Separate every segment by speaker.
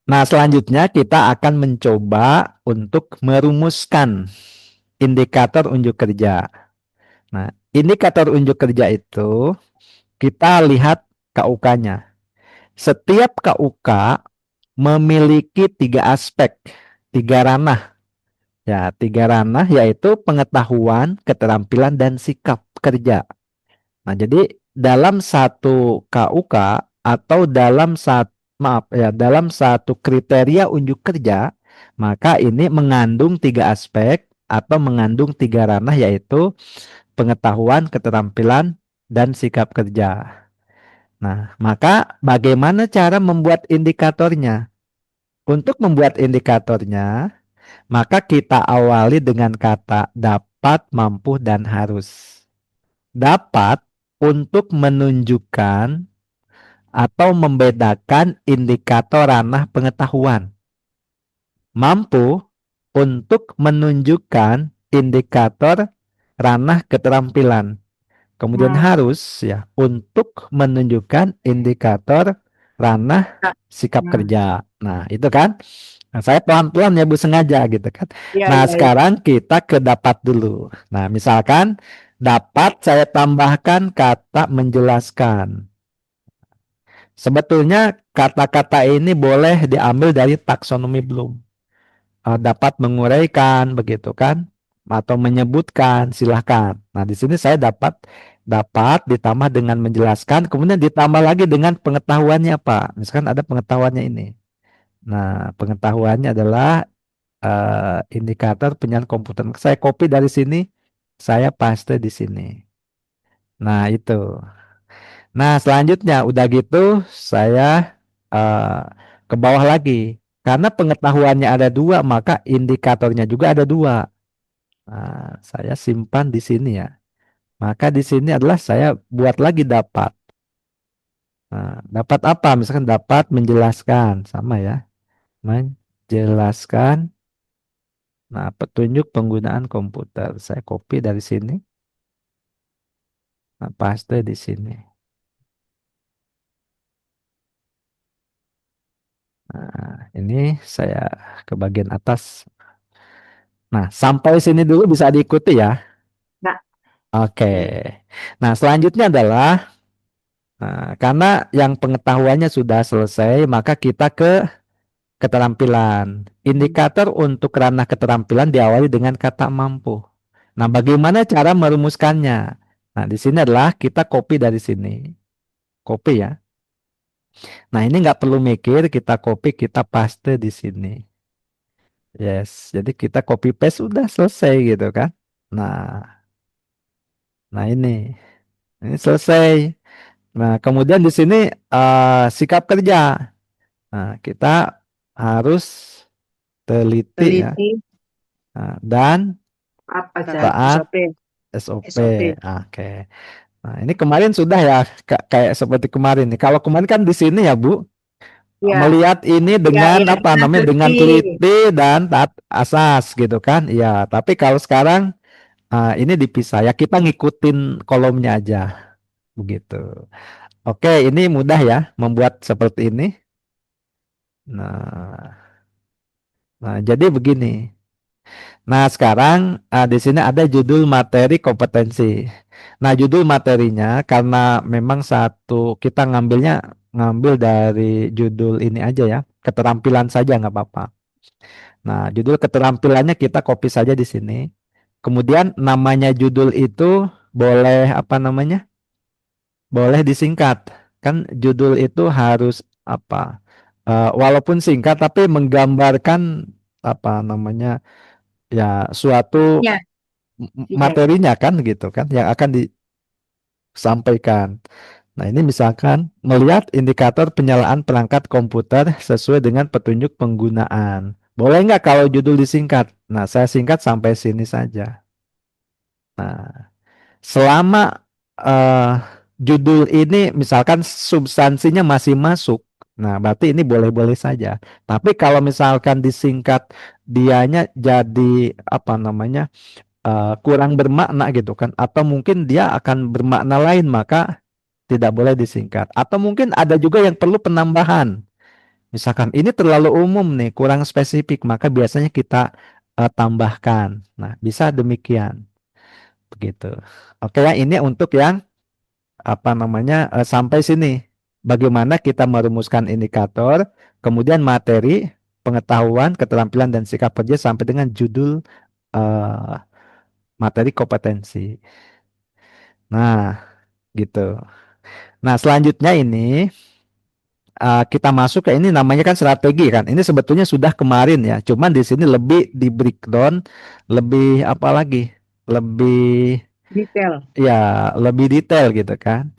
Speaker 1: Nah, selanjutnya kita akan mencoba untuk merumuskan indikator unjuk kerja. Nah, indikator unjuk kerja itu kita lihat KUK-nya. Setiap KUK memiliki tiga aspek, tiga ranah. Ya, tiga ranah yaitu pengetahuan, keterampilan, dan sikap kerja. Nah, jadi dalam satu KUK atau dalam satu kriteria unjuk kerja, maka ini mengandung tiga aspek atau mengandung tiga ranah yaitu pengetahuan, keterampilan, dan sikap kerja. Nah, maka bagaimana cara membuat indikatornya? Untuk membuat indikatornya, maka kita awali dengan kata dapat, mampu, dan harus. Dapat untuk menunjukkan atau membedakan indikator ranah pengetahuan. Mampu untuk menunjukkan indikator ranah keterampilan. Kemudian
Speaker 2: Hmm.
Speaker 1: harus ya untuk menunjukkan indikator ranah sikap
Speaker 2: Hmm.
Speaker 1: kerja. Nah, itu kan. Nah, saya pelan-pelan ya Bu sengaja gitu kan.
Speaker 2: Iya,
Speaker 1: Nah,
Speaker 2: iya, iya.
Speaker 1: sekarang kita ke dapat dulu. Nah, misalkan dapat saya tambahkan kata menjelaskan. Sebetulnya kata-kata ini boleh diambil dari taksonomi Bloom. Dapat menguraikan begitu kan atau menyebutkan silahkan. Nah, di sini saya dapat dapat ditambah dengan menjelaskan, kemudian ditambah lagi dengan pengetahuannya Pak. Misalkan ada pengetahuannya ini. Nah, pengetahuannya adalah indikator penyiaran komputer. Saya copy dari sini, saya paste di sini. Nah, itu. Nah, selanjutnya udah gitu saya eh, ke bawah lagi. Karena pengetahuannya ada dua, maka indikatornya juga ada dua. Nah, saya simpan di sini ya. Maka di sini adalah saya buat lagi dapat. Nah, dapat apa? Misalkan dapat menjelaskan, sama ya. Menjelaskan. Nah, petunjuk penggunaan komputer. Saya copy dari sini. Nah, paste di sini. Nah, ini saya ke bagian atas. Nah, sampai sini dulu bisa diikuti ya.
Speaker 2: Nah,
Speaker 1: Oke.
Speaker 2: oke.
Speaker 1: Nah, selanjutnya adalah karena yang pengetahuannya sudah selesai, maka kita ke keterampilan.
Speaker 2: Hmm.
Speaker 1: Indikator untuk ranah keterampilan diawali dengan kata mampu. Nah, bagaimana cara merumuskannya? Nah, di sini adalah kita copy dari sini. Copy ya. Nah, ini nggak perlu mikir, kita copy, kita paste di sini. Yes, jadi kita copy paste sudah selesai gitu kan. Nah, nah ini selesai. Nah, kemudian di sini sikap kerja. Nah, kita harus teliti ya.
Speaker 2: Teliti
Speaker 1: Dan
Speaker 2: apa aja?
Speaker 1: taat
Speaker 2: SOP.
Speaker 1: SOP.
Speaker 2: SOP.
Speaker 1: Oke. Nah, ini kemarin sudah ya kayak seperti kemarin nih. Kalau kemarin kan di sini ya, Bu,
Speaker 2: Ya,
Speaker 1: melihat ini
Speaker 2: ya,
Speaker 1: dengan
Speaker 2: ya.
Speaker 1: apa
Speaker 2: Nah,
Speaker 1: namanya
Speaker 2: teliti.
Speaker 1: dengan teliti dan taat asas gitu kan. Iya, tapi kalau sekarang ini dipisah ya, kita ngikutin kolomnya aja begitu. Oke, ini mudah ya membuat seperti ini. Nah, nah jadi begini. Nah, sekarang di sini ada judul materi kompetensi. Nah, judul materinya karena memang satu kita ngambil dari judul ini aja ya, keterampilan saja nggak apa-apa. Nah, judul keterampilannya kita copy saja di sini. Kemudian namanya judul itu boleh apa namanya? Boleh disingkat. Kan judul itu harus apa? Walaupun singkat tapi menggambarkan apa namanya? Ya suatu
Speaker 2: Ya, iya.
Speaker 1: materinya kan gitu kan yang akan disampaikan. Nah, ini misalkan melihat indikator penyalaan perangkat komputer sesuai dengan petunjuk penggunaan. Boleh nggak kalau judul disingkat? Nah, saya singkat sampai sini saja. Nah, selama eh, judul ini misalkan substansinya masih masuk, nah berarti ini boleh-boleh saja. Tapi kalau misalkan disingkat dianya jadi apa namanya kurang bermakna gitu kan, atau mungkin dia akan bermakna lain maka tidak boleh disingkat. Atau mungkin ada juga yang perlu penambahan. Misalkan ini terlalu umum nih, kurang spesifik, maka biasanya kita tambahkan. Nah, bisa demikian, begitu. Oke ya, ini untuk yang apa namanya sampai sini. Bagaimana kita merumuskan indikator, kemudian materi, pengetahuan, keterampilan dan sikap kerja sampai dengan judul eh, materi kompetensi. Nah, gitu. Nah, selanjutnya ini kita masuk ke ini namanya kan strategi kan. Ini sebetulnya sudah kemarin ya. Cuman di sini lebih di breakdown, lebih apa lagi? Lebih
Speaker 2: Detail.
Speaker 1: ya, lebih detail gitu kan.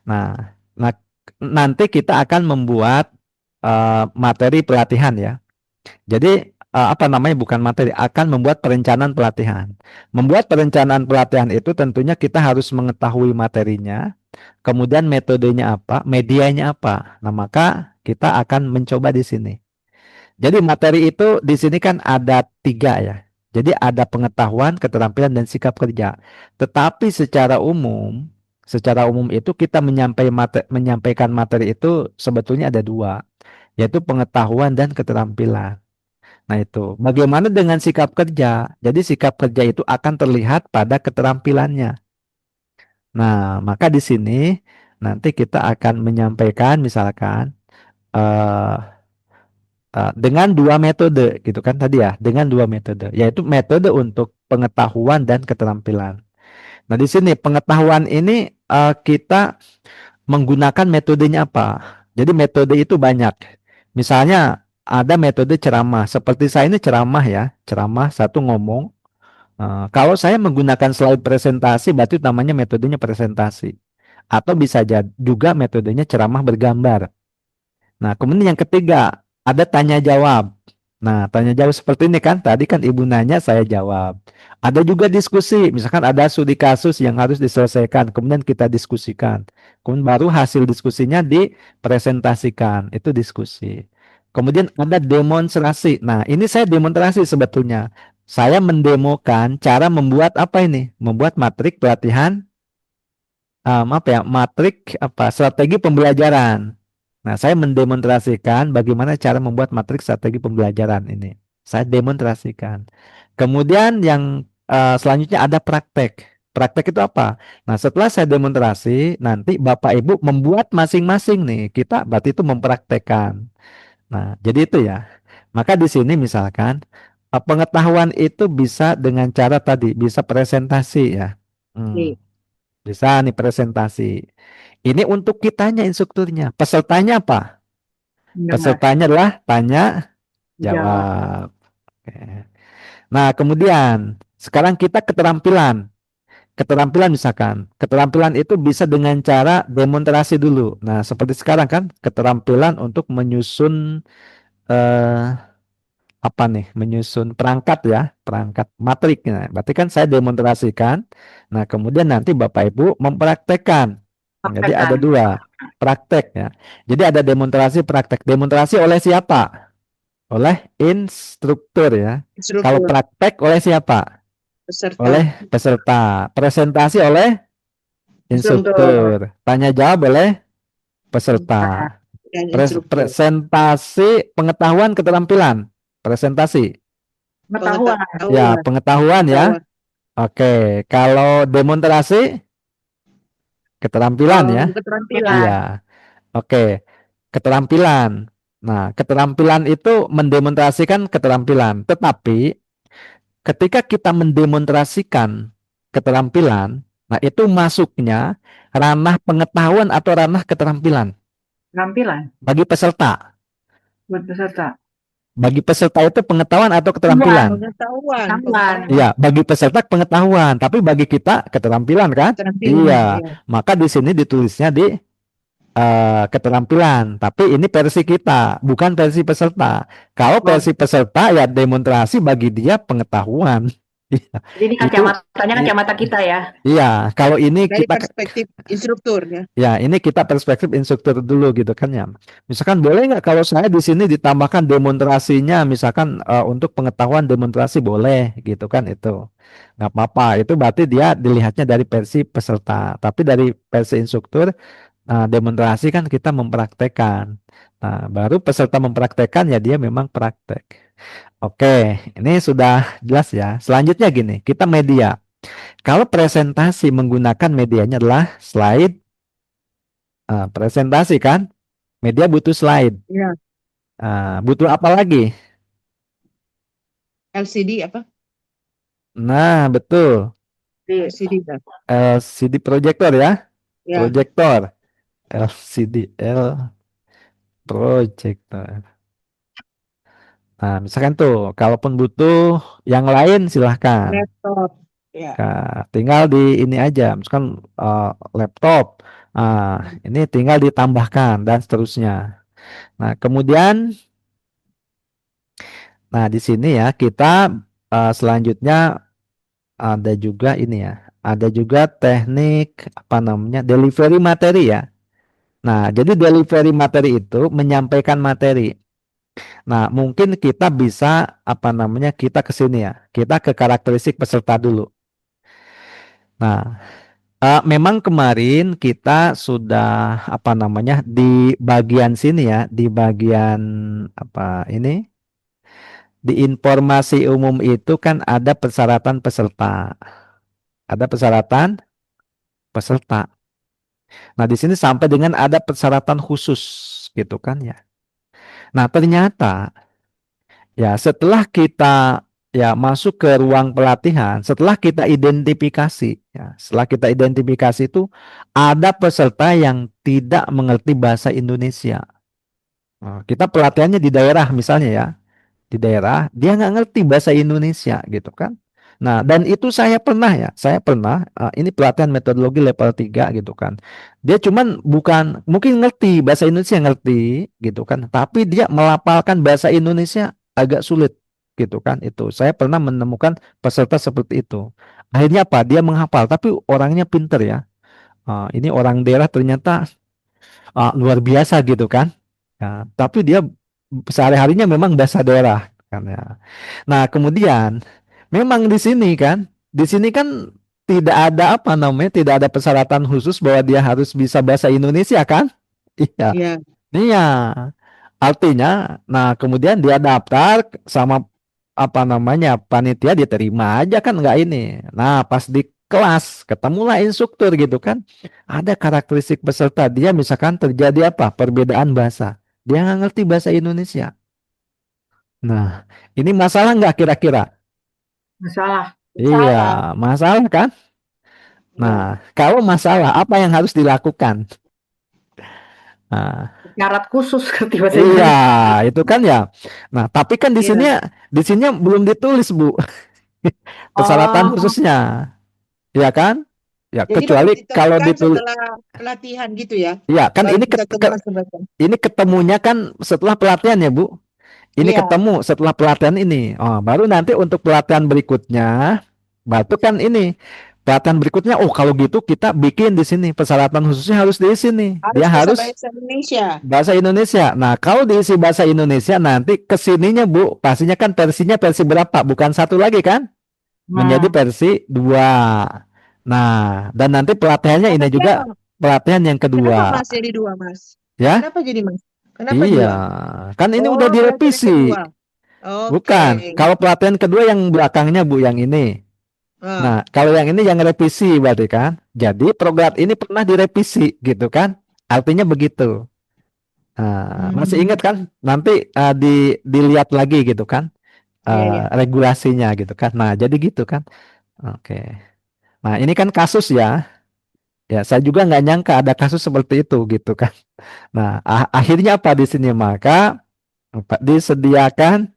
Speaker 1: Nah, nah nanti kita akan membuat materi pelatihan ya. Jadi apa namanya bukan materi, akan membuat perencanaan pelatihan. Membuat perencanaan pelatihan itu tentunya kita harus mengetahui materinya, kemudian metodenya apa, medianya apa. Nah, maka kita akan mencoba di sini. Jadi materi itu di sini kan ada tiga ya. Jadi ada pengetahuan, keterampilan, dan sikap kerja. Tetapi secara umum itu kita menyampaikan materi itu sebetulnya ada dua, yaitu pengetahuan dan keterampilan. Nah itu, bagaimana dengan sikap kerja? Jadi sikap kerja itu akan terlihat pada keterampilannya. Nah, maka di sini nanti kita akan menyampaikan misalkan eh dengan dua metode gitu kan tadi ya, dengan dua metode, yaitu metode untuk pengetahuan dan keterampilan. Nah, di sini pengetahuan ini kita menggunakan metodenya apa? Jadi metode itu banyak. Misalnya ada metode ceramah, seperti saya ini ceramah ya, ceramah satu ngomong. Kalau saya menggunakan slide presentasi, berarti namanya metodenya presentasi. Atau bisa juga metodenya ceramah bergambar. Nah, kemudian yang ketiga, ada tanya jawab. Nah, tanya jawab seperti ini kan, tadi kan ibu nanya, saya jawab. Ada juga diskusi, misalkan ada studi kasus yang harus diselesaikan, kemudian kita diskusikan. Kemudian baru hasil diskusinya dipresentasikan, itu diskusi. Kemudian ada demonstrasi. Nah, ini saya demonstrasi sebetulnya. Saya mendemokan cara membuat apa ini? Membuat matrik pelatihan, apa ya, matrik apa, strategi pembelajaran. Nah, saya mendemonstrasikan bagaimana cara membuat matrik strategi pembelajaran ini. Saya demonstrasikan. Kemudian yang selanjutnya ada praktek. Praktek itu apa? Nah, setelah saya demonstrasi, nanti Bapak Ibu membuat masing-masing nih. Kita berarti itu mempraktekkan. Nah, jadi itu ya. Maka di sini misalkan pengetahuan itu bisa dengan cara tadi, bisa presentasi ya. Hmm,
Speaker 2: Nih,
Speaker 1: bisa nih presentasi. Ini untuk kitanya instrukturnya. Pesertanya apa?
Speaker 2: mendengar,
Speaker 1: Pesertanya adalah tanya
Speaker 2: jawab.
Speaker 1: jawab. Oke. Nah, kemudian sekarang kita keterampilan. Keterampilan misalkan, keterampilan itu bisa dengan cara demonstrasi dulu. Nah, seperti sekarang kan, keterampilan untuk menyusun eh, apa nih? Menyusun perangkat ya, perangkat matrik. Nah, berarti kan saya demonstrasikan. Nah, kemudian nanti Bapak Ibu mempraktekkan. Jadi ada
Speaker 2: Sampaikan.
Speaker 1: dua praktek ya. Jadi ada demonstrasi praktek. Demonstrasi oleh siapa? Oleh instruktur ya. Kalau
Speaker 2: Instruktur,
Speaker 1: praktek oleh siapa?
Speaker 2: peserta,
Speaker 1: Oleh peserta. Presentasi oleh
Speaker 2: instruktur,
Speaker 1: instruktur. Tanya jawab oleh peserta.
Speaker 2: dan instruktur.
Speaker 1: Presentasi pengetahuan keterampilan. Presentasi.
Speaker 2: Pengetahuan,
Speaker 1: Ya,
Speaker 2: pengetahuan,
Speaker 1: pengetahuan ya.
Speaker 2: pengetahuan.
Speaker 1: Oke, kalau demonstrasi keterampilan ya.
Speaker 2: Keterampilan,
Speaker 1: Iya. Oke, keterampilan. Nah, keterampilan itu mendemonstrasikan keterampilan. Tetapi ketika kita mendemonstrasikan keterampilan, nah itu masuknya ranah pengetahuan atau ranah keterampilan
Speaker 2: keterampilan
Speaker 1: bagi peserta.
Speaker 2: buat peserta.
Speaker 1: Bagi peserta itu pengetahuan atau
Speaker 2: Pengetahuan,
Speaker 1: keterampilan?
Speaker 3: Pengetahuan,
Speaker 2: pengetahuan,
Speaker 1: Iya, bagi peserta pengetahuan, tapi bagi kita keterampilan kan?
Speaker 2: keterampilan,
Speaker 1: Iya,
Speaker 2: ya.
Speaker 1: maka di sini ditulisnya di keterampilan, tapi ini versi kita, bukan versi peserta. Kalau
Speaker 2: Oh,
Speaker 1: versi peserta ya demonstrasi bagi dia pengetahuan. Iya,
Speaker 2: jadi ini
Speaker 1: itu
Speaker 2: kacamatanya kacamata kita ya.
Speaker 1: iya, kalau ini
Speaker 3: dari
Speaker 1: kita
Speaker 3: perspektif instruktur ya.
Speaker 1: ya ini kita perspektif instruktur dulu gitu kan ya. Misalkan boleh nggak kalau saya di sini ditambahkan demonstrasinya, misalkan untuk pengetahuan demonstrasi boleh gitu kan itu. Nggak apa-apa, itu berarti dia dilihatnya dari versi peserta, tapi dari versi instruktur Nah, demonstrasi kan kita mempraktekkan. Nah, baru peserta mempraktekkan ya dia memang praktek. Oke, ini sudah jelas ya. Selanjutnya gini, kita media. Kalau presentasi menggunakan medianya adalah slide, presentasi kan, media butuh slide.
Speaker 3: Ya,
Speaker 1: Butuh apa lagi?
Speaker 3: LCD apa?
Speaker 1: Nah, betul.
Speaker 2: Di
Speaker 3: LCD kan?
Speaker 1: LCD projector ya,
Speaker 3: Ya,
Speaker 1: projector. LCD, projector. Nah, misalkan tuh, kalaupun butuh yang lain silahkan.
Speaker 3: laptop. Ya.
Speaker 1: Tinggal di ini aja, misalkan eh, laptop. Ini tinggal ditambahkan dan seterusnya. Nah, kemudian, nah di sini ya kita selanjutnya ada juga ini ya, ada juga teknik apa namanya delivery materi ya. Nah, jadi delivery materi itu menyampaikan materi. Nah, mungkin kita bisa apa namanya kita ke sini ya, kita ke karakteristik peserta dulu. Nah, memang kemarin kita sudah apa namanya di bagian sini ya, di bagian apa ini, di informasi umum itu kan ada persyaratan peserta, ada persyaratan peserta. Nah, di sini sampai dengan ada persyaratan khusus gitu kan ya. Nah, ternyata ya setelah kita ya masuk ke ruang pelatihan, setelah kita identifikasi ya, setelah kita identifikasi itu ada peserta yang tidak mengerti bahasa Indonesia. Kita pelatihannya di daerah misalnya ya, di daerah dia nggak ngerti bahasa Indonesia gitu kan. Nah, dan itu saya pernah ini pelatihan metodologi level 3 gitu kan. Dia cuman bukan mungkin ngerti bahasa Indonesia ngerti gitu kan, tapi dia melafalkan bahasa Indonesia agak sulit gitu kan. Itu saya pernah menemukan peserta seperti itu. Akhirnya apa? Dia menghafal tapi orangnya pinter ya. Ini orang daerah ternyata luar biasa gitu kan. Ya, tapi dia sehari-harinya memang bahasa daerah kan ya. Nah, kemudian memang di sini kan tidak ada apa namanya, tidak ada persyaratan khusus bahwa dia harus bisa bahasa Indonesia kan? Iya.
Speaker 3: ya.
Speaker 1: Iya. Artinya, nah kemudian dia daftar sama apa namanya panitia diterima aja kan nggak ini. Nah, pas di kelas ketemulah instruktur gitu kan. Ada karakteristik peserta dia misalkan terjadi apa? Perbedaan bahasa. Dia nggak ngerti bahasa Indonesia. Nah, ini masalah nggak kira-kira?
Speaker 2: masalah.
Speaker 1: Iya,
Speaker 3: Salah.
Speaker 1: masalah kan?
Speaker 3: Ya.
Speaker 1: Nah, kalau masalah apa yang harus dilakukan? Nah,
Speaker 2: Syarat khusus ketika bahasa
Speaker 1: iya,
Speaker 2: Indonesia.
Speaker 1: itu kan ya. Nah, tapi kan
Speaker 2: Iya.
Speaker 1: di sini belum ditulis, Bu, persyaratan
Speaker 2: Oh,
Speaker 1: khususnya. Ya kan? Ya,
Speaker 3: Jadi baru
Speaker 1: kecuali kalau
Speaker 3: ditemukan
Speaker 1: ditulis,
Speaker 3: setelah pelatihan gitu ya.
Speaker 1: ya kan
Speaker 3: Baru kita temukan sebenarnya.
Speaker 1: ini ketemunya kan setelah pelatihan ya, Bu. Ini
Speaker 3: Iya,
Speaker 1: ketemu setelah pelatihan ini. Oh, baru nanti untuk pelatihan berikutnya, baru kan ini pelatihan berikutnya. Oh, kalau gitu kita bikin di sini persyaratan khususnya harus di sini.
Speaker 3: harus
Speaker 1: Dia
Speaker 3: bisa
Speaker 1: harus
Speaker 3: bahasa Indonesia.
Speaker 1: bahasa Indonesia. Nah, kalau diisi bahasa Indonesia nanti kesininya Bu, pastinya kan versinya versi berapa? Bukan satu lagi kan? Menjadi
Speaker 2: nah,
Speaker 1: versi dua. Nah, dan nanti pelatihannya ini
Speaker 3: Kenapa,
Speaker 1: juga pelatihan yang
Speaker 3: kenapa
Speaker 1: kedua,
Speaker 3: Mas jadi dua, Mas?
Speaker 1: ya.
Speaker 3: Kenapa jadi Mas? Kenapa
Speaker 1: Iya,
Speaker 3: dua?
Speaker 1: kan ini udah
Speaker 3: Oh, pelatihan
Speaker 1: direvisi.
Speaker 3: kedua.
Speaker 1: Bukan.
Speaker 3: Oke.
Speaker 1: Kalau pelatihan kedua yang belakangnya Bu, yang ini.
Speaker 3: Ah,
Speaker 1: Nah, kalau yang ini yang revisi berarti kan. Jadi program ini pernah direvisi gitu kan. Artinya begitu. Nah, masih ingat
Speaker 2: hmm,
Speaker 1: kan? Nanti dilihat lagi gitu kan,
Speaker 3: iya, iya.
Speaker 1: regulasinya gitu kan. Nah, jadi gitu kan. Oke. Nah, ini kan kasus ya. Ya, saya juga nggak nyangka ada kasus seperti itu gitu kan. Nah, akhirnya apa di sini? Maka disediakan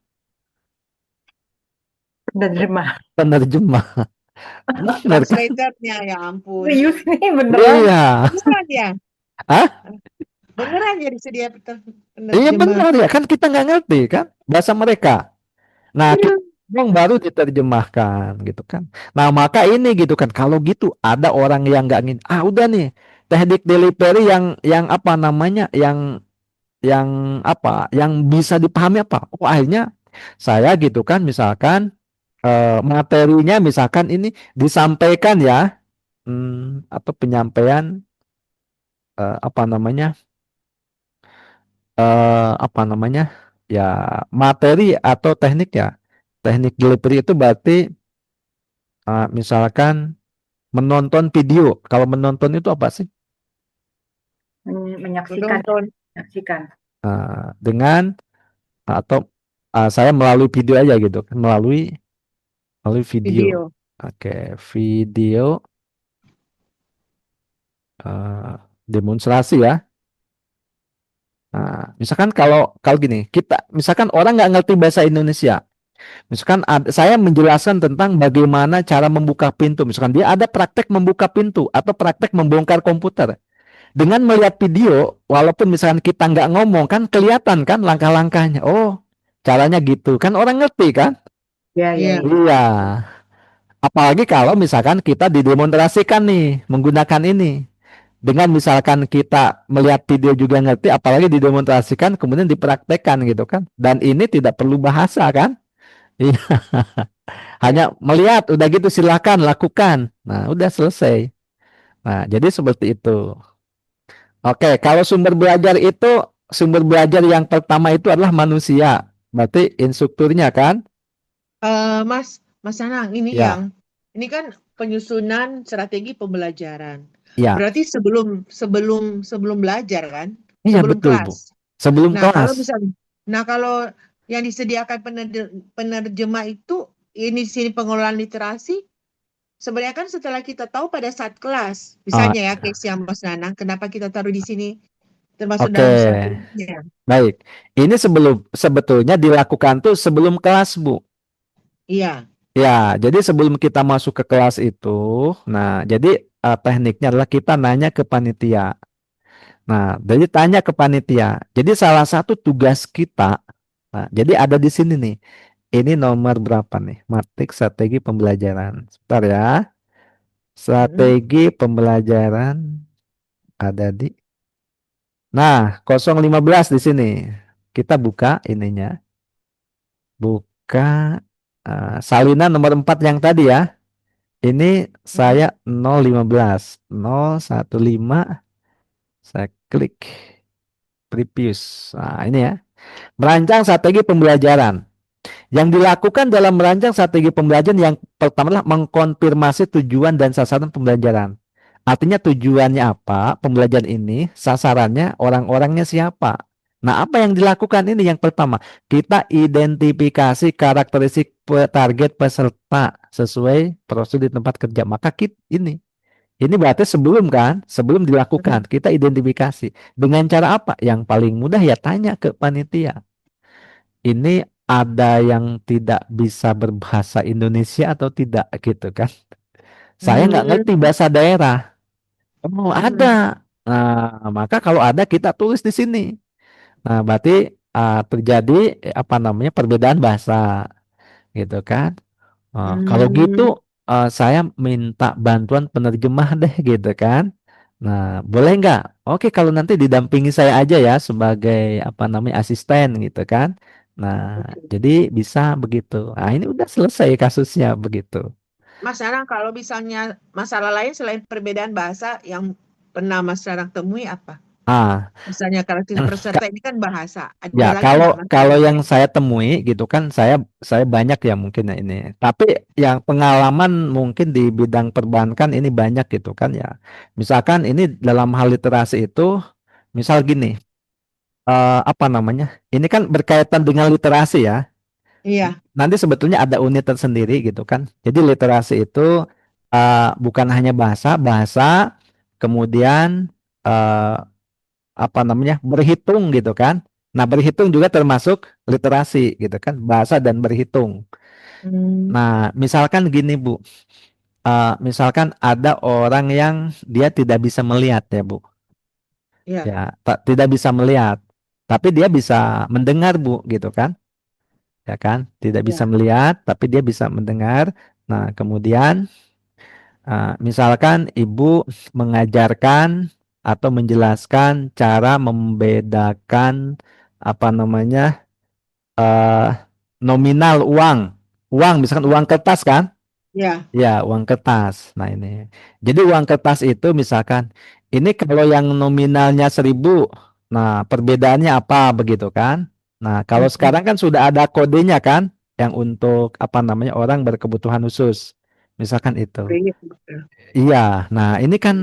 Speaker 2: penerjemah.
Speaker 1: penerjemah. Benar kan?
Speaker 3: Translatornya, ya ampun.
Speaker 2: Serius nih beneran.
Speaker 1: Iya.
Speaker 3: Beneran ya?
Speaker 1: Ah,
Speaker 3: Beneran ya disedia
Speaker 1: iya
Speaker 3: penerjemah.
Speaker 1: benar ya kan kita nggak ngerti kan bahasa mereka. Nah,
Speaker 3: Iya.
Speaker 1: kita ngomong baru diterjemahkan gitu kan. Nah, maka ini gitu kan. Kalau gitu ada orang yang nggak ingin, udah nih teknik delivery yang apa namanya, yang apa, yang bisa dipahami apa. Oh, akhirnya saya gitu kan, misalkan materinya misalkan ini disampaikan ya, atau penyampaian apa namanya apa namanya ya materi atau teknik ya. Teknik delivery itu berarti misalkan menonton video. Kalau menonton itu apa sih?
Speaker 2: Menyaksikan,
Speaker 3: Menonton
Speaker 2: menyaksikan.
Speaker 1: Dengan atau saya melalui video aja gitu kan, melalui video.
Speaker 3: video.
Speaker 1: Oke, video demonstrasi ya. Nah, misalkan kalau kalau gini, kita misalkan orang nggak ngerti bahasa Indonesia, misalkan saya menjelaskan tentang bagaimana cara membuka pintu, misalkan dia ada praktek membuka pintu atau praktek membongkar komputer. Dengan melihat video, walaupun misalkan kita nggak ngomong kan kelihatan kan langkah-langkahnya. Oh, caranya gitu kan orang ngerti kan?
Speaker 2: Ya, ya,
Speaker 3: Iya.
Speaker 2: ya.
Speaker 1: Iya. Apalagi kalau misalkan kita didemonstrasikan nih menggunakan ini. Dengan misalkan kita melihat video juga ngerti, apalagi didemonstrasikan kemudian dipraktekkan gitu kan. Dan ini tidak perlu bahasa kan? Iya,
Speaker 2: Ya.
Speaker 1: hanya melihat udah gitu silakan lakukan. Nah, udah selesai. Nah, jadi seperti itu. Oke, kalau sumber belajar yang pertama itu adalah manusia. Berarti instrukturnya kan?
Speaker 3: Mas Anang,
Speaker 1: Ya,
Speaker 3: ini kan penyusunan strategi pembelajaran.
Speaker 1: ya.
Speaker 3: Berarti sebelum belajar kan?
Speaker 1: Iya
Speaker 3: Sebelum
Speaker 1: betul, Bu.
Speaker 3: kelas.
Speaker 1: Sebelum
Speaker 3: Nah, kalau
Speaker 1: kelas.
Speaker 3: misalnya, kalau yang disediakan penerjemah itu ini sini pengelolaan literasi, sebenarnya kan setelah kita tahu pada saat kelas,
Speaker 1: Ah,
Speaker 3: misalnya ya case yang Mas Nanang, kenapa kita taruh di sini termasuk
Speaker 1: oke.
Speaker 3: dalam strateginya?
Speaker 1: Baik. Ini sebetulnya dilakukan tuh sebelum kelas, Bu.
Speaker 3: Iya.
Speaker 1: Ya, jadi sebelum kita masuk ke kelas itu, nah, jadi tekniknya adalah kita nanya ke panitia. Nah, jadi tanya ke panitia. Jadi salah satu tugas kita, nah, jadi ada di sini nih. Ini nomor berapa nih? Matik strategi pembelajaran. Sebentar ya.
Speaker 3: Mm-mm.
Speaker 1: Strategi pembelajaran ada di. Nah, 015 di sini. Kita buka ininya. Buka salinan nomor 4 yang tadi ya. Ini
Speaker 3: Mm-mm.
Speaker 1: saya 015, 015. Saya klik previous. Nah, ini ya. Merancang strategi pembelajaran. Yang dilakukan dalam merancang strategi pembelajaran yang pertama adalah mengkonfirmasi tujuan dan sasaran pembelajaran. Artinya tujuannya apa? Pembelajaran ini, sasarannya orang-orangnya siapa? Nah, apa yang dilakukan ini yang pertama, kita identifikasi karakteristik target peserta sesuai prosedur di tempat kerja. Maka kita ini berarti sebelum kan, sebelum dilakukan, kita identifikasi. Dengan cara apa? Yang paling mudah ya tanya ke panitia. Ini ada yang tidak bisa berbahasa Indonesia atau tidak gitu kan? Saya nggak ngerti
Speaker 3: Mm-mm.
Speaker 1: bahasa daerah. Oh,
Speaker 3: Mm-mm.
Speaker 1: ada. Nah, maka kalau ada kita tulis di sini. Nah, berarti terjadi apa namanya perbedaan bahasa gitu kan? Kalau gitu
Speaker 3: Mm.
Speaker 1: saya minta bantuan penerjemah deh gitu kan. Nah, boleh nggak? Oke, kalau nanti didampingi saya aja ya sebagai apa namanya asisten gitu kan. Nah,
Speaker 3: Oke.
Speaker 1: jadi bisa begitu. Nah, ini udah selesai kasusnya begitu.
Speaker 3: Mas Anang, kalau misalnya masalah lain selain perbedaan bahasa yang pernah Mas Anang temui apa?
Speaker 1: Ah,
Speaker 3: Misalnya karakteristik peserta ini kan bahasa. Ada
Speaker 1: ya,
Speaker 3: lagi
Speaker 1: kalau
Speaker 3: nggak
Speaker 1: kalau
Speaker 3: masalah
Speaker 1: yang
Speaker 3: lain?
Speaker 1: saya temui gitu kan, saya banyak ya mungkin ya ini. Tapi yang pengalaman mungkin di bidang perbankan ini banyak gitu kan ya. Misalkan ini dalam hal literasi itu, misal gini, apa namanya? Ini kan berkaitan dengan literasi ya.
Speaker 3: Iya,
Speaker 1: Nanti sebetulnya ada unit tersendiri gitu kan. Jadi literasi itu bukan hanya bahasa, bahasa, kemudian eh, apa namanya berhitung gitu kan. Nah berhitung juga termasuk literasi gitu kan, bahasa dan berhitung.
Speaker 3: hmm,
Speaker 1: Nah misalkan gini Bu, misalkan ada orang yang dia tidak bisa melihat ya Bu,
Speaker 3: iya,
Speaker 1: ya tidak bisa melihat, tapi dia bisa mendengar Bu gitu kan, ya kan, tidak bisa
Speaker 3: iya,
Speaker 1: melihat tapi dia bisa mendengar. Nah kemudian misalkan ibu mengajarkan atau menjelaskan cara membedakan apa namanya eh, nominal uang misalkan uang kertas kan
Speaker 3: iya.
Speaker 1: ya uang kertas. Nah ini jadi uang kertas itu misalkan Ini kalau yang nominalnya 1.000, nah perbedaannya apa begitu kan? Nah, kalau
Speaker 2: Mm-mm.
Speaker 1: sekarang kan sudah ada kodenya kan, yang untuk apa namanya orang berkebutuhan khusus, misalkan itu.
Speaker 2: Iya, betul.
Speaker 1: Iya, nah ini kan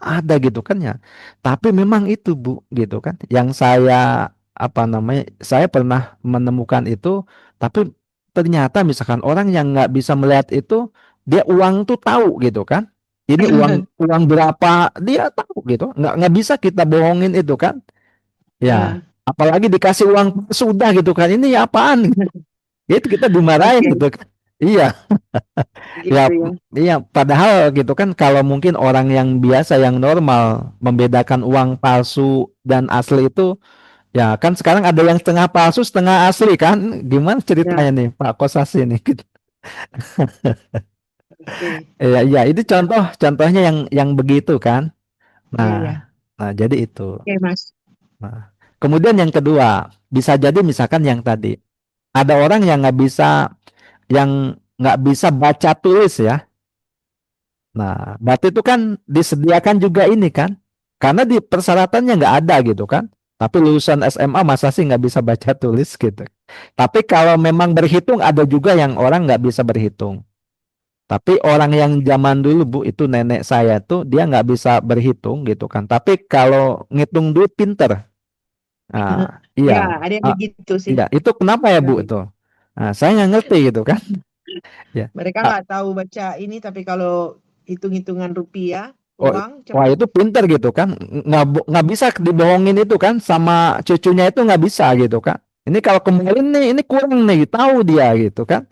Speaker 1: ada gitu kan ya. Tapi memang itu Bu, gitu kan. Yang saya apa namanya, saya pernah menemukan itu, tapi ternyata misalkan orang yang nggak bisa melihat itu, dia uang tuh tahu gitu kan. Ini uang uang berapa dia tahu gitu. Nggak bisa kita bohongin itu kan. Ya,
Speaker 2: Ah,
Speaker 1: apalagi dikasih uang sudah gitu kan. Ini apaan? Itu kita dimarahin
Speaker 2: oke,
Speaker 1: gitu kan. Iya. Ya,
Speaker 2: gitu ya.
Speaker 1: iya, padahal gitu kan kalau mungkin orang yang biasa yang normal membedakan uang palsu dan asli itu ya kan sekarang ada yang setengah palsu setengah asli kan gimana
Speaker 2: Ya,
Speaker 1: ceritanya nih Pak Kosasi nih gitu.
Speaker 2: oke.
Speaker 1: Iya iya itu contohnya yang begitu kan.
Speaker 2: Iya,
Speaker 1: Nah,
Speaker 2: ya.
Speaker 1: nah jadi itu.
Speaker 2: Oke, Mas.
Speaker 1: Nah, kemudian yang kedua bisa jadi misalkan yang tadi ada orang yang nggak bisa baca tulis ya. Nah, berarti itu kan disediakan juga ini kan? Karena di persyaratannya nggak ada gitu kan? Tapi lulusan SMA masa sih nggak bisa baca tulis gitu. Tapi kalau memang berhitung ada juga yang orang nggak bisa berhitung. Tapi orang yang zaman dulu Bu itu nenek saya tuh dia nggak bisa berhitung gitu kan. Tapi kalau ngitung duit pinter. Nah,
Speaker 2: Ya,
Speaker 1: iya.
Speaker 2: ada yang
Speaker 1: Ah,
Speaker 2: begitu sih.
Speaker 1: iya. Itu kenapa ya Bu itu? Nah, saya nggak ngerti gitu kan? Ya.
Speaker 2: Mereka
Speaker 1: Ah,
Speaker 2: nggak tahu baca ini, tapi kalau hitung-hitungan rupiah,
Speaker 1: Oh,
Speaker 2: uang
Speaker 1: wah
Speaker 2: cepat.
Speaker 1: itu pinter gitu kan, nggak bisa dibohongin itu kan sama cucunya itu nggak bisa gitu kan. Ini kalau kemarin nih, ini kurang nih, tahu dia gitu kan.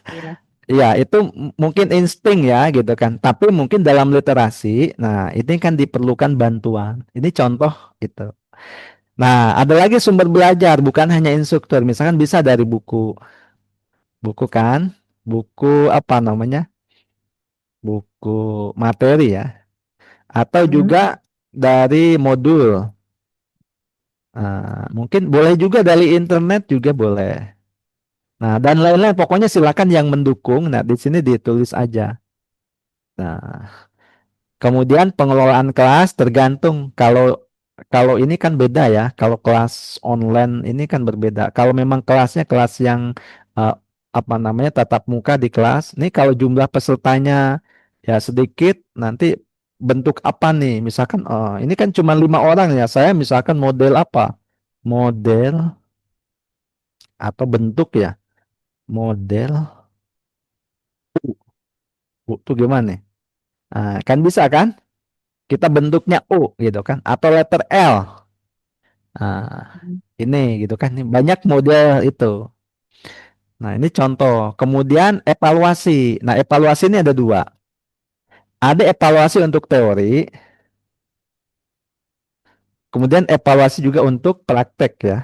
Speaker 2: Ya.
Speaker 1: Iya itu mungkin insting ya gitu kan. Tapi mungkin dalam literasi, nah ini kan diperlukan bantuan. Ini contoh itu. Nah ada lagi sumber belajar, bukan hanya instruktur. Misalkan bisa dari buku kan, buku apa namanya, buku materi ya, atau
Speaker 2: Hmm.
Speaker 1: juga dari modul. Mungkin boleh juga dari internet juga boleh. Nah, dan lain-lain pokoknya silakan yang mendukung. Nah, di sini ditulis aja. Nah, kemudian pengelolaan kelas tergantung kalau kalau ini kan beda ya. Kalau kelas online ini kan berbeda. Kalau memang kelasnya kelas yang eh, apa namanya tatap muka di kelas. Ini kalau jumlah pesertanya ya sedikit, nanti bentuk apa nih? Misalkan ini kan cuma 5 orang ya. Saya misalkan model apa? Model atau bentuk ya. Model U tuh gimana nih? Kan bisa kan? Kita bentuknya U gitu kan? Atau letter L. Nah, ini gitu kan? Ini banyak model itu. Nah, ini contoh. Kemudian evaluasi. Nah, evaluasi ini ada dua. Ada evaluasi untuk teori, kemudian evaluasi juga untuk praktek ya.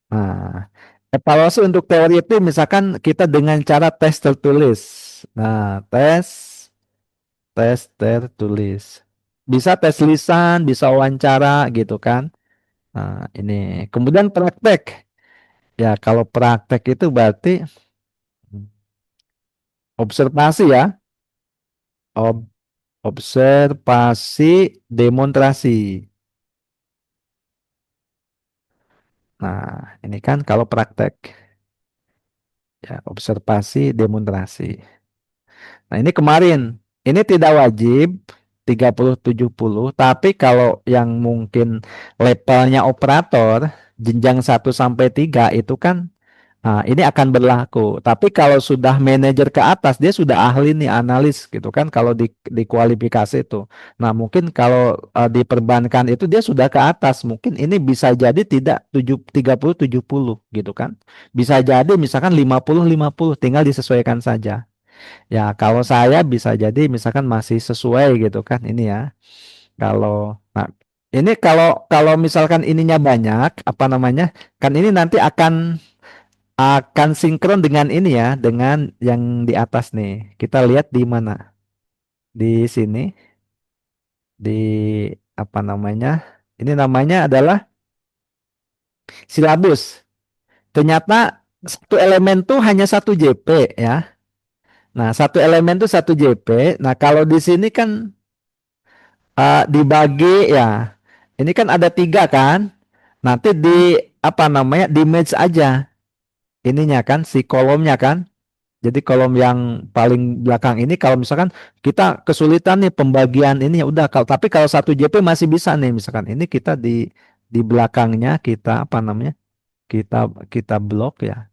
Speaker 1: Nah, evaluasi untuk teori itu misalkan kita dengan cara tes tertulis. Nah, tes tertulis. Bisa tes lisan, bisa wawancara gitu kan. Nah, ini. Kemudian praktek. Ya, kalau praktek itu berarti observasi ya. Ob- Observasi, demonstrasi. Nah, ini kan kalau praktek. Ya, observasi, demonstrasi. Nah, ini kemarin. Ini tidak wajib 30-70, tapi kalau yang mungkin levelnya operator, jenjang 1 sampai 3 itu kan ini akan berlaku. Tapi kalau sudah manajer ke atas, dia sudah ahli nih analis gitu kan kalau di kualifikasi itu. Nah, mungkin kalau di perbankan itu dia sudah ke atas. Mungkin ini bisa jadi tidak 30-70 gitu kan. Bisa jadi misalkan 50-50 tinggal disesuaikan saja. Ya, kalau saya bisa jadi misalkan masih sesuai gitu kan ini ya. Kalau ini kalau kalau misalkan ininya banyak apa namanya? Kan ini nanti akan sinkron dengan ini ya, dengan yang di atas nih. Kita lihat di mana? Di sini, di apa namanya? Ini namanya adalah silabus. Ternyata satu elemen tuh hanya satu JP ya. Nah, satu elemen itu 1 JP. Nah, kalau di sini kan dibagi ya. Ini kan ada 3 kan. Nanti
Speaker 3: Hmm.
Speaker 1: di apa namanya? Di merge aja ininya kan si kolomnya kan. Jadi kolom yang paling belakang ini kalau misalkan kita kesulitan nih pembagian ini ya udah kalau tapi kalau 1 JP masih bisa nih misalkan ini kita di belakangnya kita apa namanya? Kita blok ya.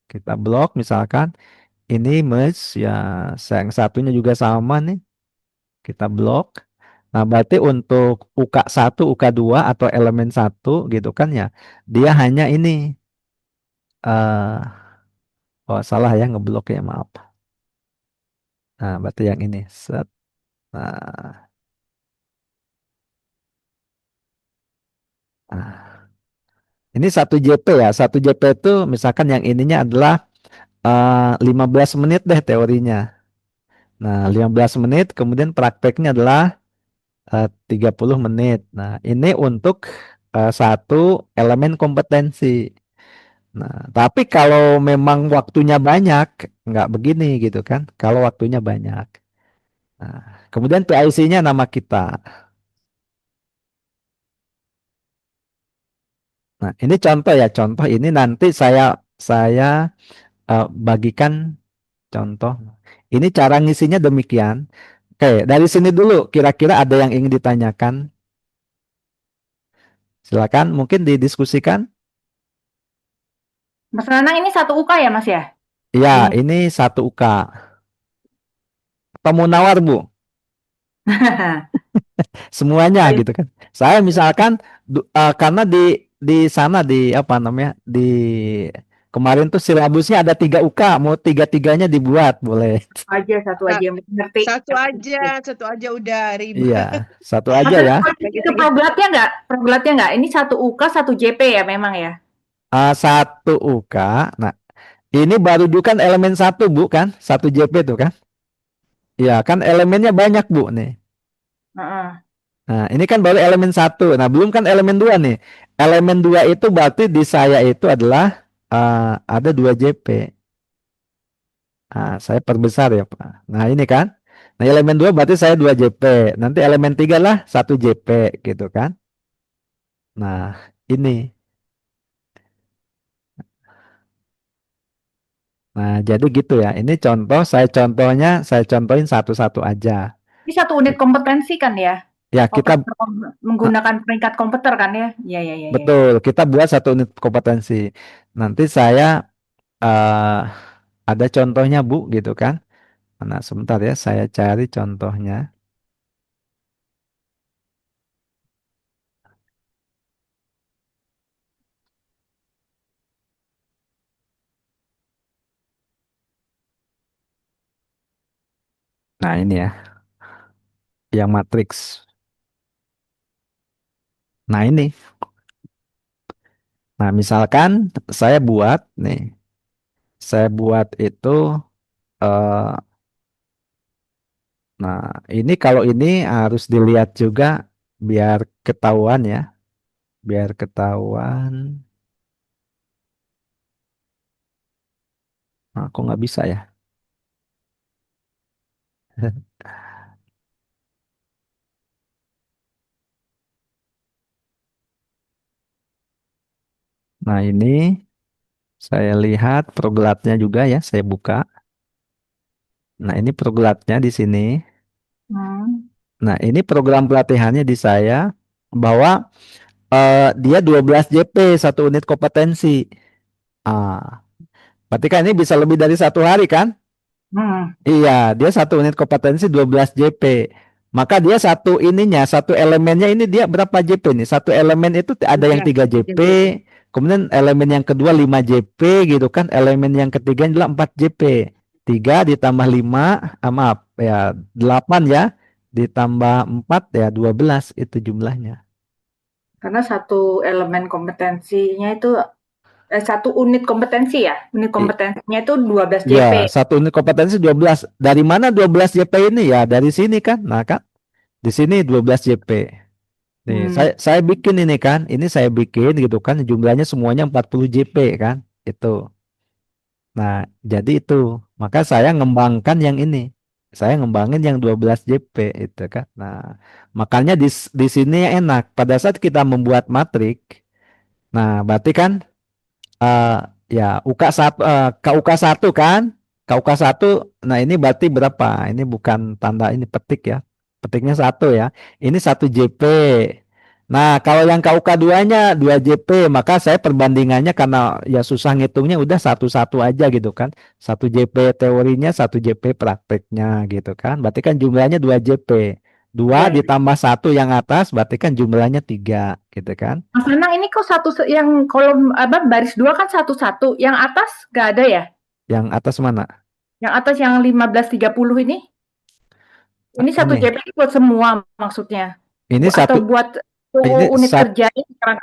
Speaker 1: Kita blok misalkan ini merge ya yang satunya juga sama nih kita blok. Nah, berarti untuk UK1, UK2 atau elemen satu gitu kan ya, dia hanya ini eh oh salah ya ngeblok ya, maaf. Nah, berarti yang ini. Set. Nah, nah, ini 1 JP ya. 1 JP itu misalkan yang ininya adalah 15 menit deh teorinya. Nah, 15 menit kemudian prakteknya adalah 30 menit. Nah, ini untuk satu elemen kompetensi. Nah, tapi kalau memang waktunya banyak, nggak begini gitu kan. Kalau waktunya banyak. Nah, kemudian PIC-nya nama kita. Nah, ini contoh ya, contoh ini nanti saya bagikan contoh. Ini cara ngisinya demikian. Oke, dari sini dulu kira-kira ada yang ingin ditanyakan? Silakan mungkin didiskusikan.
Speaker 4: Mas Nanang ini 1 UK ya Mas ya?
Speaker 1: Ya,
Speaker 4: Ini.
Speaker 1: ini 1 UK. Atau mau nawar, Bu? Semuanya
Speaker 4: Ayo.
Speaker 1: gitu kan. Saya misalkan karena di sana di apa namanya? Di kemarin tuh silabusnya ada 3 UK, mau tiga-tiganya dibuat, boleh.
Speaker 4: Aja satu aja yang penting ngerti.
Speaker 3: Satu aja udah ribet.
Speaker 1: Iya, satu aja
Speaker 4: Mas
Speaker 1: ya.
Speaker 4: itu problatnya nggak? Problatnya nggak? Ini 1 UK 1 JP ya memang ya?
Speaker 1: 1 UK. Nah, ini baru juga kan elemen satu, Bu, kan? 1 JP tuh kan? Iya, kan elemennya banyak, Bu, nih.
Speaker 4: Heeh.
Speaker 1: Nah, ini kan baru elemen satu. Nah, belum kan elemen 2 nih. Elemen 2 itu berarti di saya itu adalah ada 2 JP. Nah, saya perbesar ya, Pak. Nah, ini kan. Nah, elemen 2 berarti saya 2 JP. Nanti elemen 3 lah 1 JP gitu kan. Nah, ini. Nah, jadi gitu ya. Ini contoh, saya contohin satu-satu aja.
Speaker 4: Ini 1 unit kompetensi kan ya?
Speaker 1: Ya, kita
Speaker 4: Menggunakan peringkat komputer kan ya? Iya.
Speaker 1: betul, kita buat 1 unit kompetensi. Nanti saya ada contohnya, Bu, gitu kan. Nah, sebentar ya, saya cari contohnya. Nah, ini ya, yang matriks. Nah, ini. Nah, misalkan saya buat itu, eh, nah, ini kalau ini harus dilihat juga biar ketahuan ya, biar ketahuan. Nah, kok nggak bisa ya? Nah, ini saya lihat proglatnya juga ya, saya buka. Nah, ini proglatnya di sini.
Speaker 4: Hmm.
Speaker 1: Nah, ini program pelatihannya di saya bahwa dia 12 JP 1 unit kompetensi. Ah, berarti kan ini bisa lebih dari 1 hari kan?
Speaker 4: Hmm.
Speaker 1: Iya, dia 1 unit kompetensi 12 JP. Maka dia satu elemennya ini dia berapa JP nih? Satu elemen itu ada yang 3 JP, kemudian elemen yang kedua 5 JP gitu kan. Elemen yang ketiga adalah 4 JP. 3 ditambah 5, maaf ya 8 ya, ditambah 4 ya 12 itu jumlahnya.
Speaker 4: Karena 1 elemen kompetensinya itu 1 unit kompetensi ya? Unit kompetensinya itu 12 JP.
Speaker 1: Ya, 1 unit kompetensi 12. Dari mana 12 JP ini? Ya, dari sini kan. Nah, kan di sini 12 JP. Nih, saya bikin ini kan. Ini saya bikin gitu kan. Jumlahnya semuanya 40 JP kan. Itu. Nah, jadi itu. Maka saya ngembangkan yang ini. Saya ngembangin yang 12 JP itu kan. Nah, makanya di sini enak. Pada saat kita membuat matrik, nah berarti kan eh ya KUK1 kan? KUK1, nah ini berarti berapa? Ini bukan tanda ini petik ya. Petiknya 1 ya. Ini 1 JP. Nah, kalau yang KUK2-nya 2 JP, maka saya perbandingannya karena ya susah ngitungnya udah satu-satu aja gitu kan. 1 JP teorinya, 1 JP prakteknya gitu kan. Berarti kan jumlahnya 2 JP. 2
Speaker 4: Ya,
Speaker 1: ditambah 1 yang atas berarti kan jumlahnya 3 gitu kan.
Speaker 4: Mas Anang ini kok yang kolom apa baris 2 kan satu-satu, yang atas nggak ada ya?
Speaker 1: Yang atas mana?
Speaker 4: Yang atas yang 1530 ini? Ini 1
Speaker 1: Ini.
Speaker 4: JP ini buat semua maksudnya?
Speaker 1: Ini
Speaker 4: Atau
Speaker 1: satu
Speaker 4: buat
Speaker 1: ini
Speaker 4: unit
Speaker 1: sat,
Speaker 4: kerja ini sekarang?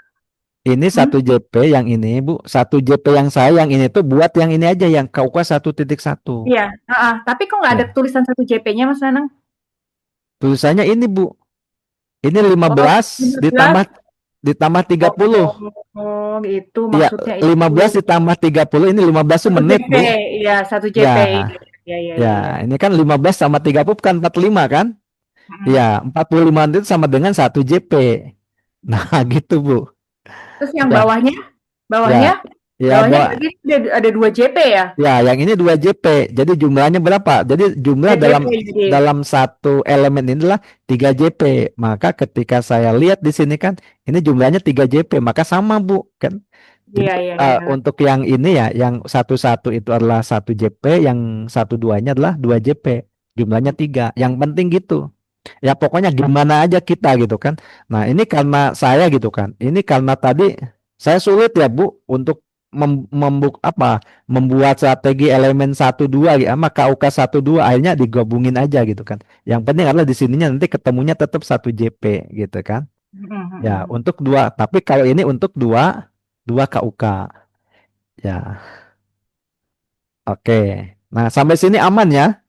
Speaker 1: ini
Speaker 4: Hmm?
Speaker 1: 1 JP yang ini, Bu. 1 JP yang saya yang ini tuh buat yang ini aja yang KUK 1.1.
Speaker 4: Iya, tapi kok nggak ada
Speaker 1: Ya.
Speaker 4: tulisan 1 JP-nya Mas Anang?
Speaker 1: Tulisannya ini, Bu. Ini
Speaker 4: Oh,
Speaker 1: 15
Speaker 4: 15.
Speaker 1: ditambah 30.
Speaker 4: Oh, gitu
Speaker 1: Iya,
Speaker 4: maksudnya itu.
Speaker 1: 15 ditambah 30 ini 15 tuh
Speaker 4: 1
Speaker 1: menit,
Speaker 4: JP,
Speaker 1: Bu.
Speaker 4: iya 1
Speaker 1: Ya,
Speaker 4: JP. Iya, iya,
Speaker 1: ya.
Speaker 4: iya, iya.
Speaker 1: Ini kan 15 sama 30 kan 45 kan?
Speaker 4: Mm.
Speaker 1: Iya, 45 itu sama dengan 1 JP. Nah, gitu, Bu.
Speaker 4: Terus yang
Speaker 1: Ya,
Speaker 4: bawahnya?
Speaker 1: ya,
Speaker 4: Bawahnya
Speaker 1: ya,
Speaker 4: berarti ada 2 JP ya?
Speaker 1: ya, yang ini 2 JP. Jadi jumlahnya berapa? Jadi jumlah
Speaker 4: 2 JP
Speaker 1: dalam
Speaker 4: jadi.
Speaker 1: dalam satu elemen ini adalah 3 JP. Maka ketika saya lihat di sini kan ini jumlahnya 3 JP, maka sama, Bu, kan? Jadi
Speaker 4: Iya, iya, iya.
Speaker 1: untuk yang ini ya, yang satu itu adalah 1 JP, yang 1-2-nya adalah 2 JP. Jumlahnya 3. Yang penting gitu. Ya pokoknya gimana aja kita gitu kan. Nah, ini karena saya gitu kan. Ini karena tadi saya sulit ya, Bu, untuk membuat strategi elemen 1-2 ya sama KUK 1-2 akhirnya digabungin aja gitu kan. Yang penting adalah di sininya nanti ketemunya tetap 1 JP gitu kan. Ya, untuk 2, tapi kalau ini untuk 2 KUK. Ya, oke. Nah, sampai sini aman ya?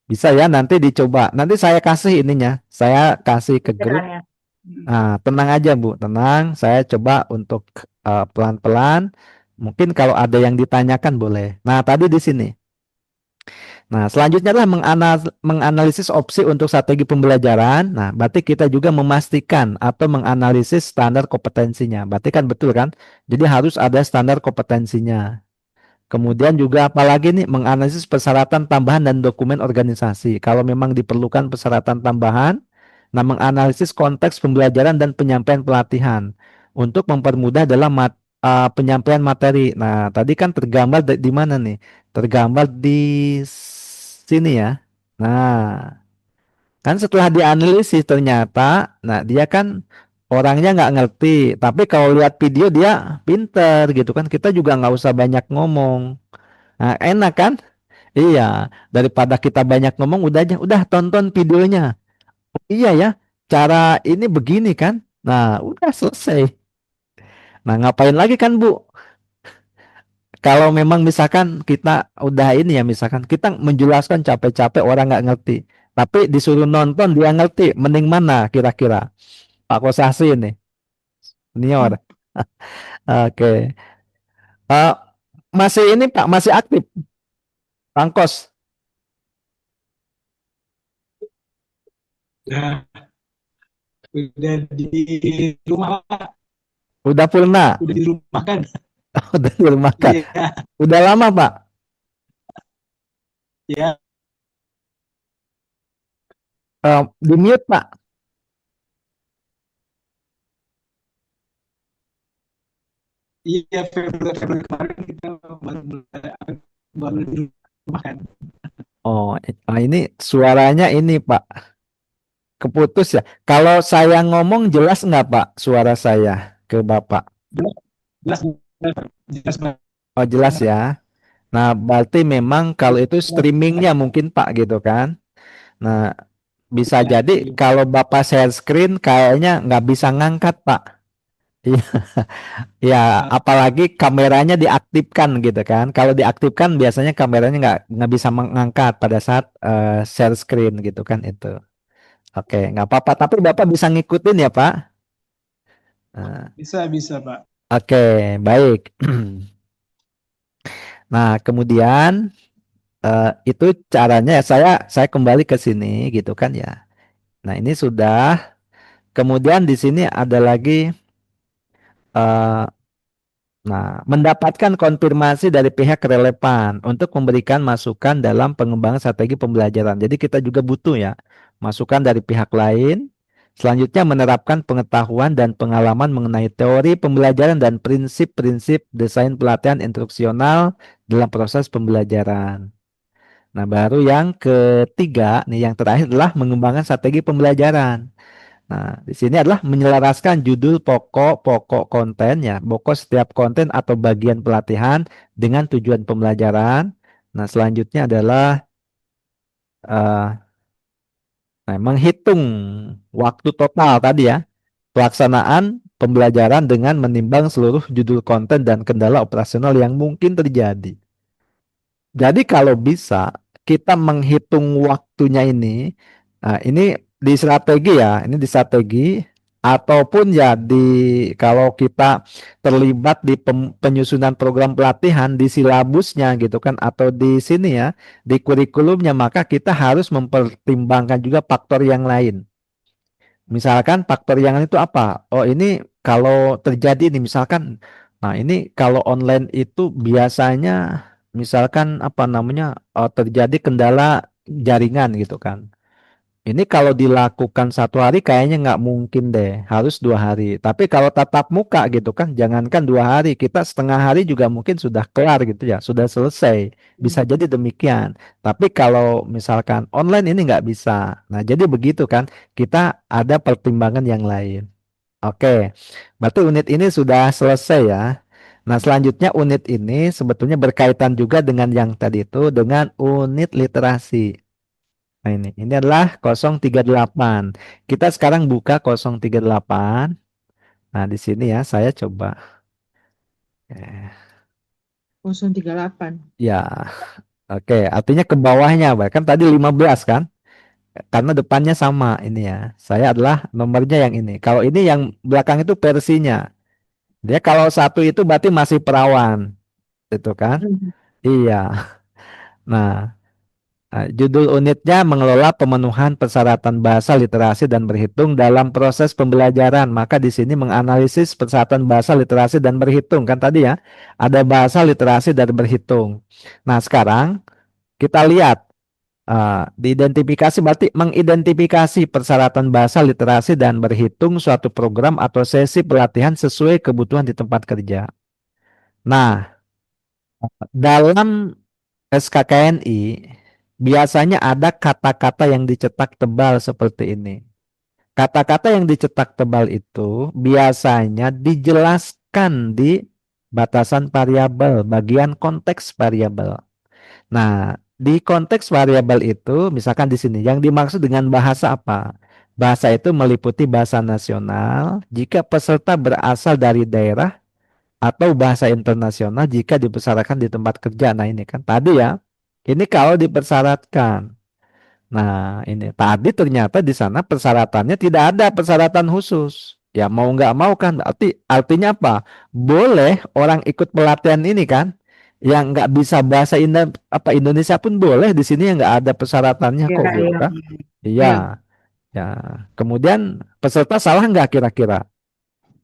Speaker 1: Bisa ya nanti dicoba. Nanti saya kasih ininya. Saya kasih ke grup.
Speaker 4: Pencerahannya.
Speaker 1: Nah, tenang aja, Bu, tenang. Saya coba untuk pelan-pelan. Mungkin kalau ada yang ditanyakan boleh. Nah, tadi di sini. Nah, selanjutnya adalah menganalisis opsi untuk strategi pembelajaran. Nah, berarti kita juga memastikan atau menganalisis standar kompetensinya. Berarti kan betul kan? Jadi harus ada standar kompetensinya. Kemudian juga apalagi nih menganalisis persyaratan tambahan dan dokumen organisasi. Kalau memang diperlukan persyaratan tambahan, nah menganalisis konteks pembelajaran dan penyampaian pelatihan untuk mempermudah dalam penyampaian materi. Nah, tadi kan tergambar di mana nih? Tergambar di sini ya. Nah, kan setelah dianalisis ternyata, nah dia kan orangnya nggak ngerti, tapi kalau lihat video dia pinter gitu kan. Kita juga nggak usah banyak ngomong. Nah, enak kan? Iya, daripada kita banyak ngomong udah aja, udah tonton videonya. Oh, iya ya, cara ini begini kan? Nah, udah selesai. Nah, ngapain lagi kan, Bu? Kalau memang misalkan kita udah ini ya, misalkan kita menjelaskan capek-capek orang nggak ngerti, tapi disuruh nonton dia ngerti, mending mana kira-kira? Pak Kosasi ini, senior. Oke. Eh, masih ini Pak, masih aktif, Bang Kos.
Speaker 5: Udah, udah di rumah, Pak.
Speaker 1: Udah purna,
Speaker 5: Udah di rumah kan?
Speaker 1: udah di rumah kan?
Speaker 5: Iya,
Speaker 1: Udah lama Pak.
Speaker 5: ya,
Speaker 1: Di mute Pak.
Speaker 5: iya Februari kemarin kita baru di rumah kan.
Speaker 1: Oh, ini suaranya ini Pak, keputus ya. Kalau saya ngomong jelas nggak Pak suara saya ke Bapak?
Speaker 5: Jelas, jelas, jelas banget.
Speaker 1: Oh, jelas ya. Nah, berarti memang kalau itu streamingnya mungkin Pak gitu kan. Nah, bisa
Speaker 5: Ya,
Speaker 1: jadi kalau Bapak share screen kayaknya nggak bisa ngangkat Pak. Iya, ya, apalagi kameranya diaktifkan gitu kan. Kalau diaktifkan biasanya kameranya nggak bisa mengangkat pada saat share screen gitu kan itu. Oke, nggak apa-apa. Tapi Bapak bisa ngikutin ya Pak. Nah,
Speaker 5: bisa Pak.
Speaker 1: oke, baik. Nah, kemudian itu caranya ya, saya kembali ke sini gitu kan ya. Nah, ini sudah. Kemudian di sini ada lagi eh, nah, mendapatkan konfirmasi dari pihak relevan untuk memberikan masukan dalam pengembangan strategi pembelajaran. Jadi kita juga butuh ya masukan dari pihak lain. Selanjutnya menerapkan pengetahuan dan pengalaman mengenai teori pembelajaran dan prinsip-prinsip desain pelatihan instruksional dalam proses pembelajaran. Nah, baru yang ketiga nih, yang terakhir adalah mengembangkan strategi pembelajaran. Nah, di sini adalah menyelaraskan judul pokok konten ya, pokok setiap konten atau bagian pelatihan dengan tujuan pembelajaran. Nah, selanjutnya adalah eh, menghitung waktu total tadi ya, pelaksanaan pembelajaran dengan menimbang seluruh judul konten dan kendala operasional yang mungkin terjadi. Jadi kalau bisa kita menghitung waktunya ini, ini di strategi ya, ini di strategi ataupun ya kalau kita terlibat di penyusunan program pelatihan di silabusnya gitu kan atau di sini ya di kurikulumnya maka kita harus mempertimbangkan juga faktor yang lain. Misalkan faktor yang lain itu apa? Oh ini kalau terjadi nih misalkan, nah ini kalau online itu biasanya misalkan apa namanya terjadi kendala jaringan gitu kan. Ini kalau dilakukan 1 hari kayaknya nggak mungkin deh, harus 2 hari. Tapi kalau tatap muka gitu kan, jangankan 2 hari, kita setengah hari juga mungkin sudah kelar gitu ya, sudah selesai. Bisa jadi demikian. Tapi kalau misalkan online ini nggak bisa. Nah jadi begitu kan, kita ada pertimbangan yang lain. Oke, berarti unit ini sudah selesai ya. Nah selanjutnya unit ini sebetulnya berkaitan juga dengan yang tadi itu, dengan unit literasi. Nah ini adalah 038. Kita sekarang buka 038. Nah di sini ya saya coba. Eh,
Speaker 3: 038.
Speaker 1: Ya, oke. Artinya ke bawahnya, bahkan tadi 15 kan? Karena depannya sama ini ya. Saya adalah nomornya yang ini. Kalau ini yang belakang itu versinya. Dia kalau 1 itu berarti masih perawan, itu kan? Iya. Nah, judul unitnya mengelola pemenuhan persyaratan bahasa, literasi, dan berhitung dalam proses pembelajaran. Maka di sini menganalisis persyaratan bahasa, literasi, dan berhitung. Kan tadi ya, ada bahasa, literasi, dan berhitung. Nah, sekarang kita lihat. Diidentifikasi berarti mengidentifikasi persyaratan bahasa, literasi, dan berhitung suatu program atau sesi pelatihan sesuai kebutuhan di tempat kerja. Nah, dalam SKKNI biasanya ada kata-kata yang dicetak tebal seperti ini. Kata-kata yang dicetak tebal itu biasanya dijelaskan di batasan variabel, bagian konteks variabel. Nah, di konteks variabel itu misalkan di sini yang dimaksud dengan bahasa apa? Bahasa itu meliputi bahasa nasional jika peserta berasal dari daerah atau bahasa internasional jika dipersyaratkan di tempat kerja. Nah, ini kan tadi ya. Ini kalau dipersyaratkan. Nah, ini tadi ternyata di sana persyaratannya tidak ada persyaratan khusus. Ya mau nggak mau kan artinya apa? Boleh orang ikut pelatihan ini kan, yang nggak bisa bahasa Indonesia pun boleh di sini yang nggak ada persyaratannya
Speaker 4: Iya,
Speaker 1: kok gitu
Speaker 4: iya.
Speaker 1: kan?
Speaker 4: Iya,
Speaker 1: Iya, ya. Kemudian peserta salah nggak kira-kira?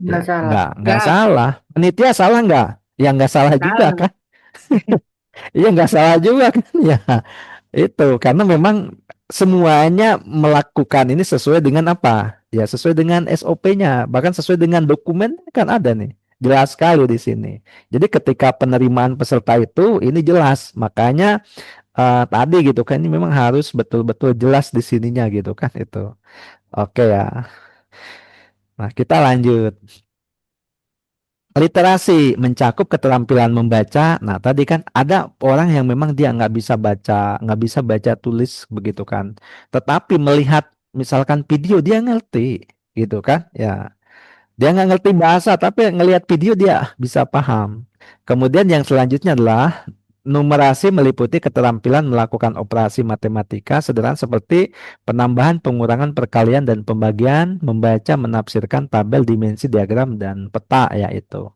Speaker 4: nggak
Speaker 1: Ya,
Speaker 4: salah.
Speaker 1: nggak salah. Panitia salah nggak? Ya nggak salah juga
Speaker 4: Salah.
Speaker 1: kan? Iya nggak salah juga kan? Ya. Itu karena memang semuanya melakukan ini sesuai dengan apa? Ya sesuai dengan SOP-nya, bahkan sesuai dengan dokumen kan ada nih. Jelas sekali di sini. Jadi ketika penerimaan peserta itu ini jelas. Makanya tadi gitu kan ini memang harus betul-betul jelas di sininya gitu kan itu. Oke ya. Nah, kita lanjut. Literasi mencakup keterampilan membaca. Nah, tadi kan ada orang yang memang dia nggak bisa baca tulis begitu kan. Tetapi melihat misalkan video dia ngerti, gitu kan? Ya, dia nggak ngerti bahasa, tapi ngelihat video dia bisa paham. Kemudian yang selanjutnya adalah numerasi meliputi keterampilan melakukan operasi matematika sederhana seperti penambahan, pengurangan, perkalian, dan pembagian, membaca, menafsirkan tabel, dimensi, diagram, dan peta ya itu.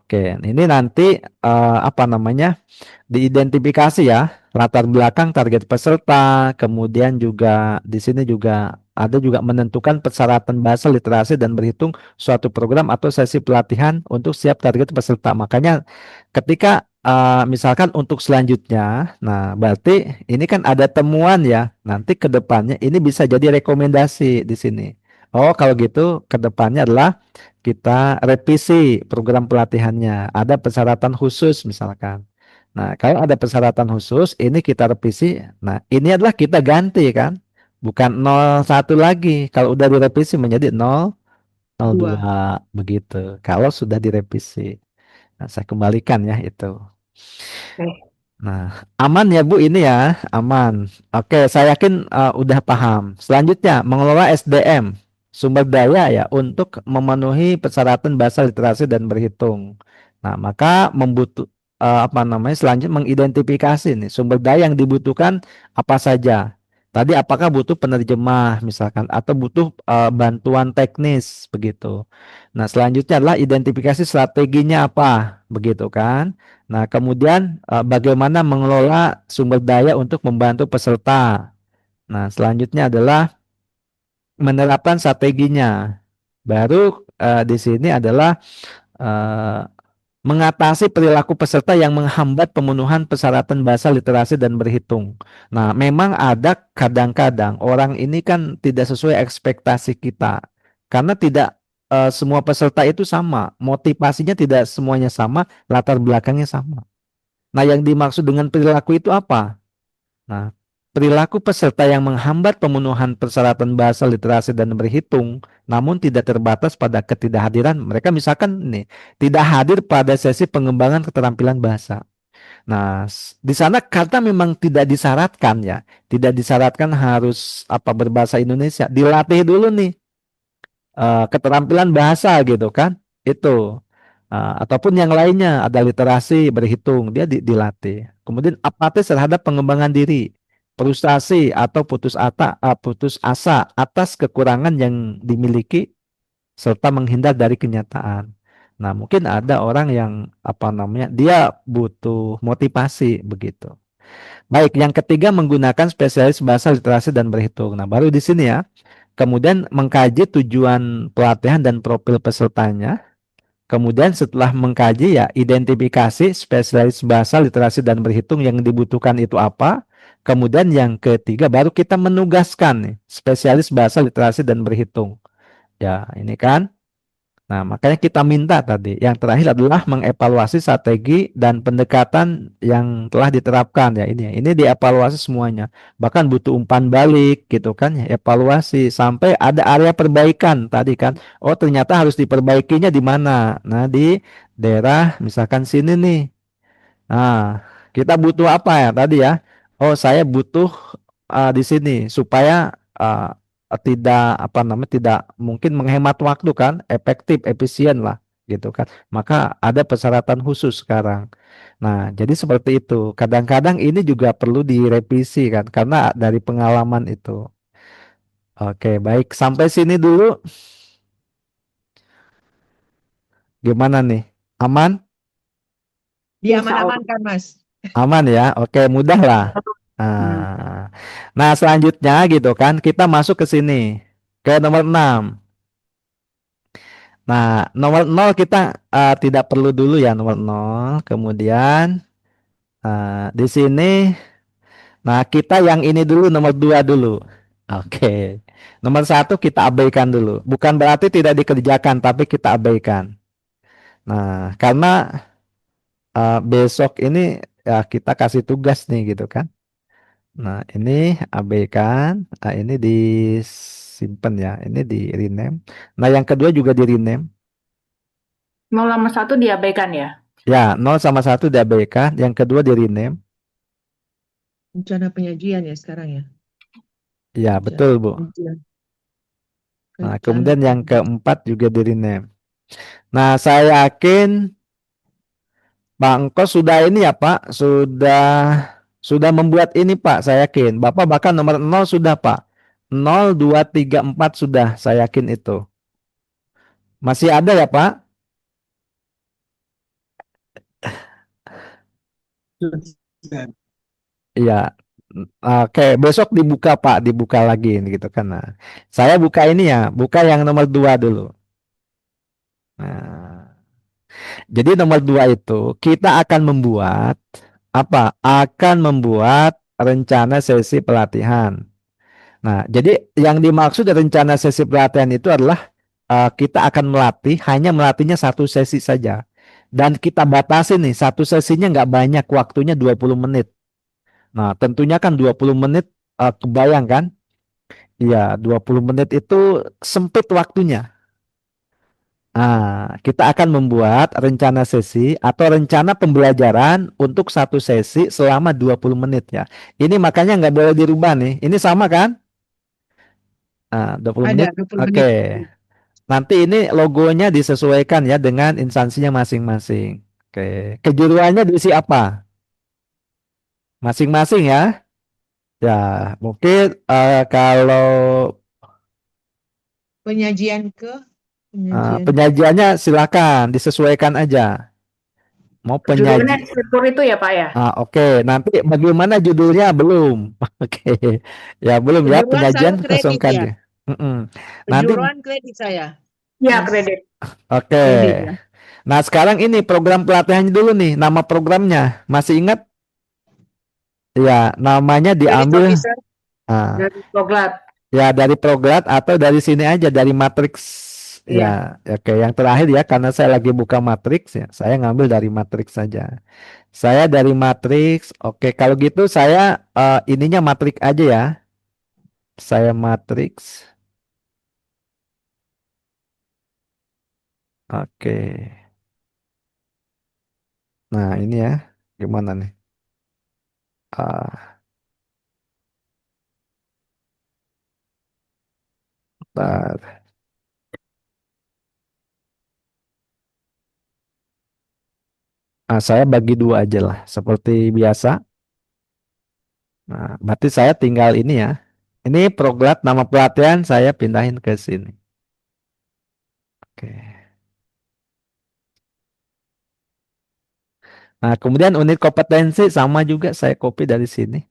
Speaker 1: Oke, ini nanti apa namanya? Diidentifikasi ya, latar belakang target peserta, kemudian juga di sini juga ada juga menentukan persyaratan bahasa literasi dan berhitung suatu program atau sesi pelatihan untuk siap target peserta. Makanya ketika misalkan untuk selanjutnya, nah berarti ini kan ada temuan ya, nanti ke depannya ini bisa jadi rekomendasi di sini. Oh, kalau gitu ke depannya adalah kita revisi program pelatihannya, ada persyaratan khusus misalkan. Nah, kalau ada persyaratan khusus, ini kita revisi. Nah, ini adalah kita ganti kan, bukan 01 lagi. Kalau udah direvisi menjadi
Speaker 3: 2.
Speaker 1: 002 begitu. Kalau sudah direvisi. Nah, saya kembalikan ya itu.
Speaker 4: Oke.
Speaker 1: Nah, aman ya Bu ini ya, aman. Oke, saya yakin udah paham. Selanjutnya, mengelola SDM, sumber daya ya untuk memenuhi persyaratan bahasa literasi dan berhitung. Nah, maka apa namanya selanjutnya mengidentifikasi nih sumber daya yang dibutuhkan apa saja. Tadi apakah butuh penerjemah misalkan atau butuh bantuan teknis begitu. Nah, selanjutnya adalah identifikasi strateginya apa, begitu kan? Nah, kemudian bagaimana mengelola sumber daya untuk membantu peserta. Nah, selanjutnya adalah menerapkan strateginya. Baru di sini adalah eh, mengatasi perilaku peserta yang menghambat pemenuhan persyaratan bahasa literasi dan berhitung. Nah, memang ada kadang-kadang orang ini kan tidak sesuai ekspektasi kita. Karena tidak semua peserta itu sama, motivasinya tidak semuanya sama, latar belakangnya sama. Nah, yang dimaksud dengan perilaku itu apa? Nah, perilaku peserta yang menghambat pemenuhan persyaratan bahasa literasi dan berhitung, namun tidak terbatas pada ketidakhadiran. Mereka misalkan nih, tidak hadir pada sesi pengembangan keterampilan bahasa. Nah, di sana kata memang tidak disyaratkan ya, tidak disyaratkan harus apa berbahasa Indonesia, dilatih dulu nih keterampilan bahasa gitu kan, itu. Ataupun yang lainnya ada literasi berhitung dia dilatih. Kemudian apatis terhadap pengembangan diri, frustasi atau putus asa atas kekurangan yang dimiliki serta menghindar dari kenyataan. Nah, mungkin ada orang yang apa namanya dia butuh motivasi begitu. Baik, yang ketiga menggunakan spesialis bahasa literasi dan berhitung. Nah, baru di sini ya. Kemudian mengkaji tujuan pelatihan dan profil pesertanya. Kemudian setelah mengkaji ya identifikasi spesialis bahasa literasi dan berhitung yang dibutuhkan itu apa. Kemudian yang ketiga baru kita menugaskan nih, spesialis bahasa literasi dan berhitung. Ya, ini kan. Nah, makanya kita minta tadi. Yang terakhir adalah mengevaluasi strategi dan pendekatan yang telah diterapkan ya ini. Ini dievaluasi semuanya. Bahkan butuh umpan balik gitu kan ya, evaluasi sampai ada area perbaikan tadi kan. Oh, ternyata harus diperbaikinya di mana? Nah, di daerah misalkan sini nih. Nah, kita butuh apa ya tadi ya? Oh, saya butuh di sini supaya tidak apa namanya tidak mungkin menghemat waktu kan, efektif, efisien lah gitu kan. Maka ada persyaratan khusus sekarang. Nah, jadi seperti itu. Kadang-kadang ini juga perlu direvisi kan karena dari pengalaman itu. Oke, baik. Sampai sini dulu. Gimana nih? Aman?
Speaker 4: Insya Allah.
Speaker 3: Diaman-amankan, Mas.
Speaker 1: Aman ya. Oke, mudah lah.
Speaker 4: Hmm.
Speaker 1: Nah, selanjutnya gitu kan, kita masuk ke sini. Ke nomor 6. Nah, nomor 0 kita tidak perlu dulu ya nomor 0. Kemudian di sini, nah kita yang ini dulu nomor 2 dulu. Oke. Nomor 1 kita abaikan dulu. Bukan berarti tidak dikerjakan, tapi kita abaikan. Nah, karena besok ini ya kita kasih tugas nih gitu kan. Nah, ini abaikan. Nah, ini disimpan ya. Ini di rename. Nah, yang kedua juga di rename.
Speaker 4: 0 sama 1 diabaikan ya?
Speaker 1: Ya, 0 sama 1 diabaikan. Yang kedua di rename.
Speaker 3: Rencana penyajian ya sekarang ya.
Speaker 1: Ya,
Speaker 3: Rencana
Speaker 1: betul, Bu.
Speaker 3: penyajian.
Speaker 1: Nah,
Speaker 3: Rencana
Speaker 1: kemudian yang
Speaker 3: penyajian.
Speaker 1: keempat juga di rename. Nah, saya yakin Pak Engkos sudah ini ya, Pak. Sudah membuat ini, Pak. Saya yakin. Bapak bahkan nomor 0 sudah, Pak. 0, 2, 3, 4 sudah. Saya yakin itu. Masih ada ya, Pak?
Speaker 5: tulisan.
Speaker 1: Iya. Oke, besok dibuka Pak, dibuka lagi gitu kan. Nah, saya buka ini ya, buka yang nomor 2 dulu. Nah, jadi nomor 2 itu kita akan membuat apa? Akan membuat rencana sesi pelatihan. Nah, jadi yang dimaksud dari rencana sesi pelatihan itu adalah kita akan melatih, hanya melatihnya satu sesi saja. Dan kita batasi nih, satu sesinya nggak banyak, waktunya 20 menit. Nah, tentunya kan 20 menit kebayang kan? Iya, 20 menit itu sempit waktunya. Nah, kita akan membuat rencana sesi atau rencana pembelajaran untuk satu sesi selama 20 menit ya. Ini makanya nggak boleh dirubah nih. Ini sama kan? Nah, 20
Speaker 3: Ada
Speaker 1: menit.
Speaker 3: 20
Speaker 1: Oke.
Speaker 3: menit.
Speaker 1: Nanti ini logonya disesuaikan ya dengan instansinya masing-masing. Oke. Kejuruannya diisi apa? Masing-masing ya. Ya, mungkin kalau
Speaker 3: Penyajian penyajian.
Speaker 1: penyajiannya silakan disesuaikan aja. Mau
Speaker 4: Judulnya
Speaker 1: penyaji.
Speaker 4: struktur itu ya Pak ya?
Speaker 1: Oke. Nanti bagaimana judulnya belum? Oke. Ya, belum ya
Speaker 3: Kejuruan saya
Speaker 1: penyajian
Speaker 3: kredit
Speaker 1: kosongkan
Speaker 3: ya.
Speaker 1: ya. Mm-mm. Nanti
Speaker 3: Kejuruan kredit saya.
Speaker 4: Ya,
Speaker 3: Mas,
Speaker 4: kredit.
Speaker 1: oke.
Speaker 3: kredit ya.
Speaker 1: Nah, sekarang ini program pelatihannya dulu nih, nama programnya. Masih ingat? Ya, namanya
Speaker 3: Credit
Speaker 1: diambil
Speaker 3: officer.
Speaker 4: Dari Proglat.
Speaker 1: ya dari Proglat atau dari sini aja dari Matrix.
Speaker 3: Iya.
Speaker 1: Ya, oke. Yang terakhir ya, karena saya lagi buka Matrix ya, saya ngambil dari Matrix saja. Saya dari Matrix. Oke, kalau gitu saya ininya Matrix aja ya. Saya Matrix. Oke. Nah, ini ya. Gimana nih? Ah, bentar. Saya bagi dua aja lah, seperti biasa. Nah, berarti saya tinggal ini ya. Ini Proglat nama pelatihan saya pindahin ke sini. Oke. Nah, kemudian unit kompetensi sama juga saya copy dari sini.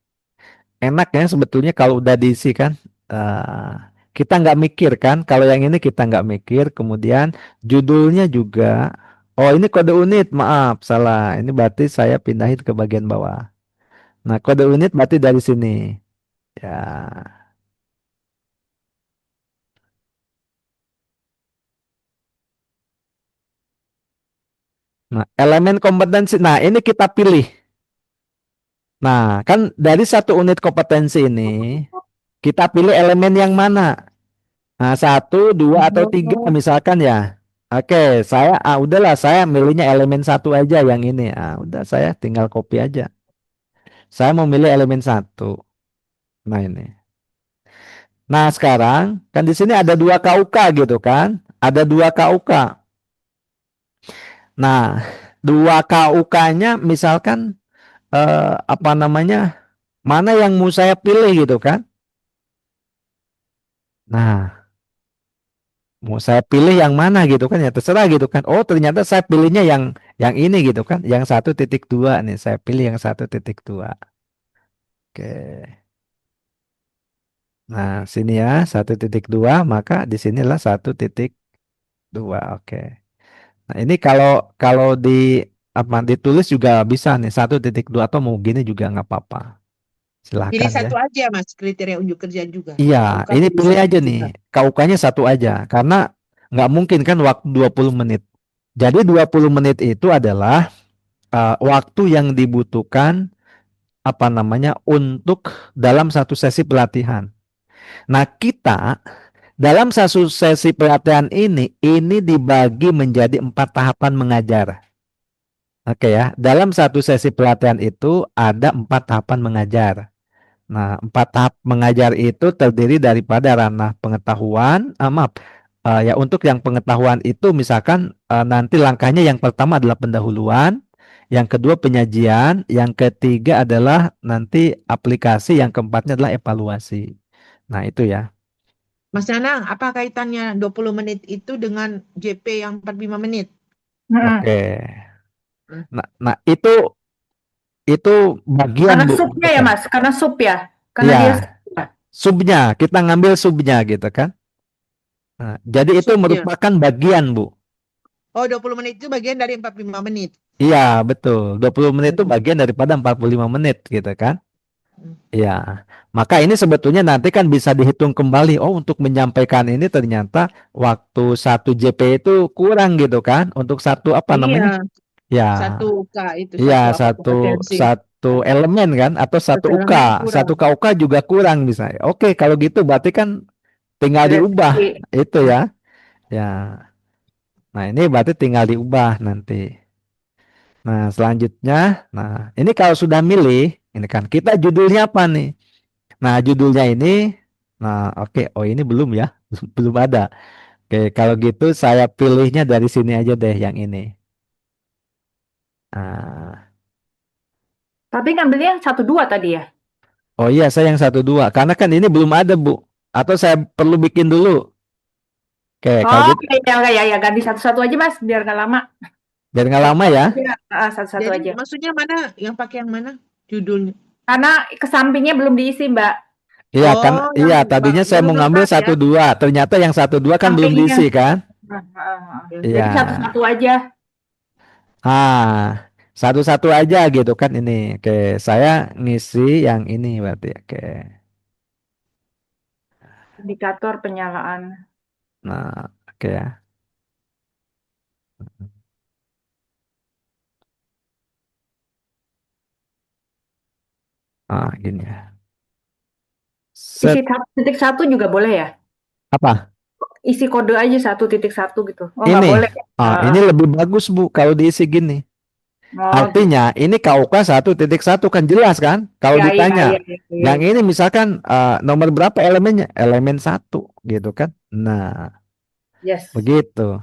Speaker 1: Enak ya sebetulnya kalau udah diisi kan. Eh, kita nggak mikir kan. Kalau yang ini kita nggak mikir. Kemudian judulnya juga. Oh ini kode unit, maaf salah. Ini berarti saya pindahin ke bagian bawah. Nah kode unit berarti dari sini. Ya. Nah elemen kompetensi. Nah ini kita pilih. Nah kan dari satu unit kompetensi ini kita pilih elemen yang mana. Nah, satu, dua, atau tiga
Speaker 3: Oh,
Speaker 1: misalkan ya. Oke, saya udahlah saya milihnya elemen satu aja yang ini. Udah saya tinggal copy aja. Saya mau milih elemen satu. Nah ini. Nah sekarang kan di sini ada dua KUK gitu kan? Ada dua KUK. Nah dua KUK-nya misalkan apa namanya? Mana yang mau saya pilih gitu kan? Nah mau saya pilih yang mana gitu kan ya terserah gitu kan. Oh ternyata saya pilihnya yang ini gitu kan, yang 1.2 nih saya pilih yang 1.2. Oke. Nah sini ya 1.2 maka di sinilah 1.2. Oke. Nah ini kalau kalau di apa ditulis juga bisa nih 1.2 atau mau gini juga nggak apa-apa.
Speaker 3: pilih
Speaker 1: Silahkan ya.
Speaker 3: satu aja Mas, kriteria unjuk kerja juga.
Speaker 1: Iya,
Speaker 3: KUK
Speaker 1: ini
Speaker 3: pilih
Speaker 1: pilih
Speaker 3: satu
Speaker 1: aja nih.
Speaker 3: juga.
Speaker 1: KUK-nya satu aja karena nggak mungkin kan waktu 20 menit. Jadi 20 menit itu adalah waktu yang dibutuhkan apa namanya untuk dalam satu sesi pelatihan. Nah, kita dalam satu sesi pelatihan ini dibagi menjadi 4 tahapan mengajar. Oke ya, dalam satu sesi pelatihan itu ada 4 tahapan mengajar. Nah, 4 tahap mengajar itu terdiri daripada ranah pengetahuan, maaf, ya untuk yang pengetahuan itu misalkan nanti langkahnya yang pertama adalah pendahuluan, yang kedua penyajian, yang ketiga adalah nanti aplikasi, yang keempatnya adalah evaluasi. Nah, itu ya.
Speaker 3: Mas Nanang, apa kaitannya 20 menit itu dengan JP yang 45 menit?
Speaker 1: Oke.
Speaker 3: Hmm.
Speaker 1: Nah, itu itu bagian
Speaker 4: Karena
Speaker 1: Bu,
Speaker 4: subnya ya
Speaker 1: bukan.
Speaker 4: Mas, karena sub ya. Karena
Speaker 1: Iya,
Speaker 4: dia sub ya.
Speaker 1: subnya, kita ngambil subnya gitu kan. Nah, jadi itu
Speaker 3: Subnya.
Speaker 1: merupakan bagian Bu.
Speaker 3: Oh, 20 menit itu bagian dari 45 menit.
Speaker 1: Iya, betul. 20 menit itu
Speaker 3: Hmm.
Speaker 1: bagian daripada 45 menit gitu kan.
Speaker 3: Hmm.
Speaker 1: Iya. Maka ini sebetulnya nanti kan bisa dihitung kembali. Oh, untuk menyampaikan ini ternyata waktu 1 JP itu kurang gitu kan. Untuk satu apa namanya?
Speaker 3: Iya,
Speaker 1: Ya,
Speaker 3: satu UK itu
Speaker 1: iya
Speaker 3: satu apa
Speaker 1: satu
Speaker 3: kompetensi.
Speaker 1: satu elemen kan atau
Speaker 3: Satu
Speaker 1: satu UK.
Speaker 3: elemen kurang.
Speaker 1: Satu KUK juga kurang misalnya. Oke, kalau gitu berarti kan tinggal diubah
Speaker 4: Direvisi.
Speaker 1: itu ya. Ya. Nah, ini berarti tinggal diubah nanti. Nah, selanjutnya, nah ini kalau sudah milih, ini kan kita judulnya apa nih? Nah, judulnya ini, nah oke, oh ini belum ya, belum ada. Oke, kalau gitu saya pilihnya dari sini aja deh yang ini. Nah,
Speaker 4: Tapi ngambilnya yang 1-2 tadi ya.
Speaker 1: oh iya, saya yang 1 2, karena kan ini belum ada Bu. Atau saya perlu bikin dulu. Oke, kalau
Speaker 4: Oh,
Speaker 1: gitu
Speaker 4: ya, ganti 1-1 aja Mas, biar nggak lama.
Speaker 1: biar nggak lama
Speaker 4: Satu-satu
Speaker 1: ya.
Speaker 4: aja. 1-1
Speaker 3: Jadi
Speaker 4: aja.
Speaker 3: maksudnya mana? Yang pakai yang mana? Judulnya.
Speaker 4: Karena ke sampingnya belum diisi, Mbak.
Speaker 1: Iya kan,
Speaker 3: Oh, yang
Speaker 1: iya tadinya saya
Speaker 3: belum
Speaker 1: mau ngambil
Speaker 3: lengkap ya.
Speaker 1: 1 2, ternyata yang 1 2 kan belum
Speaker 4: Sampingnya.
Speaker 1: diisi kan?
Speaker 4: Jadi
Speaker 1: Iya.
Speaker 4: 1-1 aja.
Speaker 1: Ah, 1 1 aja gitu kan ini. Oke, saya ngisi yang ini berarti. Oke.
Speaker 4: Indikator penyalaan.
Speaker 1: Nah, oke ya. Ah, gini ya.
Speaker 4: Isi
Speaker 1: Set
Speaker 4: 1.1 juga boleh ya?
Speaker 1: apa?
Speaker 4: Isi kode aja 1.1 gitu. Oh, nggak
Speaker 1: Ini.
Speaker 4: boleh.
Speaker 1: Ah, ini lebih bagus Bu kalau diisi gini.
Speaker 4: Oh, gitu.
Speaker 1: Artinya ini KUK 1.1 kan jelas kan? Kalau
Speaker 4: Iya,
Speaker 1: ditanya.
Speaker 4: iya.
Speaker 1: Yang ini misalkan nomor berapa elemennya? Elemen 1 gitu kan. Nah,
Speaker 4: Yes.
Speaker 1: begitu.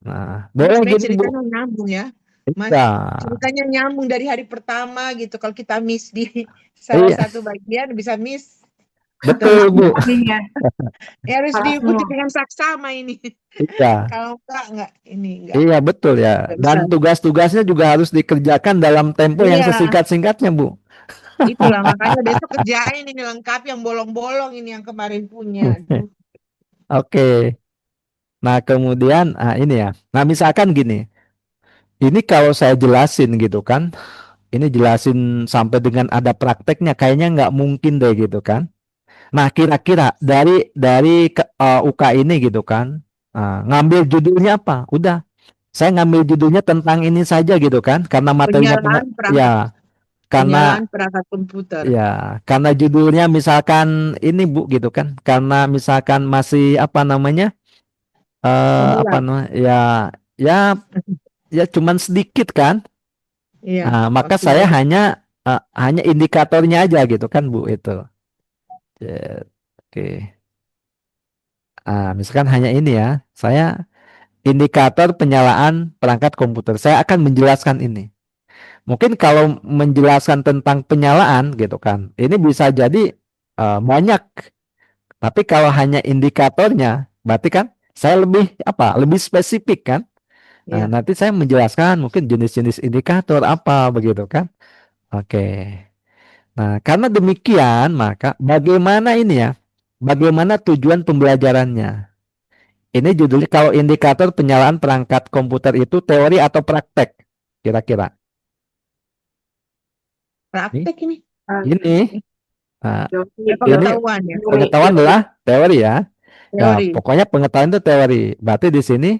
Speaker 1: Nah,
Speaker 3: Ini
Speaker 1: boleh
Speaker 3: sebenarnya
Speaker 1: gini Bu.
Speaker 3: ceritanya nyambung ya. Mas,
Speaker 1: Iya.
Speaker 3: ceritanya nyambung dari hari pertama gitu. Kalau kita miss di salah
Speaker 1: Iya,
Speaker 3: satu bagian bisa miss
Speaker 1: betul Bu.
Speaker 3: terus.
Speaker 4: Sampingnya.
Speaker 3: Ya harus
Speaker 4: Salah
Speaker 3: diikuti
Speaker 4: semua.
Speaker 3: dengan saksama ini.
Speaker 1: Iya.
Speaker 3: Kalau enggak ini enggak
Speaker 1: Iya betul ya.
Speaker 3: bisa.
Speaker 1: Dan tugas-tugasnya juga harus dikerjakan dalam tempo yang
Speaker 3: Iya,
Speaker 1: sesingkat-singkatnya, Bu.
Speaker 3: itulah makanya besok kerjain ini lengkap yang bolong-bolong ini yang kemarin punya. Aduh.
Speaker 1: Oke. Nah, kemudian ini ya. Nah, misalkan gini. Ini kalau saya jelasin gitu kan. Ini jelasin sampai dengan ada prakteknya kayaknya nggak mungkin deh gitu kan. Nah, kira-kira dari UK ini gitu kan. Ngambil judulnya apa? Udah. Saya ngambil judulnya tentang ini saja gitu kan. Karena materinya ya, karena
Speaker 3: Penyalaan perangkat komputer.
Speaker 1: ya, karena judulnya misalkan ini Bu gitu kan. Karena misalkan masih apa namanya? Apa
Speaker 3: Pemula.
Speaker 1: namanya? Ya ya cuman sedikit kan.
Speaker 3: Iya,
Speaker 1: Nah, maka
Speaker 3: waktu
Speaker 1: saya
Speaker 3: belajar.
Speaker 1: hanya indikatornya aja gitu kan Bu itu. Oke. Misalkan hanya ini ya. Saya indikator penyalaan perangkat komputer. Saya akan menjelaskan ini. Mungkin kalau menjelaskan tentang penyalaan gitu kan. Ini bisa jadi banyak. Tapi kalau hanya indikatornya, berarti kan saya lebih apa? Lebih spesifik kan? Nah,
Speaker 3: Iya.
Speaker 1: nanti saya menjelaskan mungkin jenis-jenis indikator apa begitu kan? Oke. Nah, karena demikian, maka bagaimana ini ya? Bagaimana tujuan pembelajarannya? Ini judulnya kalau indikator penyalaan perangkat komputer itu teori atau praktek? Kira-kira. Nih,
Speaker 3: Praktek ini.
Speaker 1: ini. Nah, ini
Speaker 3: Pengetahuan ya.
Speaker 1: pengetahuan adalah teori ya. Ya,
Speaker 3: Teori.
Speaker 1: pokoknya pengetahuan itu teori. Berarti di sini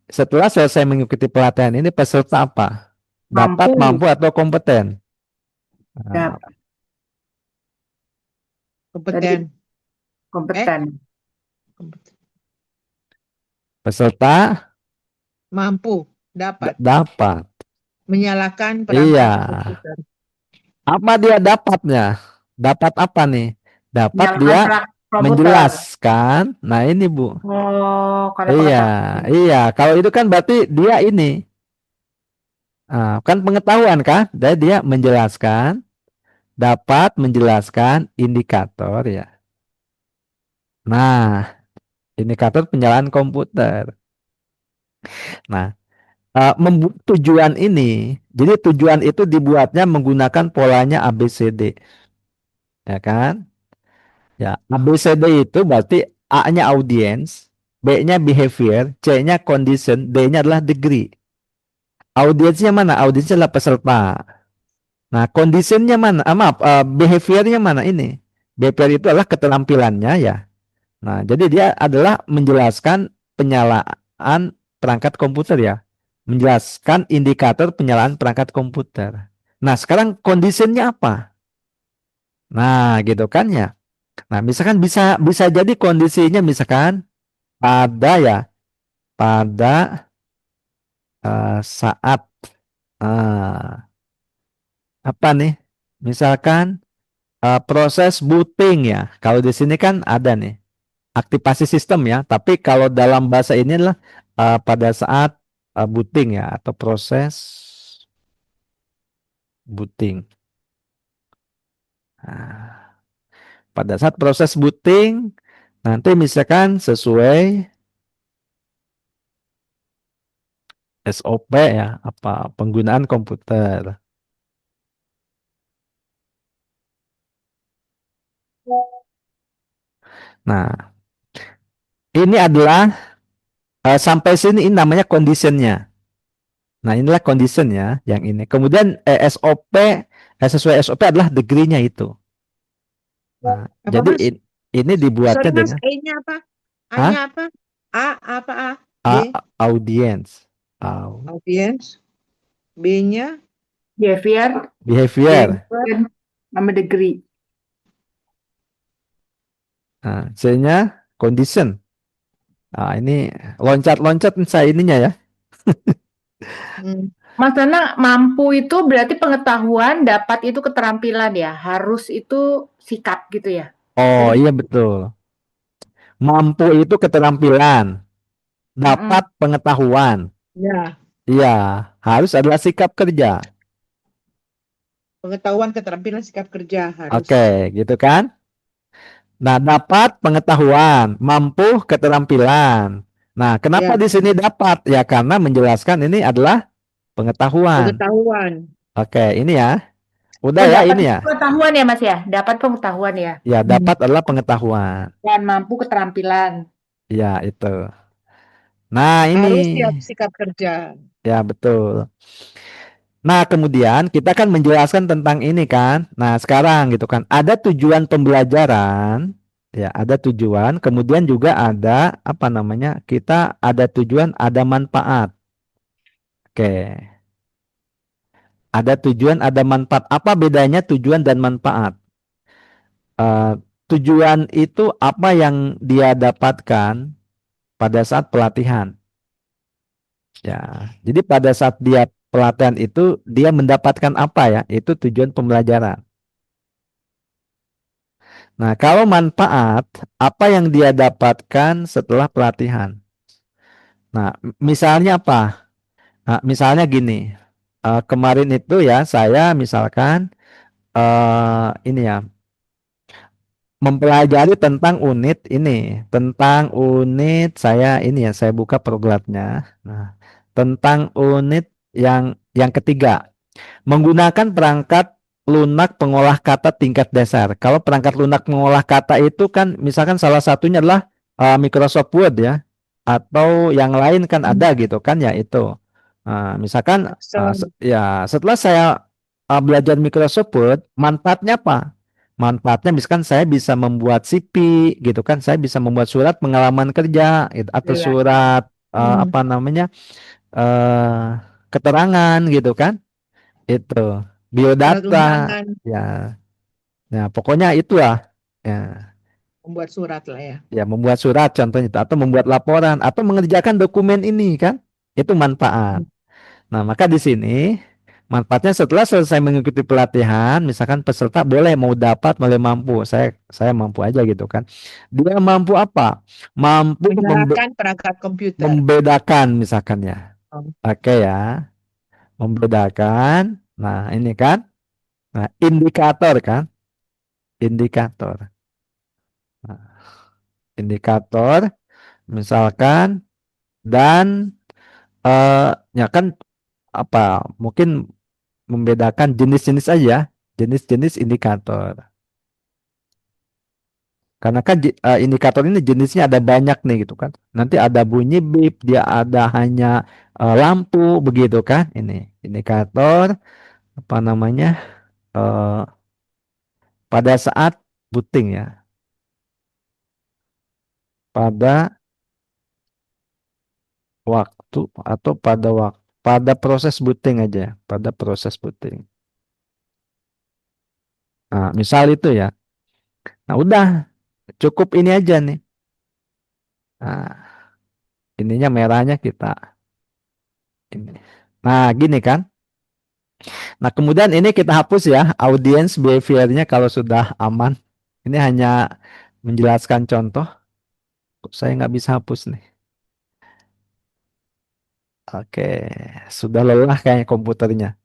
Speaker 1: setelah selesai mengikuti pelatihan ini peserta apa? Dapat, mampu atau kompeten? Nah,
Speaker 3: Kompeten.
Speaker 4: Kompeten.
Speaker 1: peserta
Speaker 3: Mampu. Dapat.
Speaker 1: dapat.
Speaker 3: Menyalakan
Speaker 1: Iya.
Speaker 3: perangkat komputer.
Speaker 1: Apa dia dapatnya? Dapat apa nih? Dapat
Speaker 4: Menyalakan
Speaker 1: dia
Speaker 4: perangkat komputer.
Speaker 1: menjelaskan. Nah, ini Bu.
Speaker 4: Oh, karena
Speaker 1: Iya,
Speaker 4: pengetahuan.
Speaker 1: iya. Kalau itu kan berarti dia ini. Kan pengetahuan kan? Dan dia menjelaskan, dapat menjelaskan indikator ya. Nah, indikator penyalaan komputer. Nah, membuat tujuan ini. Jadi tujuan itu dibuatnya menggunakan polanya ABCD, ya kan? Ya, ABCD itu berarti A-nya audience, B-nya behavior, C-nya condition, D-nya adalah degree. Audiensnya mana? Audiensnya adalah peserta. Nah, conditionnya mana? Maaf, behaviornya mana ini? Behavior itu adalah keterampilannya ya. Nah, jadi dia adalah menjelaskan penyalaan perangkat komputer ya. Menjelaskan indikator penyalaan perangkat komputer. Nah, sekarang conditionnya apa? Nah, gitu kan ya. Nah, misalkan bisa bisa jadi kondisinya misalkan pada ya, pada saat eh, apa nih? Misalkan proses booting ya. Kalau di sini kan ada nih aktivasi sistem ya. Tapi kalau dalam bahasa ini adalah pada saat booting ya atau proses booting. Nah, pada saat proses booting nanti misalkan sesuai SOP ya, apa penggunaan komputer. Nah, ini adalah sampai sini ini namanya conditionnya. Nah, inilah conditionnya yang ini. Kemudian SOP sesuai SOP adalah degree-nya itu. Nah,
Speaker 3: Apa
Speaker 1: jadi
Speaker 3: Mas?
Speaker 1: ini dibuatnya
Speaker 3: Sorry Mas,
Speaker 1: dengan
Speaker 3: E-nya apa?
Speaker 1: Hah?
Speaker 3: A-nya apa? A apa A? B?
Speaker 1: Audience,
Speaker 3: Audience. B-nya
Speaker 4: Behavior,
Speaker 1: behavior.
Speaker 3: behavior.
Speaker 4: sama degree.
Speaker 1: Nah, C-nya condition. Nah, ini loncat-loncat saya ininya ya.
Speaker 3: Hmm.
Speaker 4: Mas Nana, mampu itu berarti pengetahuan, dapat itu keterampilan ya, harus itu sikap gitu ya.
Speaker 1: Oh,
Speaker 4: Betul?
Speaker 1: iya betul. Mampu itu keterampilan,
Speaker 4: Mm-mm.
Speaker 1: dapat pengetahuan.
Speaker 3: Ya,
Speaker 1: Iya, harus adalah sikap kerja.
Speaker 3: pengetahuan, keterampilan, sikap kerja harus.
Speaker 1: Oke, gitu kan? Nah, dapat pengetahuan, mampu keterampilan. Nah, kenapa
Speaker 3: Ya,
Speaker 1: di sini dapat? Ya, karena menjelaskan ini adalah pengetahuan.
Speaker 3: pengetahuan.
Speaker 1: Oke, ini ya. Udah
Speaker 4: Oh,
Speaker 1: ya,
Speaker 4: dapat
Speaker 1: ini ya.
Speaker 4: pengetahuan ya Mas ya, dapat pengetahuan ya,
Speaker 1: Ya, dapat adalah pengetahuan.
Speaker 4: dan mampu keterampilan.
Speaker 1: Ya, itu. Nah, ini.
Speaker 3: Harus siap sikap kerja.
Speaker 1: Ya, betul. Nah, kemudian kita kan menjelaskan tentang ini kan. Nah, sekarang gitu kan, ada tujuan pembelajaran, ya, ada tujuan, kemudian juga ada apa namanya? Kita ada tujuan, ada manfaat. Oke. Ada tujuan, ada manfaat. Apa bedanya tujuan dan manfaat? Eh, tujuan itu apa yang dia dapatkan pada saat pelatihan. Ya, jadi pada saat dia pelatihan itu dia mendapatkan apa ya? Itu tujuan pembelajaran. Nah, kalau manfaat, apa yang dia dapatkan setelah pelatihan? Nah, misalnya apa? Nah, misalnya gini, kemarin itu ya saya misalkan ini ya mempelajari tentang unit ini, tentang unit saya ini ya saya buka proglatnya. Nah, tentang unit yang ketiga. Menggunakan perangkat lunak pengolah kata tingkat dasar. Kalau perangkat lunak pengolah kata itu kan misalkan salah satunya adalah Microsoft Word ya, atau yang lain kan ada gitu kan ya itu. Misalkan
Speaker 3: Excel.
Speaker 1: ya setelah saya belajar Microsoft Word, manfaatnya apa? Manfaatnya misalkan saya bisa membuat CV gitu kan, saya bisa membuat surat pengalaman kerja gitu, atau
Speaker 4: Iya.
Speaker 1: surat
Speaker 3: Hmm.
Speaker 1: apa namanya eh keterangan gitu kan itu
Speaker 3: Surat
Speaker 1: biodata
Speaker 3: undangan,
Speaker 1: ya ya pokoknya itulah ya
Speaker 3: membuat surat lah ya.
Speaker 1: ya membuat surat contohnya itu atau membuat laporan atau mengerjakan dokumen ini kan itu manfaat. Nah maka di sini manfaatnya setelah selesai mengikuti pelatihan misalkan peserta boleh mau dapat boleh mampu saya mampu aja gitu kan dia mampu apa mampu
Speaker 3: Menggunakan perangkat komputer.
Speaker 1: membedakan misalkan ya
Speaker 3: Oh.
Speaker 1: oke ya membedakan nah ini kan nah indikator kan indikator. Nah, indikator misalkan dan Ya kan apa? Mungkin membedakan jenis-jenis aja, jenis-jenis indikator. Karena kan indikator ini jenisnya ada banyak nih gitu kan. Nanti ada bunyi bip, dia ada hanya lampu begitu kan. Ini indikator apa namanya? eh, pada saat booting ya. Pada waktu atau pada proses booting aja, pada proses booting. Nah, misal itu ya. Nah, udah cukup ini aja nih. Nah, ininya merahnya kita ini. Nah, gini kan. Nah, kemudian ini kita hapus ya, audience behavior-nya kalau sudah aman. Ini hanya menjelaskan contoh. Kok saya nggak bisa hapus nih. Oke, sudah lelah kayak komputernya.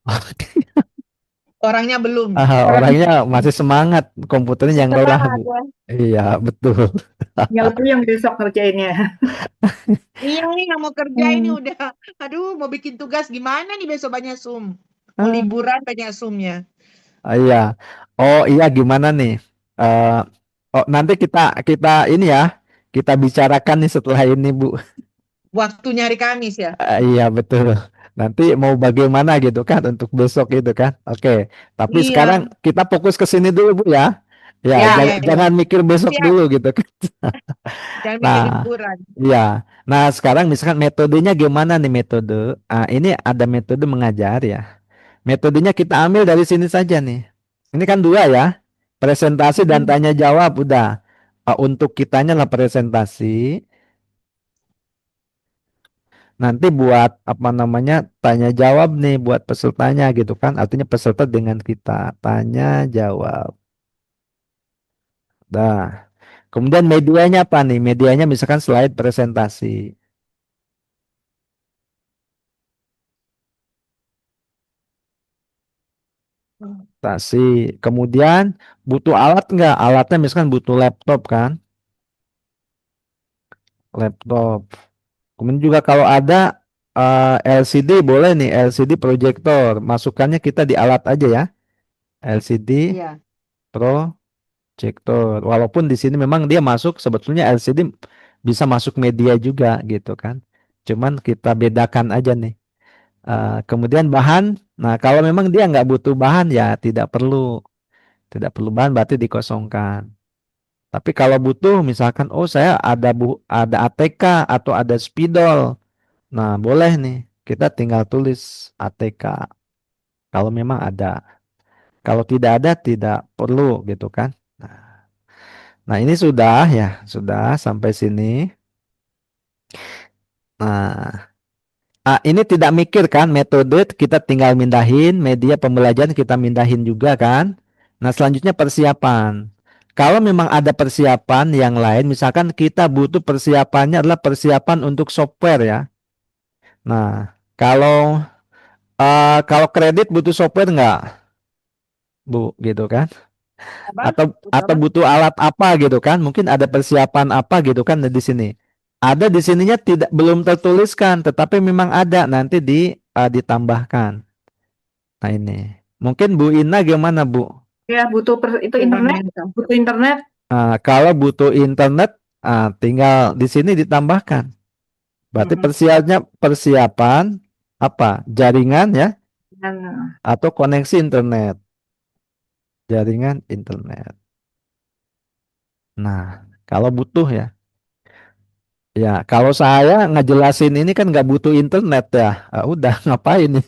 Speaker 1: Oke.
Speaker 3: Orangnya belum.
Speaker 1: Orangnya masih semangat, komputernya yang lelah,
Speaker 4: Semangat
Speaker 1: Bu.
Speaker 4: ya.
Speaker 1: Iya, betul.
Speaker 4: Tinggal puyeng besok ngerjainnya.
Speaker 3: Iya nih yang mau kerja ini
Speaker 4: Hmm.
Speaker 3: udah, aduh mau bikin tugas gimana nih besok banyak Zoom. Mau
Speaker 1: Ah,
Speaker 3: liburan banyak Zoom-nya.
Speaker 1: iya. Oh iya, gimana nih? Eh, oh nanti kita kita ini ya, kita bicarakan nih setelah ini, Bu.
Speaker 3: Waktu nyari Kamis ya.
Speaker 1: Iya betul. Nanti mau bagaimana gitu kan untuk besok gitu kan? Oke. Tapi sekarang
Speaker 3: Iya,
Speaker 1: kita fokus ke sini dulu, Bu ya. Ya,
Speaker 4: Ya,
Speaker 3: iya, iya.
Speaker 1: jangan mikir besok
Speaker 3: Siap.
Speaker 1: dulu gitu kan.
Speaker 3: Jangan mikir
Speaker 1: Nah,
Speaker 3: liburan.
Speaker 1: iya. Nah, sekarang misalkan metodenya gimana nih metode? Ah, ini ada metode mengajar ya. Metodenya kita ambil dari sini saja nih. Ini kan dua ya. Presentasi dan
Speaker 3: Hmm.
Speaker 1: tanya jawab udah. Untuk kitanya lah presentasi. Nanti buat apa namanya tanya jawab nih buat pesertanya gitu kan. Artinya peserta dengan kita tanya jawab. Dah. Kemudian medianya apa nih? Medianya misalkan slide presentasi. Presentasi. Kemudian butuh alat nggak? Alatnya misalkan butuh laptop kan? Laptop. Kemudian juga kalau ada LCD boleh nih LCD proyektor. Masukkannya kita di alat aja ya. LCD
Speaker 3: Iya.
Speaker 1: proyektor. Walaupun di sini memang dia masuk sebetulnya LCD bisa masuk media juga gitu kan. Cuman kita bedakan aja nih. Kemudian bahan. Nah kalau memang dia nggak butuh bahan ya tidak perlu bahan berarti dikosongkan. Tapi kalau butuh misalkan oh saya ada ATK atau ada spidol. Nah, boleh nih. Kita tinggal tulis ATK. Kalau memang ada. Kalau tidak ada, tidak perlu gitu kan. Nah, nah, ini sudah ya, sudah sampai sini. Nah, ini tidak mikir kan metode kita tinggal mindahin, media pembelajaran kita mindahin juga kan. Nah, selanjutnya persiapan. Kalau memang ada persiapan yang lain, misalkan kita butuh persiapannya adalah persiapan untuk software ya. Nah, kalau kredit butuh software nggak, Bu? Gitu kan?
Speaker 3: Apa?
Speaker 1: Atau
Speaker 3: Apa?
Speaker 1: butuh alat apa gitu kan? Mungkin ada persiapan apa gitu kan di sini. Ada di sininya tidak belum tertuliskan, tetapi memang ada nanti ditambahkan. Nah ini. Mungkin Bu Ina gimana Bu?
Speaker 4: Ya butuh itu internet, butuh internet.
Speaker 1: Kalau butuh internet, tinggal di sini ditambahkan. Berarti persiapan apa? Jaringan ya
Speaker 4: Dan
Speaker 1: atau koneksi internet. Jaringan internet. Nah, kalau butuh ya. Ya, kalau saya ngejelasin ini kan nggak butuh internet ya. Udah ngapain nih?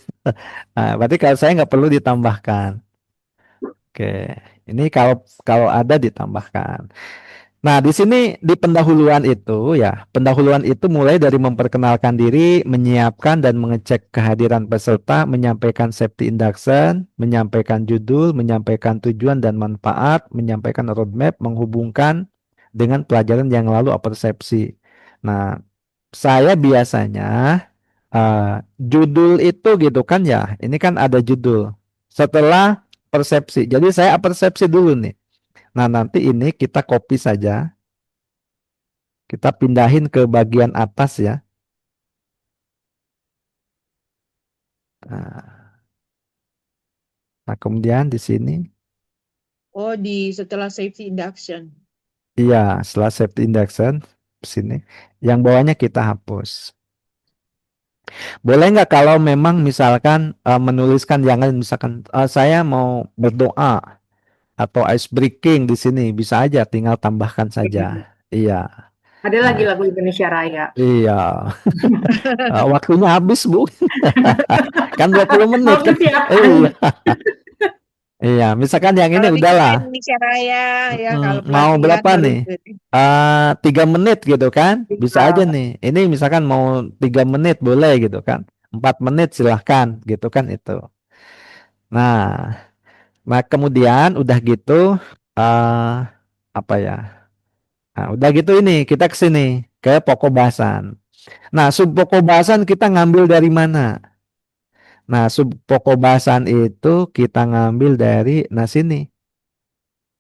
Speaker 1: Berarti kalau saya nggak perlu ditambahkan. Oke, ini kalau kalau ada ditambahkan. Nah, di sini di pendahuluan itu ya, pendahuluan itu mulai dari memperkenalkan diri, menyiapkan dan mengecek kehadiran peserta, menyampaikan safety induction, menyampaikan judul, menyampaikan tujuan dan manfaat, menyampaikan roadmap, menghubungkan dengan pelajaran yang lalu persepsi. Nah, saya biasanya judul itu gitu kan ya, ini kan ada judul. Setelah persepsi, jadi saya persepsi dulu nih. Nah, nanti ini kita copy saja. Kita pindahin ke bagian atas ya. Nah, kemudian di sini,
Speaker 3: Oh, setelah safety induction.
Speaker 1: iya, setelah safety induction, di sini, yang bawahnya kita hapus. Boleh nggak kalau memang misalkan menuliskan jangan misalkan saya mau berdoa atau ice breaking di sini bisa aja tinggal tambahkan saja. Iya.
Speaker 4: Ada lagi
Speaker 1: Nah,
Speaker 4: lagu Indonesia Raya.
Speaker 1: iya. Waktunya habis, Bu. Kan 20 menit kan.
Speaker 4: Bagus ya.
Speaker 1: Iya. Iya, misalkan yang ini
Speaker 3: Kalau bikin
Speaker 1: udahlah.
Speaker 3: Indonesia Raya, ya kalau
Speaker 1: Mau
Speaker 3: pelatihan
Speaker 1: berapa
Speaker 3: harus
Speaker 1: nih? 3 menit gitu kan? Bisa aja nih. Ini misalkan mau 3 menit boleh gitu kan? 4 menit silahkan gitu kan itu. Nah, kemudian udah gitu eh apa ya? Nah, udah gitu ini kita ke sini ke pokok bahasan. Nah, sub pokok bahasan kita ngambil dari mana? Nah, sub pokok bahasan itu kita ngambil dari sini.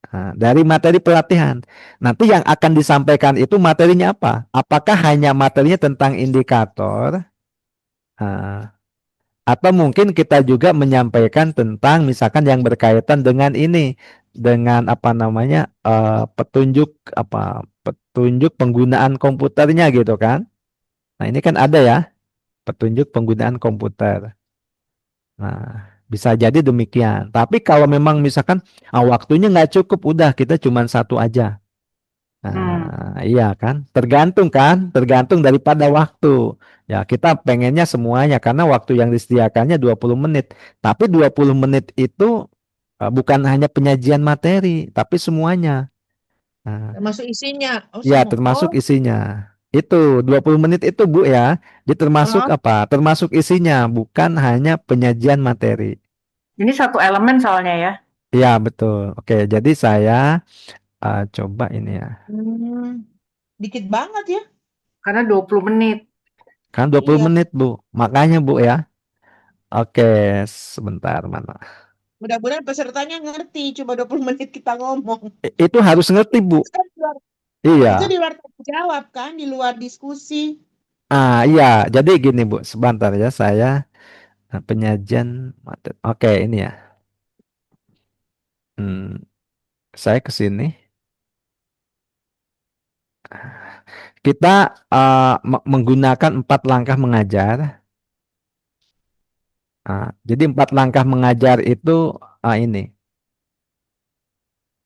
Speaker 1: Nah, dari materi pelatihan. Nanti yang akan disampaikan itu materinya apa? Apakah hanya materinya tentang indikator? Nah, atau mungkin kita juga menyampaikan tentang misalkan yang berkaitan dengan ini, dengan apa namanya petunjuk penggunaan komputernya gitu kan? Nah ini kan ada ya petunjuk penggunaan komputer. Nah bisa jadi demikian. Tapi kalau memang misalkan waktunya nggak cukup, udah kita cuma satu aja. Nah, iya kan? Tergantung daripada waktu. Ya, kita pengennya semuanya karena waktu yang disediakannya 20 menit. Tapi 20 menit itu bukan hanya penyajian materi, tapi semuanya. Nah,
Speaker 3: termasuk isinya. Oh,
Speaker 1: ya
Speaker 3: semua.
Speaker 1: termasuk
Speaker 3: Oh,
Speaker 1: isinya. Itu 20 menit itu, Bu ya. Dia termasuk
Speaker 3: oh,
Speaker 1: apa? Termasuk isinya, bukan hanya penyajian materi.
Speaker 4: Ini satu elemen soalnya ya.
Speaker 1: Iya, betul. Oke, jadi saya coba ini ya.
Speaker 3: dikit banget ya.
Speaker 4: Karena 20 menit.
Speaker 1: Kan 20
Speaker 3: Iya.
Speaker 1: menit, Bu. Makanya, Bu ya. Oke, sebentar mana.
Speaker 3: Mudah-mudahan pesertanya ngerti. Coba 20 menit kita ngomong.
Speaker 1: Itu harus ngerti, Bu.
Speaker 3: Itu kan di luar, itu
Speaker 1: Iya.
Speaker 3: di luar tanggung jawab kan, di luar diskusi.
Speaker 1: Iya. Jadi gini, Bu. Sebentar ya, saya penyajian materi. Oke, ini ya. Saya ke sini. Kita menggunakan 4 langkah mengajar. Jadi 4 langkah mengajar itu ini.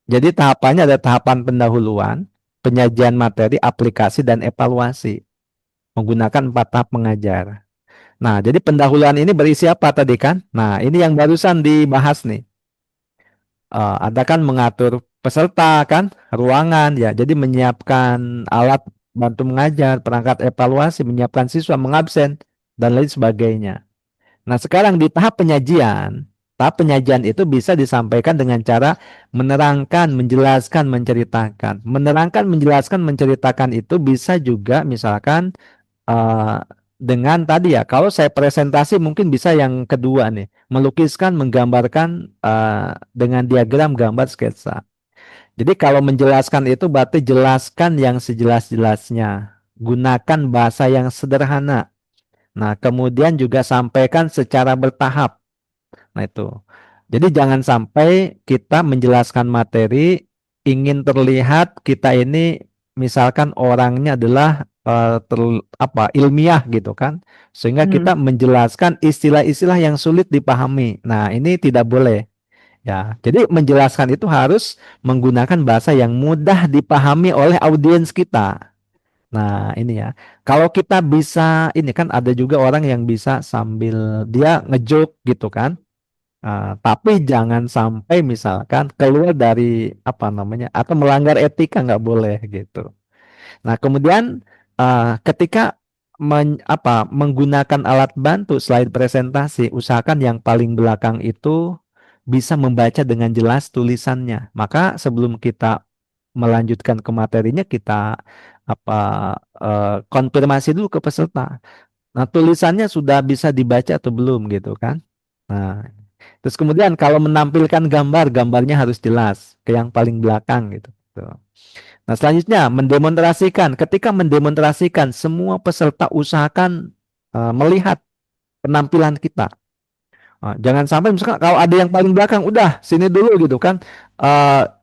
Speaker 1: Jadi tahapannya ada tahapan pendahuluan, penyajian materi, aplikasi, dan evaluasi. Menggunakan 4 tahap mengajar. Nah, jadi pendahuluan ini berisi apa tadi kan? Nah, ini yang barusan dibahas nih. Ada kan mengatur peserta kan, ruangan ya. Jadi menyiapkan alat bantu mengajar, perangkat evaluasi, menyiapkan siswa mengabsen dan lain sebagainya. Nah, sekarang di tahap penyajian itu bisa disampaikan dengan cara menerangkan, menjelaskan, menceritakan. Menerangkan, menjelaskan, menceritakan itu bisa juga misalkan eh, dengan tadi ya, kalau saya presentasi mungkin bisa yang kedua nih, melukiskan, menggambarkan dengan diagram, gambar, sketsa. Jadi kalau menjelaskan itu berarti jelaskan yang sejelas-jelasnya, gunakan bahasa yang sederhana. Nah, kemudian juga sampaikan secara bertahap. Nah, itu. Jadi jangan sampai kita menjelaskan materi ingin terlihat kita ini misalkan orangnya adalah ilmiah gitu kan. Sehingga kita menjelaskan istilah-istilah yang sulit dipahami. Nah, ini tidak boleh. Ya, jadi menjelaskan itu harus menggunakan bahasa yang mudah dipahami oleh audiens kita. Nah, ini ya. Kalau kita bisa, ini kan ada juga orang yang bisa sambil dia ngejoke gitu kan. Tapi jangan sampai misalkan keluar dari apa namanya atau melanggar etika, nggak boleh gitu. Nah, kemudian ketika menggunakan alat bantu selain presentasi, usahakan yang paling belakang itu bisa membaca dengan jelas tulisannya. Maka sebelum kita melanjutkan ke materinya, kita apa konfirmasi dulu ke peserta. Nah, tulisannya sudah bisa dibaca atau belum gitu kan? Nah, terus kemudian kalau menampilkan gambar, gambarnya harus jelas ke yang paling belakang gitu. Tuh. Nah, selanjutnya mendemonstrasikan. Ketika mendemonstrasikan, semua peserta usahakan melihat penampilan kita. Jangan sampai misalkan kalau ada yang paling belakang, udah sini dulu gitu kan.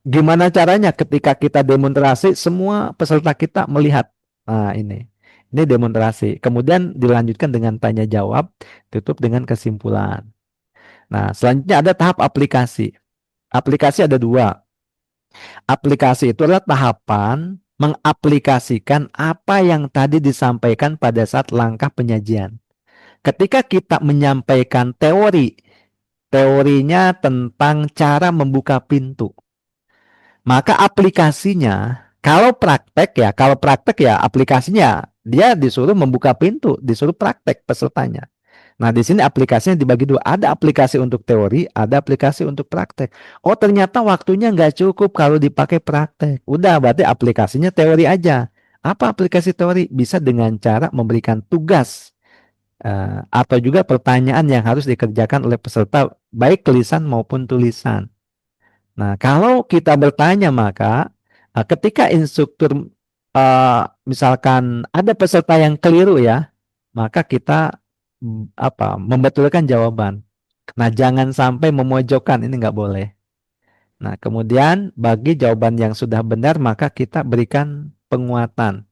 Speaker 1: Gimana caranya ketika kita demonstrasi semua peserta kita melihat. Nah, ini demonstrasi. Kemudian dilanjutkan dengan tanya jawab, tutup dengan kesimpulan. Nah, selanjutnya ada tahap aplikasi. Aplikasi ada dua. Aplikasi itu adalah tahapan mengaplikasikan apa yang tadi disampaikan pada saat langkah penyajian. Ketika kita menyampaikan teorinya tentang cara membuka pintu, maka aplikasinya, kalau praktek ya aplikasinya dia disuruh membuka pintu, disuruh praktek pesertanya. Nah, di sini aplikasinya dibagi dua. Ada aplikasi untuk teori, ada aplikasi untuk praktek. Oh, ternyata waktunya nggak cukup kalau dipakai praktek. Udah, berarti aplikasinya teori aja. Apa aplikasi teori? Bisa dengan cara memberikan tugas atau juga pertanyaan yang harus dikerjakan oleh peserta, baik lisan maupun tulisan. Nah, kalau kita bertanya, maka ketika instruktur misalkan ada peserta yang keliru ya, maka kita membetulkan jawaban. Nah, jangan sampai memojokkan, ini nggak boleh. Nah, kemudian bagi jawaban yang sudah benar, maka kita berikan penguatan.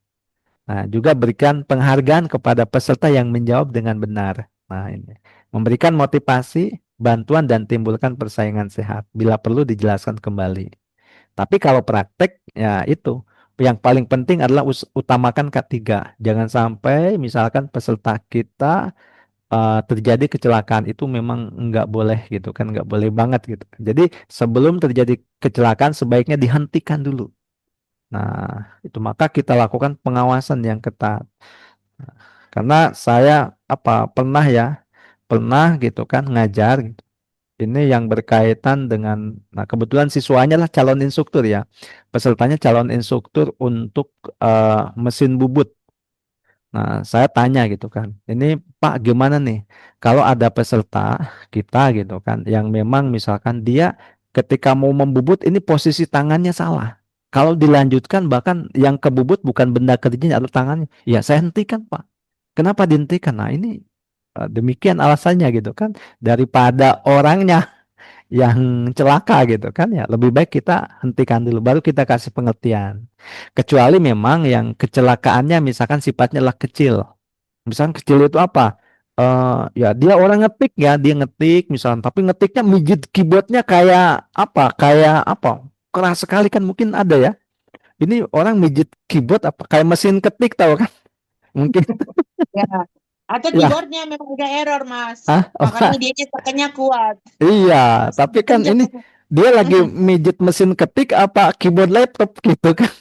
Speaker 1: Nah, juga berikan penghargaan kepada peserta yang menjawab dengan benar. Nah, ini memberikan motivasi, bantuan, dan timbulkan persaingan sehat. Bila perlu dijelaskan kembali. Tapi kalau praktek, ya itu. Yang paling penting adalah utamakan K3. Jangan sampai misalkan peserta kita terjadi kecelakaan, itu memang nggak boleh gitu kan, nggak boleh banget gitu. Jadi sebelum terjadi kecelakaan sebaiknya dihentikan dulu. Nah, itu maka kita lakukan pengawasan yang ketat. Karena saya pernah gitu kan ngajar gitu. Ini yang berkaitan dengan, nah kebetulan siswanya lah calon instruktur ya, pesertanya calon instruktur untuk mesin bubut. Nah, saya tanya gitu kan, ini Pak gimana nih kalau ada peserta kita gitu kan, yang memang misalkan dia ketika mau membubut ini posisi tangannya salah. Kalau dilanjutkan bahkan yang kebubut bukan benda kerjanya atau tangannya, ya saya hentikan Pak. Kenapa dihentikan? Nah ini demikian alasannya gitu kan, daripada orangnya yang celaka gitu kan, ya lebih baik kita hentikan dulu baru kita kasih pengertian. Kecuali memang yang kecelakaannya misalkan sifatnya adalah kecil. Misalkan kecil itu apa? Ya dia orang ngetik ya, dia ngetik misalkan, tapi ngetiknya mijit keyboardnya kayak apa? Keras sekali kan, mungkin ada ya. Ini orang mijit keyboard apa kayak mesin ketik, tahu kan? Mungkin
Speaker 3: Ya. Atau
Speaker 1: ya.
Speaker 3: keyboardnya memang ada error, Mas.
Speaker 1: Oh,
Speaker 3: Makanya dia tekannya kuat.
Speaker 1: iya, tapi kan ini dia lagi mijit mesin ketik apa keyboard laptop gitu kan.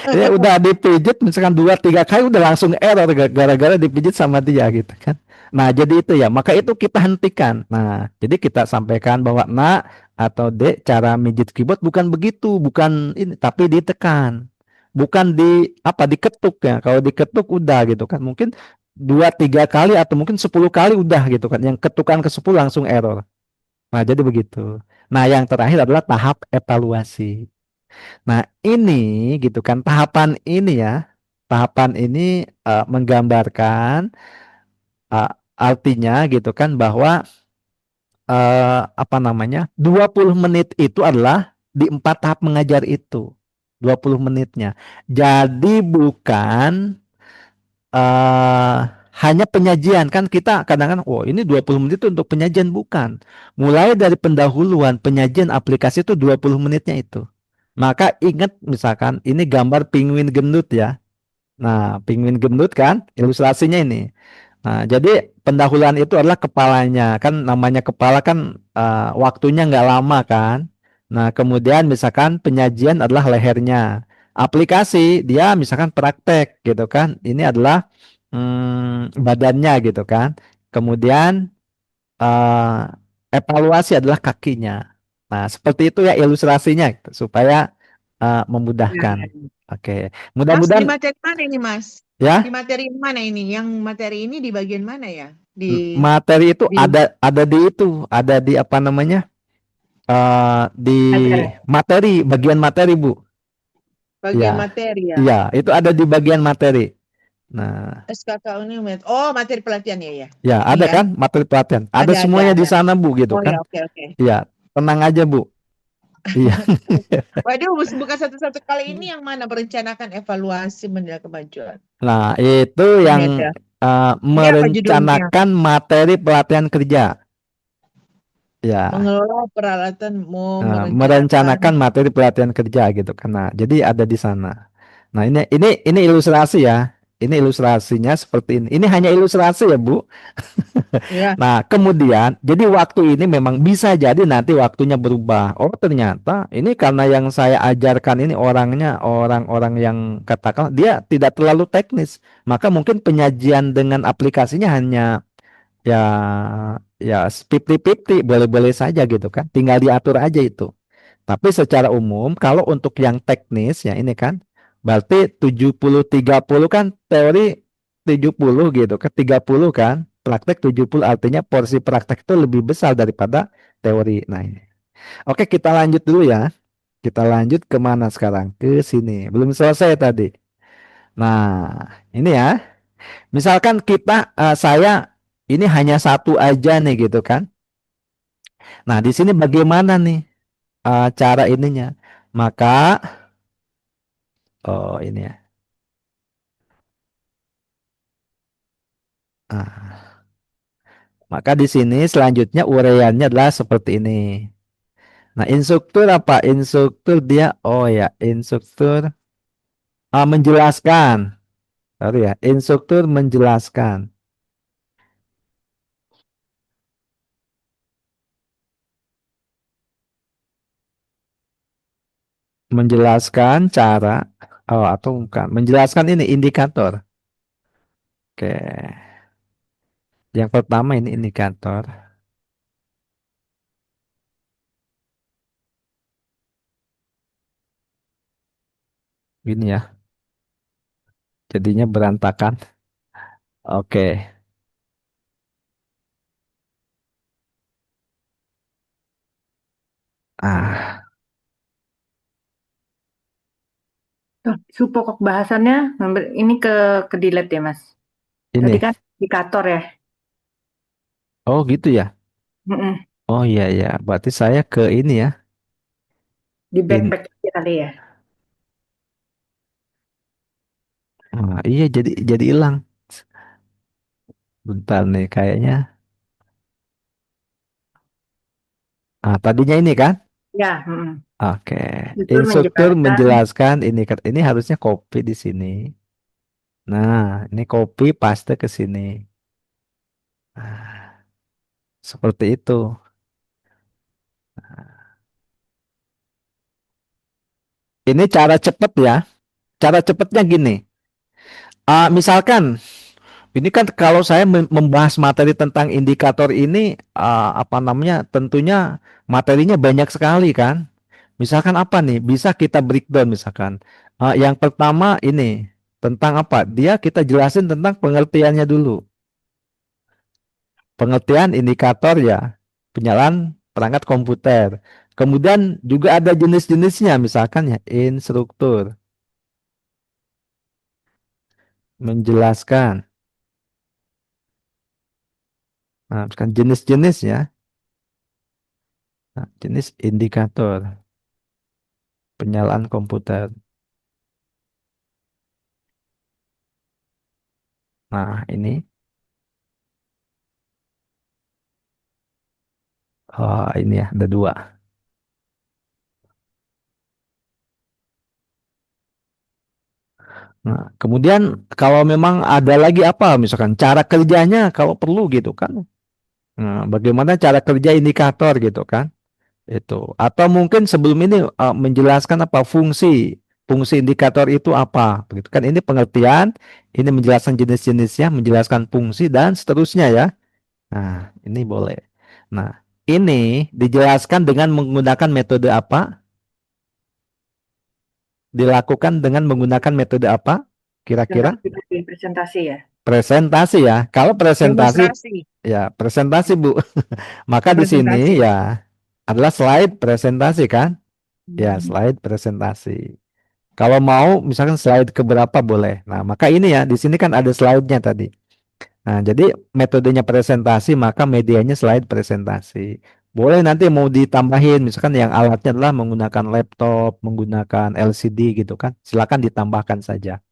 Speaker 1: Ya udah dipijit misalkan 2-3 kali udah langsung error gara-gara dipijit sama dia gitu kan. Nah, jadi itu ya, maka itu kita hentikan. Nah, jadi kita sampaikan bahwa Nak atau Dek, cara mijit keyboard bukan begitu, bukan ini, tapi ditekan. Bukan diketuk ya. Kalau diketuk udah gitu kan. Mungkin 2-3 kali atau mungkin 10 kali udah gitu kan. Yang ketukan ke-10 langsung error. Nah, jadi begitu. Nah, yang terakhir adalah tahap evaluasi. Nah, ini gitu kan, tahapan ini menggambarkan artinya gitu kan bahwa 20 menit itu adalah di 4 tahap mengajar itu. 20 menitnya. Jadi bukan hanya penyajian kan, kita kadang-kadang ini 20 menit itu untuk penyajian, bukan. Mulai dari pendahuluan penyajian aplikasi itu 20 menitnya itu. Maka ingat misalkan ini gambar penguin gendut ya. Nah, penguin gendut kan ilustrasinya ini. Nah, jadi pendahuluan itu adalah kepalanya kan, namanya kepala kan waktunya nggak lama kan. Nah, kemudian misalkan penyajian adalah lehernya. Aplikasi dia misalkan praktek gitu kan. Ini adalah badannya gitu kan. Kemudian evaluasi adalah kakinya. Nah, seperti itu ya ilustrasinya gitu, supaya memudahkan. Oke,
Speaker 3: Mas, di
Speaker 1: mudah-mudahan
Speaker 3: materi mana ini, Mas?
Speaker 1: ya.
Speaker 3: Di materi mana ini? Yang materi ini di bagian mana ya? Di
Speaker 1: Materi itu
Speaker 3: di
Speaker 1: ada di apa namanya? Di bagian materi Bu.
Speaker 3: bagian
Speaker 1: Ya,
Speaker 3: materi ya.
Speaker 1: iya, itu ada di bagian materi. Nah,
Speaker 3: SKK Unimed. Oh, materi pelatihan ya.
Speaker 1: ya
Speaker 3: Ini
Speaker 1: ada
Speaker 3: ya.
Speaker 1: kan materi pelatihan. Ada semuanya di
Speaker 3: Ada.
Speaker 1: sana, Bu, gitu
Speaker 3: Oh ya,
Speaker 1: kan.
Speaker 3: oke.
Speaker 1: Iya, tenang aja, Bu. Iya.
Speaker 3: Waduh, bukan satu-satu kali ini yang mana merencanakan evaluasi menilai kemajuan.
Speaker 1: Nah, itu
Speaker 3: Ini
Speaker 1: yang
Speaker 3: ada. Ini apa judulnya?
Speaker 1: merencanakan materi pelatihan kerja. Ya,
Speaker 3: Mengelola peralatan
Speaker 1: merencanakan
Speaker 3: merencanakan.
Speaker 1: materi pelatihan kerja gitu kan. Nah, jadi ada di sana. Nah, ini ilustrasi ya. Ini ilustrasinya seperti ini. Ini hanya ilustrasi ya, Bu.
Speaker 3: Ya,
Speaker 1: Nah, kemudian, jadi waktu ini memang bisa jadi nanti waktunya berubah. Oh, ternyata ini karena yang saya ajarkan ini orangnya orang-orang yang katakan dia tidak terlalu teknis. Maka mungkin penyajian dengan aplikasinya hanya ya ya 50-50, boleh-boleh saja gitu kan. Tinggal diatur aja itu. Tapi secara umum kalau untuk yang teknis ya ini kan berarti 70-30 kan teori 70 gitu kan 30 kan praktek 70 artinya porsi praktek itu lebih besar daripada teori. Nah ini. Oke kita lanjut dulu ya. Kita lanjut kemana sekarang? Ke sini. Belum selesai tadi. Nah ini ya. Misalkan saya ini hanya satu aja nih gitu kan. Nah di sini bagaimana nih cara ininya? Maka oh ini ya. Ah, maka di sini selanjutnya uraiannya adalah seperti ini. Nah, instruktur apa? Instruktur dia, oh ya, instruktur menjelaskan. Sorry ya, instruktur menjelaskan. Menjelaskan cara, oh atau bukan, menjelaskan ini indikator. Oke, yang pertama ini indikator. Gini ya, jadinya berantakan. Oke, ah,
Speaker 4: Tuh, pokok bahasannya ini ke delete ya, Mas. Tadi
Speaker 1: ini.
Speaker 4: kan indikator ya.
Speaker 1: Oh gitu ya.
Speaker 4: Mm-mm.
Speaker 1: Oh iya ya, berarti saya ke ini ya.
Speaker 4: Di
Speaker 1: In,
Speaker 4: back aja kali ya.
Speaker 1: iya jadi hilang. Bentar nih kayaknya. Tadinya ini kan?
Speaker 4: Ya, mm-mm.
Speaker 1: Oke.
Speaker 4: Itu
Speaker 1: Instruktur
Speaker 4: menjelaskan.
Speaker 1: menjelaskan ini harusnya copy di sini. Nah, ini copy paste ke sini. Nah, seperti itu. Ini cara cepet ya. Cara cepetnya gini. Misalkan ini kan kalau saya membahas materi tentang indikator ini apa namanya? Tentunya materinya banyak sekali kan. Misalkan apa nih? Bisa kita breakdown misalkan. Yang pertama ini tentang apa? Dia kita jelasin tentang pengertiannya dulu. Pengertian indikator ya, penyalaan perangkat komputer. Kemudian juga ada jenis-jenisnya, misalkan ya instruktur menjelaskan. Nah, misalkan jenis-jenis ya. Nah, jenis indikator penyalaan komputer. Nah, ini ya ada dua. Nah, kemudian kalau memang ada lagi apa, misalkan cara kerjanya kalau perlu gitu kan. Nah, bagaimana cara kerja indikator gitu kan? Itu. Atau mungkin sebelum ini menjelaskan apa fungsi indikator itu apa? Begitu kan? Ini pengertian, ini menjelaskan jenis-jenisnya, menjelaskan fungsi dan seterusnya ya. Nah, ini boleh. Nah, ini dijelaskan dengan menggunakan metode apa? Dilakukan dengan menggunakan metode apa? Kira-kira?
Speaker 4: Presentasi ya.
Speaker 1: Presentasi ya. Kalau presentasi
Speaker 3: demonstrasi.
Speaker 1: ya presentasi Bu. Maka di
Speaker 3: Presentasi.
Speaker 1: sini ya adalah slide presentasi kan? Ya,
Speaker 3: Hmm.
Speaker 1: slide presentasi. Kalau mau misalkan slide ke berapa boleh. Nah, maka ini ya, di sini kan ada slide-nya tadi. Nah, jadi metodenya presentasi, maka medianya slide presentasi. Boleh nanti mau ditambahin, misalkan yang alatnya adalah menggunakan laptop, menggunakan LCD gitu kan. Silakan ditambahkan saja.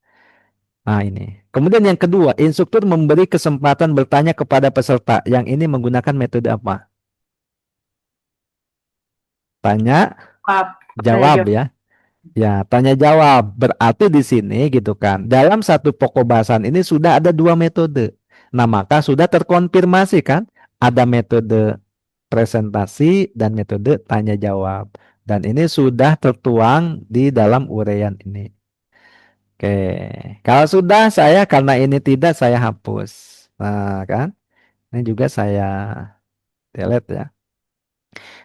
Speaker 1: Nah, ini. Kemudian yang kedua, instruktur memberi kesempatan bertanya kepada peserta. Yang ini menggunakan metode apa? Tanya,
Speaker 4: Maaf,
Speaker 1: jawab ya. Ya, tanya jawab. Berarti di sini gitu kan. Dalam satu pokok bahasan ini sudah ada dua metode. Nah, maka sudah terkonfirmasi kan. Ada metode presentasi dan metode tanya jawab. Dan ini sudah tertuang di dalam uraian ini. Oke. Kalau sudah saya karena ini tidak saya hapus. Nah, kan. Ini juga saya delete ya.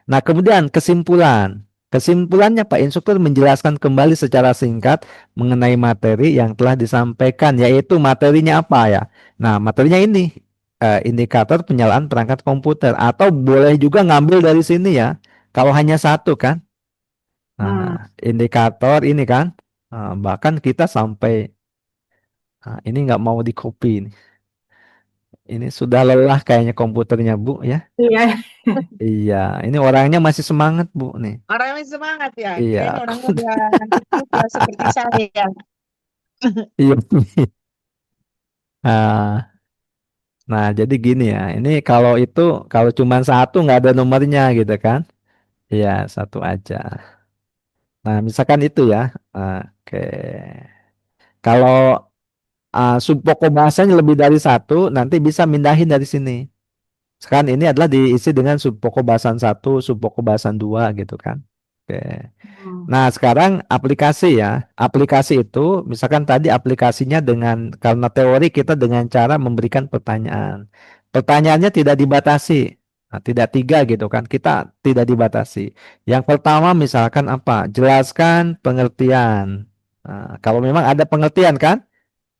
Speaker 1: Nah, kemudian kesimpulan. Kesimpulannya Pak Instruktur menjelaskan kembali secara singkat mengenai materi yang telah disampaikan, yaitu materinya apa ya? Nah, materinya ini indikator penyalaan perangkat komputer, atau boleh juga ngambil dari sini ya. Kalau hanya satu kan. Nah, indikator ini kan. Bahkan kita sampai ini nggak mau di copy ini. Ini sudah lelah kayaknya komputernya Bu ya.
Speaker 4: Iya.
Speaker 1: Iya, ini orangnya masih semangat Bu nih.
Speaker 3: Orangnya semangat ya.
Speaker 1: Iya.
Speaker 3: Kayaknya orangnya udah nanti tua seperti saya.
Speaker 1: Iya. Ah, nah, jadi gini ya. Ini kalau cuma satu nggak ada nomornya gitu kan? Iya, satu aja. Nah, misalkan itu ya. Oke. Kalau subpokok bahasanya lebih dari satu, nanti bisa mindahin dari sini. Sekarang ini adalah diisi dengan subpokok bahasan satu, subpokok bahasan dua gitu kan? Oke. Nah, sekarang aplikasi ya. Aplikasi itu, misalkan tadi aplikasinya karena teori kita dengan cara memberikan pertanyaan. Pertanyaannya tidak dibatasi. Nah, tidak tiga gitu kan. Kita tidak dibatasi. Yang pertama misalkan apa? Jelaskan pengertian. Nah, kalau memang ada pengertian kan?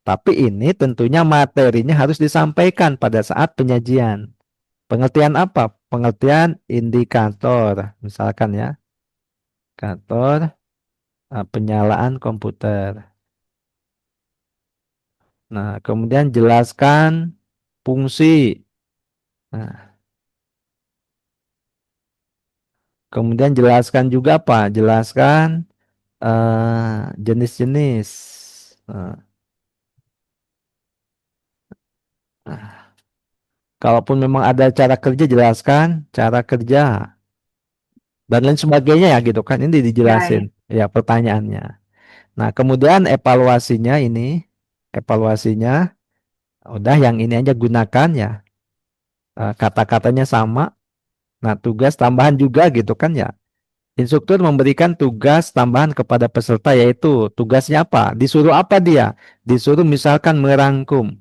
Speaker 1: Tapi ini tentunya materinya harus disampaikan pada saat penyajian. Pengertian apa? Pengertian indikator. Misalkan ya. Indikator penyalaan komputer. Nah, kemudian jelaskan fungsi. Nah, kemudian jelaskan juga apa? Jelaskan jenis-jenis. Nah, kalaupun memang ada cara kerja, jelaskan cara kerja dan lain sebagainya ya gitu kan. Ini dijelasin ya pertanyaannya. Nah, kemudian evaluasinya udah yang ini aja gunakan ya. Kata-katanya sama. Nah, tugas tambahan juga gitu kan ya. Instruktur memberikan tugas tambahan kepada peserta, yaitu tugasnya apa? Disuruh apa dia? Disuruh misalkan merangkum.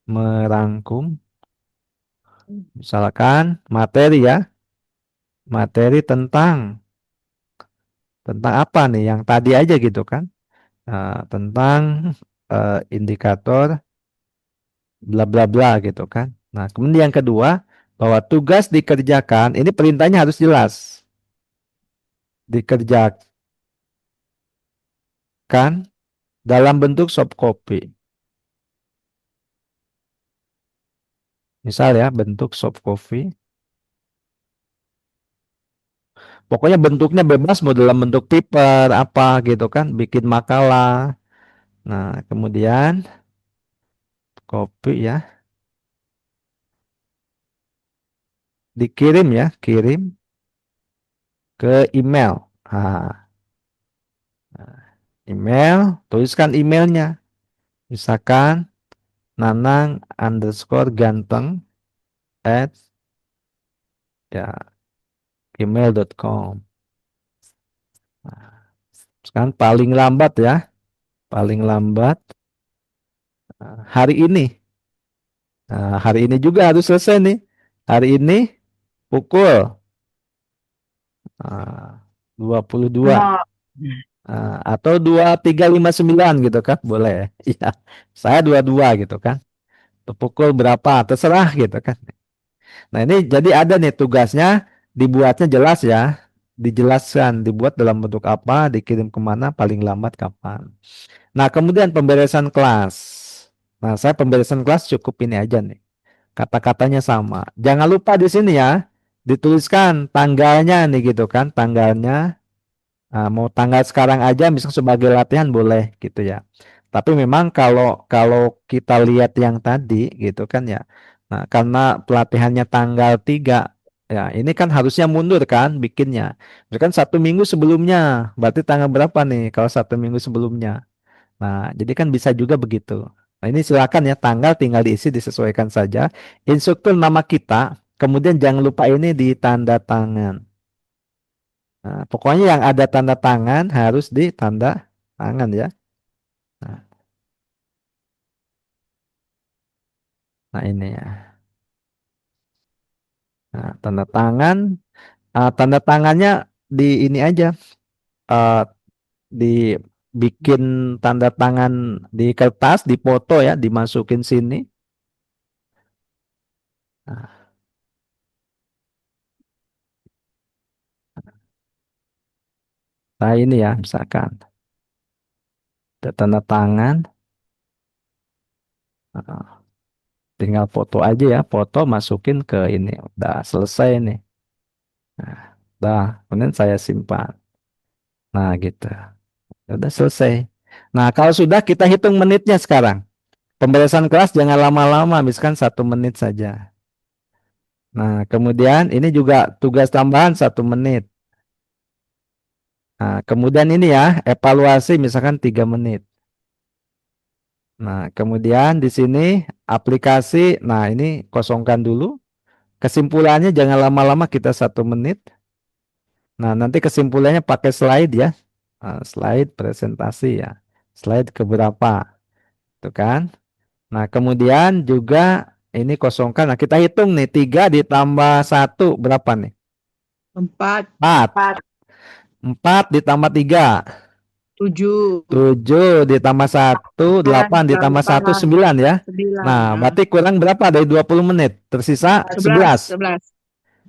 Speaker 1: Merangkum. Misalkan materi ya. Materi tentang apa nih? Yang tadi aja gitu kan. Tentang indikator bla bla bla gitu kan. Nah, kemudian yang kedua, bahwa tugas dikerjakan, ini perintahnya harus jelas. Dikerjakan dalam bentuk soft copy. Misal ya, bentuk soft copy. Pokoknya bentuknya bebas, mau dalam bentuk paper, apa gitu kan, bikin makalah. Nah, kemudian copy ya. Dikirim ya, kirim ke email. Email, tuliskan emailnya. Misalkan nanang_ganteng at ya gmail.com. Sekarang paling lambat ya, paling lambat hari ini. Nah, hari ini juga harus selesai nih. Hari ini pukul 22 atau 23:59 gitu kan, boleh. Iya, saya 22 gitu kan. Pukul berapa terserah gitu kan. Nah, ini jadi ada nih tugasnya, dibuatnya jelas ya. dijelaskan dibuat dalam bentuk apa, dikirim kemana, paling lambat kapan. Nah, kemudian pemberesan kelas. Nah, saya pemberesan kelas cukup ini aja nih. Kata-katanya sama. Jangan lupa di sini ya, dituliskan tanggalnya nih gitu kan, tanggalnya. Mau tanggal sekarang aja misal sebagai latihan boleh gitu ya. Tapi memang kalau kalau kita lihat yang tadi gitu kan ya. Nah, karena pelatihannya tanggal 3 ya, ini kan harusnya mundur kan bikinnya. Itu kan 1 minggu sebelumnya. Berarti tanggal berapa nih kalau 1 minggu sebelumnya? Nah, jadi kan bisa juga begitu. Nah, ini silakan ya, tanggal tinggal diisi disesuaikan saja. Instruktur nama kita, kemudian jangan lupa ini di tanda tangan. Nah, pokoknya yang ada tanda tangan harus ditanda tangan ya. Nah, nah ini ya. Nah, tanda tangan, tanda tangannya di ini aja, eh, dibikin tanda tangan di kertas, dipoto ya, dimasukin sini. Nah, nah ini ya, misalkan ada tanda tangan, nah, tinggal foto aja ya, foto masukin ke ini, udah selesai nih. Nah, udah, kemudian saya simpan. Nah, gitu. Udah selesai. Nah, kalau sudah kita hitung menitnya sekarang. Pemberesan kelas jangan lama-lama, misalkan 1 menit saja. Nah, kemudian ini juga tugas tambahan 1 menit. Nah, kemudian ini ya, evaluasi misalkan 3 menit. Nah, kemudian di sini aplikasi, nah ini kosongkan dulu. Kesimpulannya jangan lama-lama, kita 1 menit. Nah, nanti kesimpulannya pakai slide ya. Nah, slide presentasi ya. Slide keberapa, tuh kan? Nah, kemudian juga ini kosongkan. Nah, kita hitung nih, 3 ditambah 1 berapa nih?
Speaker 3: 4,
Speaker 1: 4.
Speaker 4: 4.
Speaker 1: 4 ditambah 3.
Speaker 3: 7,
Speaker 1: 7 ditambah 1, 8 ditambah 1, 9 ya.
Speaker 3: 9.
Speaker 1: Nah, berarti kurang berapa dari 20 menit? Tersisa 11.
Speaker 3: 11.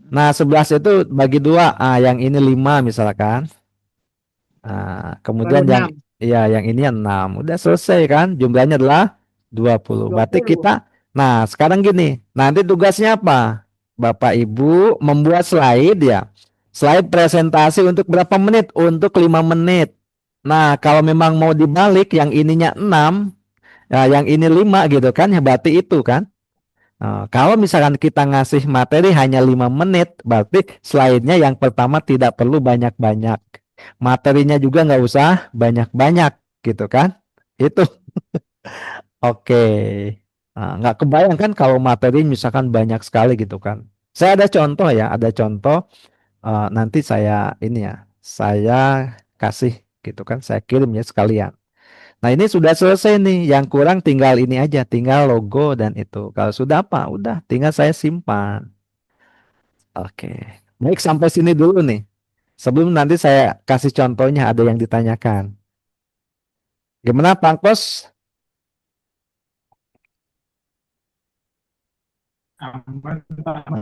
Speaker 1: Nah, 11 itu bagi 2. Yang ini 5 misalkan. Kemudian
Speaker 3: Baru 6.
Speaker 1: yang ini 6. Udah selesai kan? Jumlahnya adalah 20. Berarti
Speaker 4: 20.
Speaker 1: kita, nah sekarang gini, nanti tugasnya apa? Bapak Ibu membuat slide ya. Slide presentasi untuk berapa menit? Untuk 5 menit. Nah, kalau memang mau dibalik yang ininya 6, ya yang ini 5 gitu kan, ya berarti itu kan. Nah, kalau misalkan kita ngasih materi hanya 5 menit, berarti slide-nya yang pertama tidak perlu banyak-banyak. Materinya juga nggak usah banyak-banyak gitu kan. Itu oke. Nah, nggak kebayang kan kalau materi misalkan banyak sekali gitu kan. Saya ada contoh ya, ada contoh, nanti saya ini ya, saya kasih gitu kan, saya kirim ya sekalian. Nah, ini sudah selesai nih, yang kurang tinggal ini aja, tinggal logo dan itu. Kalau sudah apa? Udah, tinggal saya simpan. Oke. Baik, sampai sini dulu nih. Sebelum nanti saya kasih contohnya, ada yang ditanyakan. Gimana Pak Kos?
Speaker 5: Aman, Pak, aman.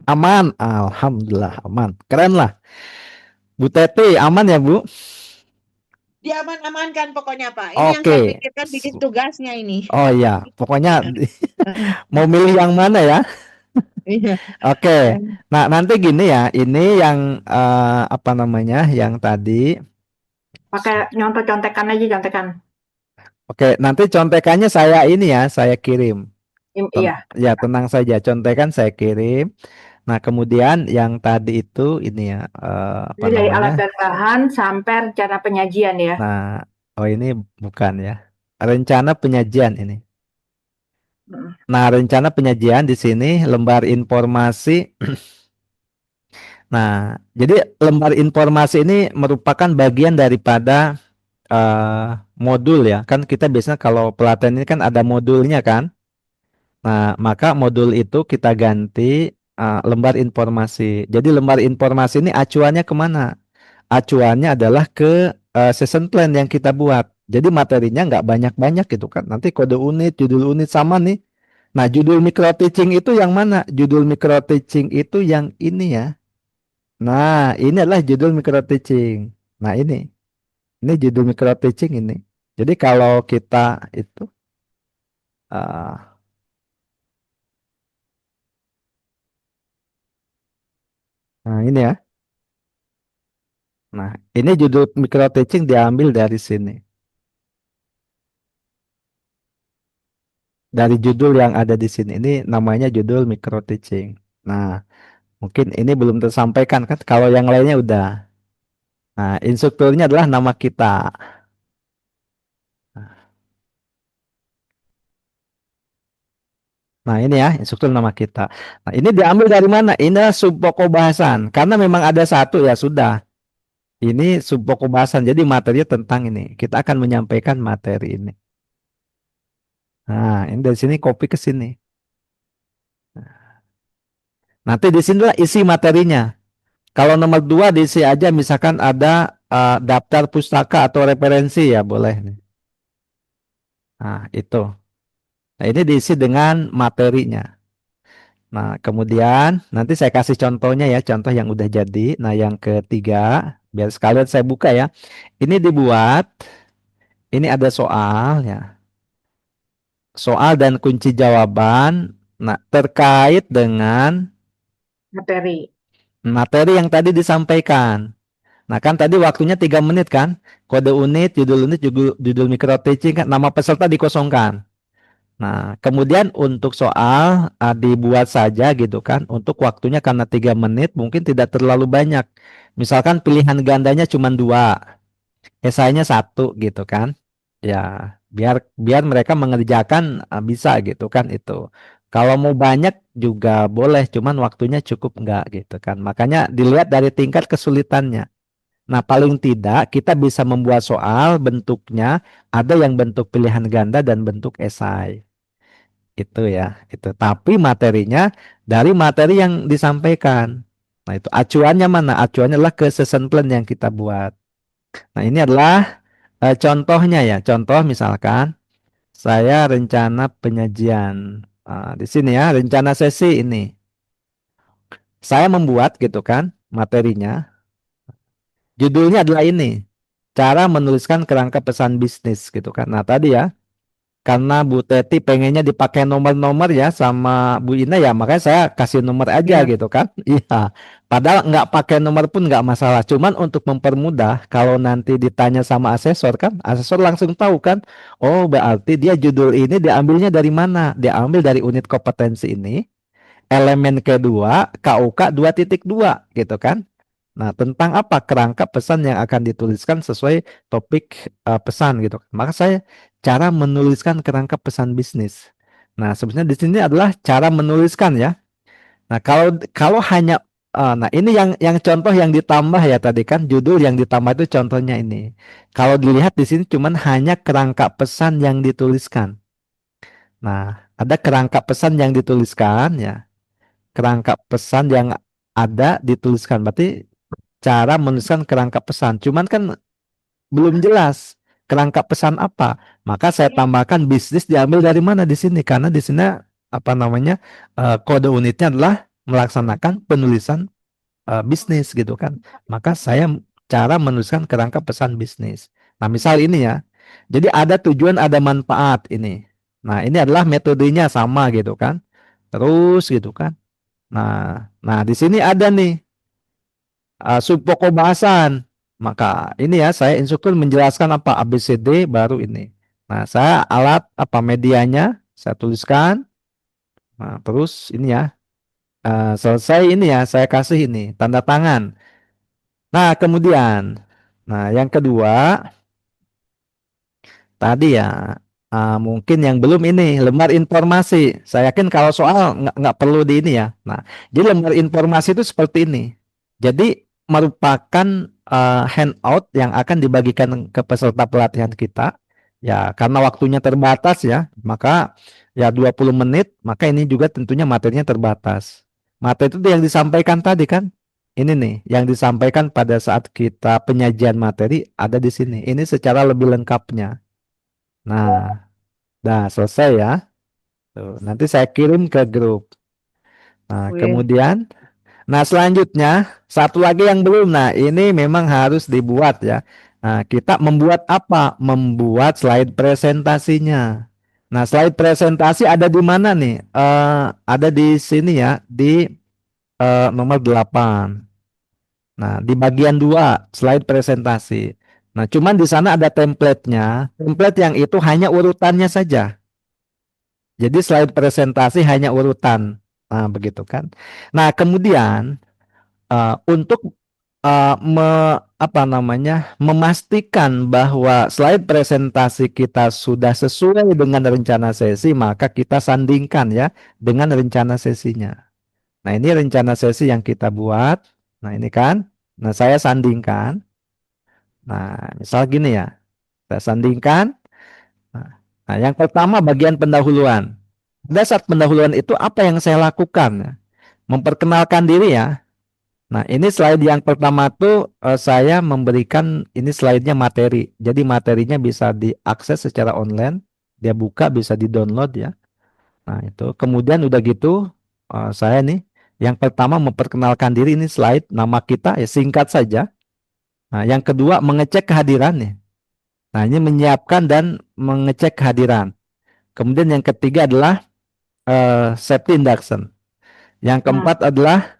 Speaker 1: Aman? Alhamdulillah aman. Keren lah. Bu Teti, aman ya Bu?
Speaker 3: Diaman-amankan pokoknya Pak. Ini yang saya
Speaker 1: Oke.
Speaker 3: pikirkan bikin tugasnya ini.
Speaker 1: Oh iya, pokoknya mau milih yang mana ya?
Speaker 3: Iya.
Speaker 1: Oke. Nah, nanti gini ya, ini yang apa namanya? Yang tadi.
Speaker 4: Pakai nyontoh contekan aja, contekan.
Speaker 1: Oke, nanti contekannya saya ini ya, saya kirim.
Speaker 4: Iya.
Speaker 1: Ya, tenang saja, contekan saya kirim. Nah, kemudian yang tadi itu ini ya, apa
Speaker 4: Ini dari alat
Speaker 1: namanya?
Speaker 4: dan bahan sampai rencana penyajian ya.
Speaker 1: Nah, oh ini bukan ya. Rencana penyajian ini.
Speaker 4: Mm.
Speaker 1: Nah, rencana penyajian di sini lembar informasi. Nah, jadi lembar informasi ini merupakan bagian daripada modul ya. Kan kita biasanya kalau pelatihan ini kan ada modulnya kan. Nah, maka modul itu kita ganti lembar informasi. Jadi lembar informasi ini acuannya kemana? Acuannya adalah ke session plan yang kita buat. Jadi materinya nggak banyak-banyak gitu kan. Nanti kode unit, judul unit sama nih. Nah, judul micro teaching itu yang mana? Judul micro teaching itu yang ini ya. Nah, ini adalah judul micro teaching. Nah, ini judul micro teaching ini. Jadi kalau kita itu ah, nah ini ya. Nah, ini judul micro teaching diambil dari sini. Dari judul yang ada di sini. Ini namanya judul micro teaching. Nah, mungkin ini belum tersampaikan kan. Kalau yang lainnya udah. Nah, instrukturnya adalah nama kita. Nah, ini ya, instruktur nama kita. Nah, ini diambil dari mana? Ini adalah subpokok bahasan. Karena memang ada satu ya sudah. Ini subpokok bahasan. Jadi materinya tentang ini. Kita akan menyampaikan materi ini. Nah, ini dari sini copy ke sini. Nanti di sinilah isi materinya. Kalau nomor 2 diisi aja misalkan ada daftar pustaka atau referensi ya boleh nih. Nah, itu. Nah, ini diisi dengan materinya. Nah, kemudian nanti saya kasih contohnya ya, contoh yang udah jadi. Nah, yang ketiga, biar sekalian saya buka ya. Ini dibuat, ini ada soal ya. Soal dan kunci jawaban. Nah, terkait dengan
Speaker 4: Materi.
Speaker 1: materi yang tadi disampaikan. Nah, kan tadi waktunya 3 menit kan? Kode unit, judul micro teaching kan, nama peserta dikosongkan. Nah, kemudian untuk soal dibuat saja gitu kan. Untuk waktunya karena 3 menit mungkin tidak terlalu banyak. Misalkan pilihan gandanya cuma 2, esainya 1 gitu kan. Ya, biar biar mereka mengerjakan bisa gitu kan itu. Kalau mau banyak juga boleh, cuman waktunya cukup enggak gitu kan. Makanya dilihat dari tingkat kesulitannya. Nah, paling tidak kita bisa membuat soal bentuknya ada yang bentuk pilihan ganda dan bentuk esai. Itu ya, itu. Tapi materinya dari materi yang disampaikan. Nah, itu acuannya mana? Acuannya adalah ke lesson plan yang kita buat. Nah, ini adalah contohnya ya. Contoh misalkan saya rencana penyajian. Di sini ya, rencana sesi ini. Saya membuat gitu kan materinya. Judulnya adalah ini. Cara menuliskan kerangka pesan bisnis gitu kan. Nah, tadi ya, karena Bu Teti pengennya dipakai nomor-nomor ya sama Bu Ina ya, makanya saya kasih nomor aja
Speaker 4: Iya.
Speaker 1: gitu kan. Iya. Padahal nggak pakai nomor pun nggak masalah. Cuman untuk mempermudah, kalau nanti ditanya sama asesor kan, asesor langsung tahu kan. Oh, berarti dia judul ini diambilnya dari mana? Diambil dari unit kompetensi ini. Elemen kedua, KUK 2.2 gitu kan. Nah, tentang apa kerangka pesan yang akan dituliskan sesuai topik pesan gitu. Maka saya cara menuliskan kerangka pesan bisnis. Nah, sebenarnya di sini adalah cara menuliskan ya. Nah, kalau kalau hanya nah ini yang contoh yang ditambah ya tadi kan judul yang ditambah itu contohnya ini. Kalau dilihat di sini cuman hanya kerangka pesan yang dituliskan. Nah, ada kerangka pesan yang dituliskan ya. Kerangka pesan yang ada dituliskan. Berarti cara menuliskan kerangka pesan. Cuman kan belum jelas kerangka pesan apa. Maka saya tambahkan bisnis diambil dari mana di sini karena di sini apa namanya kode unitnya adalah melaksanakan penulisan bisnis gitu kan. Maka saya cara menuliskan kerangka pesan bisnis. Nah, misal ini ya. Jadi ada tujuan, ada manfaat ini. Nah, ini adalah metodenya sama gitu kan. Terus gitu kan. Nah, di sini ada nih subpokok bahasan. Maka ini ya saya instruktur menjelaskan apa ABCD baru ini. Nah, saya alat apa medianya saya tuliskan. Nah, terus ini ya selesai ini ya saya kasih ini tanda tangan. Nah, kemudian yang kedua tadi ya mungkin yang belum ini lembar informasi. Saya yakin kalau soal nggak perlu di ini ya. Nah, jadi lembar informasi itu seperti ini. Jadi merupakan handout yang akan dibagikan ke peserta pelatihan kita. Ya, karena waktunya terbatas ya, maka ya 20 menit, maka ini juga tentunya materinya terbatas. Materi itu yang disampaikan tadi kan. Ini nih yang disampaikan pada saat kita penyajian materi ada di sini. Ini secara lebih lengkapnya. Nah, selesai ya. Tuh, nanti saya kirim ke grup. Nah,
Speaker 4: Wih.
Speaker 1: kemudian Nah, selanjutnya satu lagi yang belum. Nah, ini memang harus dibuat ya. Nah, kita membuat apa? Membuat slide presentasinya. Nah, slide presentasi ada di mana nih? Ada di sini ya, di nomor 8. Nah, di bagian 2 slide presentasi. Nah, cuman di sana ada template-nya. Template yang itu hanya urutannya saja. Jadi slide presentasi hanya urutan. Nah, begitu kan. Nah, kemudian untuk apa namanya, memastikan bahwa slide presentasi kita sudah sesuai dengan rencana sesi, maka kita sandingkan ya dengan rencana sesinya. Nah, ini rencana sesi yang kita buat. Nah, ini kan. Nah, saya sandingkan. Nah, misal gini ya. Saya sandingkan. Nah, yang pertama bagian pendahuluan. Pada saat pendahuluan itu apa yang saya lakukan? Memperkenalkan diri ya. Nah, ini slide yang pertama tuh saya memberikan ini slide-nya materi. Jadi materinya bisa diakses secara online, dia buka bisa di-download ya. Nah, itu. Kemudian udah gitu saya nih yang pertama memperkenalkan diri, ini slide nama kita ya singkat saja. Nah, yang kedua mengecek kehadiran nih. Nah, ini menyiapkan dan mengecek kehadiran. Kemudian yang ketiga adalah safety induction. Yang keempat adalah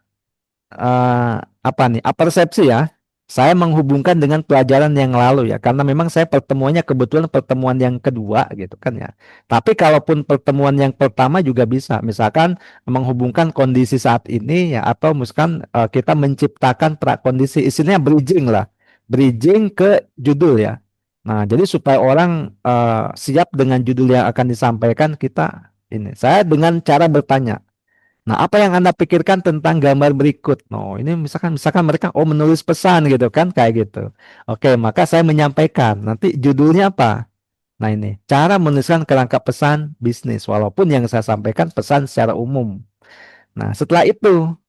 Speaker 1: apa nih? Persepsi ya. Saya menghubungkan dengan pelajaran yang lalu ya, karena memang saya pertemuannya kebetulan pertemuan yang kedua gitu kan ya. Tapi kalaupun pertemuan yang pertama juga bisa, misalkan menghubungkan kondisi saat ini ya, atau misalkan kita menciptakan prakondisi, istilahnya bridging lah, bridging ke judul ya. Nah, jadi supaya orang siap dengan judul yang akan disampaikan kita ini. Saya dengan cara bertanya. Nah, apa yang Anda pikirkan tentang gambar berikut? No, ini misalkan mereka menulis pesan gitu kan kayak gitu. Oke, maka saya menyampaikan. Nanti judulnya apa? Nah, ini cara menuliskan kerangka pesan bisnis walaupun yang saya sampaikan pesan secara umum. Nah, setelah itu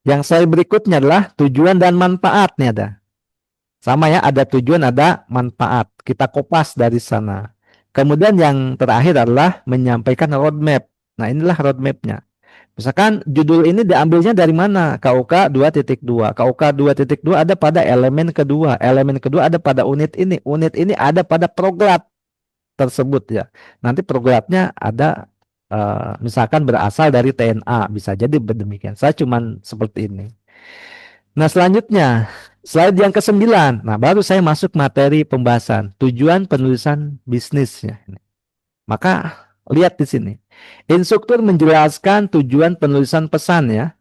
Speaker 1: yang saya berikutnya adalah tujuan dan manfaatnya ada. Sama ya, ada tujuan, ada manfaat. Kita kopas dari sana. Kemudian yang terakhir adalah menyampaikan roadmap. Nah, inilah roadmapnya. Misalkan judul ini diambilnya dari mana? KUK 2.2. KUK 2.2 ada pada elemen kedua. Elemen kedua ada pada unit ini. Unit ini ada pada proglat tersebut ya. Nanti proglatnya ada misalkan berasal dari TNA. Bisa jadi demikian. Saya cuman seperti ini. Nah, selanjutnya slide yang ke-9. Nah, baru saya masuk materi pembahasan. Tujuan penulisan bisnisnya. Maka lihat di sini. Instruktur menjelaskan tujuan penulisan pesan ya.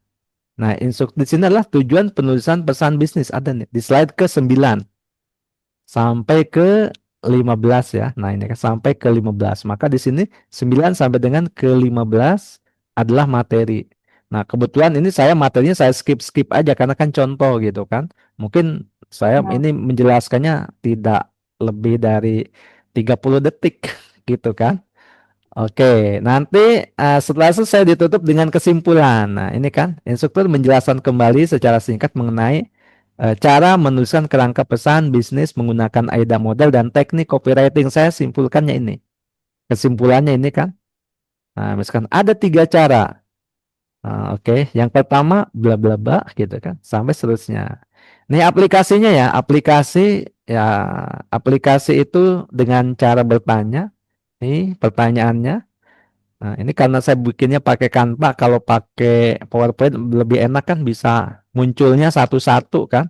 Speaker 1: Nah, di sini adalah tujuan penulisan pesan bisnis, ada nih di slide ke-9 sampai ke-15 ya. Nah, ini kan sampai ke-15. Maka di sini 9 sampai dengan ke-15 adalah materi. Nah, kebetulan ini saya materinya saya skip aja karena kan contoh gitu kan. Mungkin saya ini menjelaskannya tidak lebih dari 30 detik gitu kan. Oke, nanti setelah selesai ditutup dengan kesimpulan. Nah, ini kan instruktur menjelaskan kembali secara singkat mengenai cara menuliskan kerangka pesan bisnis menggunakan AIDA model dan teknik copywriting. Saya simpulkannya ini. Kesimpulannya ini kan. Nah, misalkan ada 3 cara. Nah, oke, yang pertama bla bla bla gitu kan, sampai seterusnya. Ini aplikasinya ya, aplikasi itu dengan cara bertanya. Ini pertanyaannya. Nah, ini karena saya bikinnya pakai Canva, kalau pakai PowerPoint lebih enak kan bisa munculnya satu-satu kan.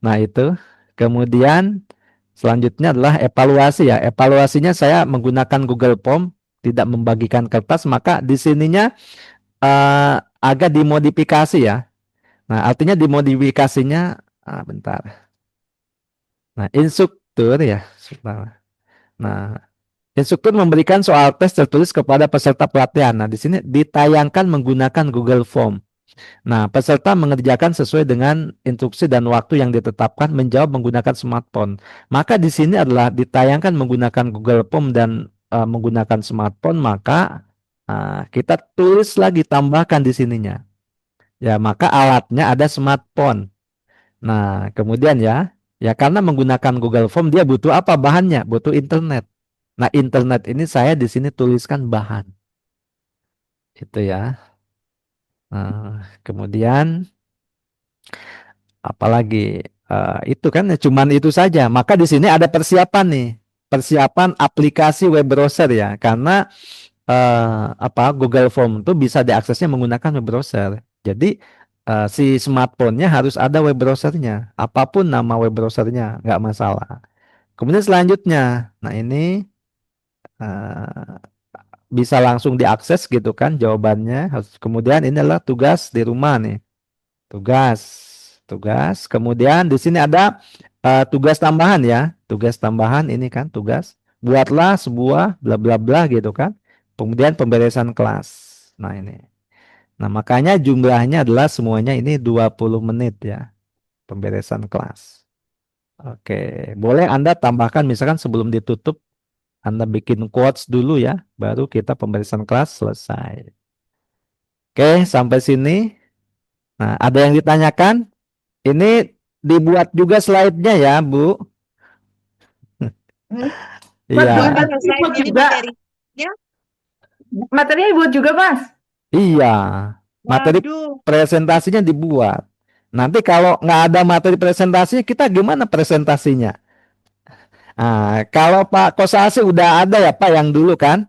Speaker 1: Nah, itu. Kemudian selanjutnya adalah evaluasi ya. Evaluasinya saya menggunakan Google Form, tidak membagikan kertas, maka di sininya agak dimodifikasi ya. Nah, artinya dimodifikasinya bentar. Nah, instruktur ya. Nah, instruktur memberikan soal tes tertulis kepada peserta pelatihan. Nah, di sini ditayangkan menggunakan Google Form. Nah, peserta mengerjakan sesuai dengan instruksi dan waktu yang ditetapkan, menjawab menggunakan smartphone. Maka di sini adalah ditayangkan menggunakan Google Form dan menggunakan smartphone, maka kita tulis lagi, tambahkan di sininya. Ya, maka alatnya ada smartphone. Nah, kemudian ya karena menggunakan Google Form dia butuh apa bahannya? Butuh internet. Nah, internet ini saya di sini tuliskan bahan. Itu ya. Nah, kemudian Apalagi itu kan cuman itu saja. Maka di sini ada persiapan nih, persiapan aplikasi web browser ya, karena Google Form itu bisa diaksesnya menggunakan web browser. Jadi si smartphone-nya harus ada web browsernya, apapun nama web browsernya nggak masalah. Kemudian selanjutnya, nah ini eh, bisa langsung diakses gitu kan jawabannya. Kemudian ini adalah tugas di rumah nih. Tugas, tugas. Kemudian di sini ada tugas tambahan ya. Tugas tambahan ini kan tugas. Buatlah sebuah bla bla bla gitu kan. Kemudian pemberesan kelas. Nah ini. Nah makanya jumlahnya adalah semuanya ini 20 menit ya. Pemberesan kelas. Oke. Boleh Anda tambahkan misalkan sebelum ditutup. Anda bikin quotes dulu ya. Baru kita pemberesan kelas selesai. Oke sampai sini. Nah ada yang ditanyakan? Ini dibuat juga slide-nya ya, Bu.
Speaker 3: Hmm,
Speaker 4: Mas,
Speaker 1: Iya,
Speaker 3: buat
Speaker 4: materinya
Speaker 3: apa slide
Speaker 4: dibuat
Speaker 3: jadi
Speaker 4: juga.
Speaker 3: materinya?
Speaker 4: Materinya dibuat juga, Mas.
Speaker 1: iya. Materi
Speaker 3: Waduh,
Speaker 1: presentasinya dibuat. Nanti kalau nggak ada materi presentasinya, kita gimana presentasinya? Nah, kalau Pak Kosasi udah ada ya Pak yang dulu kan?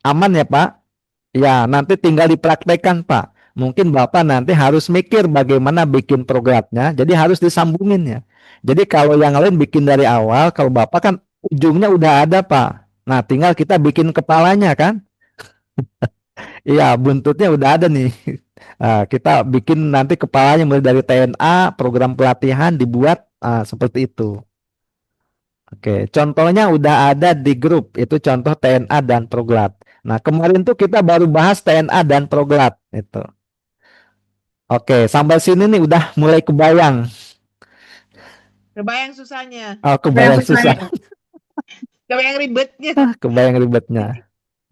Speaker 1: Aman ya Pak? Ya, nanti tinggal dipraktekkan Pak. Mungkin Bapak nanti harus mikir bagaimana bikin programnya, jadi harus disambungin ya. Jadi kalau yang lain bikin dari awal, kalau Bapak kan ujungnya udah ada Pak. Nah, tinggal kita bikin kepalanya kan? Iya, buntutnya udah ada nih. Kita bikin nanti kepalanya mulai dari TNA, program pelatihan dibuat seperti itu. Oke, contohnya udah ada di grup, itu contoh TNA dan Proglat. Nah, kemarin tuh kita baru bahas TNA dan Proglat itu. Oke, sampai sini nih udah mulai kebayang.
Speaker 3: kebayang susahnya,
Speaker 1: Oh,
Speaker 4: Yang
Speaker 1: kebayang susah,
Speaker 4: susahnya.
Speaker 3: kebayang ribetnya.
Speaker 1: kebayang ribetnya.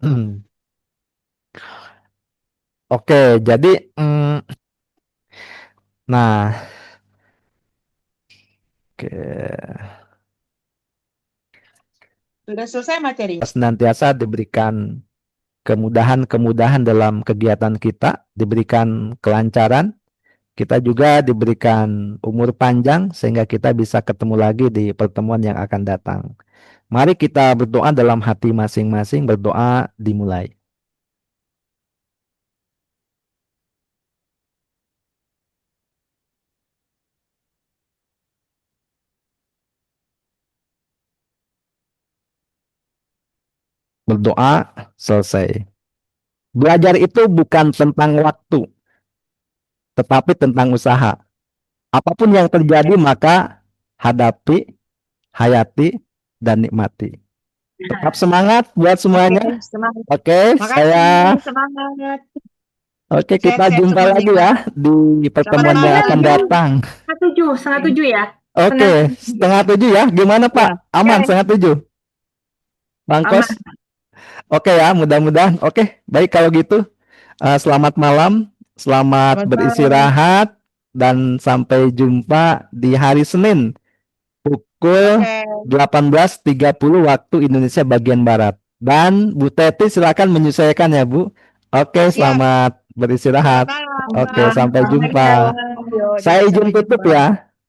Speaker 1: Hmm. Oke, jadi nah, oke.
Speaker 3: Sudah selesai materi.
Speaker 1: Senantiasa diberikan kemudahan-kemudahan dalam kegiatan kita, diberikan kelancaran, kita juga diberikan umur panjang sehingga kita bisa ketemu lagi di pertemuan yang akan datang. Mari kita berdoa dalam hati masing-masing, berdoa dimulai. Berdoa selesai. Belajar itu bukan tentang waktu, tetapi tentang usaha. Apapun yang terjadi maka hadapi, hayati, dan nikmati. Tetap semangat buat semuanya.
Speaker 3: Oke, semangat.
Speaker 1: Oke, saya
Speaker 3: Makasih, semangat.
Speaker 1: kita
Speaker 3: Sehat-sehat
Speaker 1: jumpa
Speaker 3: semua
Speaker 1: lagi
Speaker 3: nih,
Speaker 1: ya
Speaker 3: Pak.
Speaker 1: di pertemuan
Speaker 3: Selamat
Speaker 1: yang
Speaker 3: malam.
Speaker 1: akan datang.
Speaker 4: Setengah tujuh ya.
Speaker 1: Oke, setengah 7 ya. Gimana Pak? Aman setengah 7? Bang
Speaker 4: Aman.
Speaker 1: Kos? Oke ya, mudah-mudahan. Oke, baik kalau gitu. Selamat malam, selamat
Speaker 3: Selamat malam.
Speaker 1: beristirahat, dan sampai jumpa di hari Senin pukul
Speaker 3: Oke.
Speaker 1: 18.30 waktu Indonesia bagian Barat. Dan Bu Teti silakan menyesuaikan ya Bu. Oke,
Speaker 3: Siap.
Speaker 1: selamat
Speaker 3: Selamat
Speaker 1: beristirahat.
Speaker 3: malam.
Speaker 1: Oke,
Speaker 3: Bang.
Speaker 1: sampai jumpa.
Speaker 3: Yuk,
Speaker 1: Saya izin
Speaker 3: sampai
Speaker 1: tutup
Speaker 3: jumpa.
Speaker 1: ya.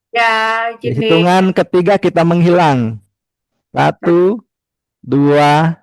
Speaker 4: Ya,
Speaker 1: Di hitungan ketiga kita menghilang. 1, 2,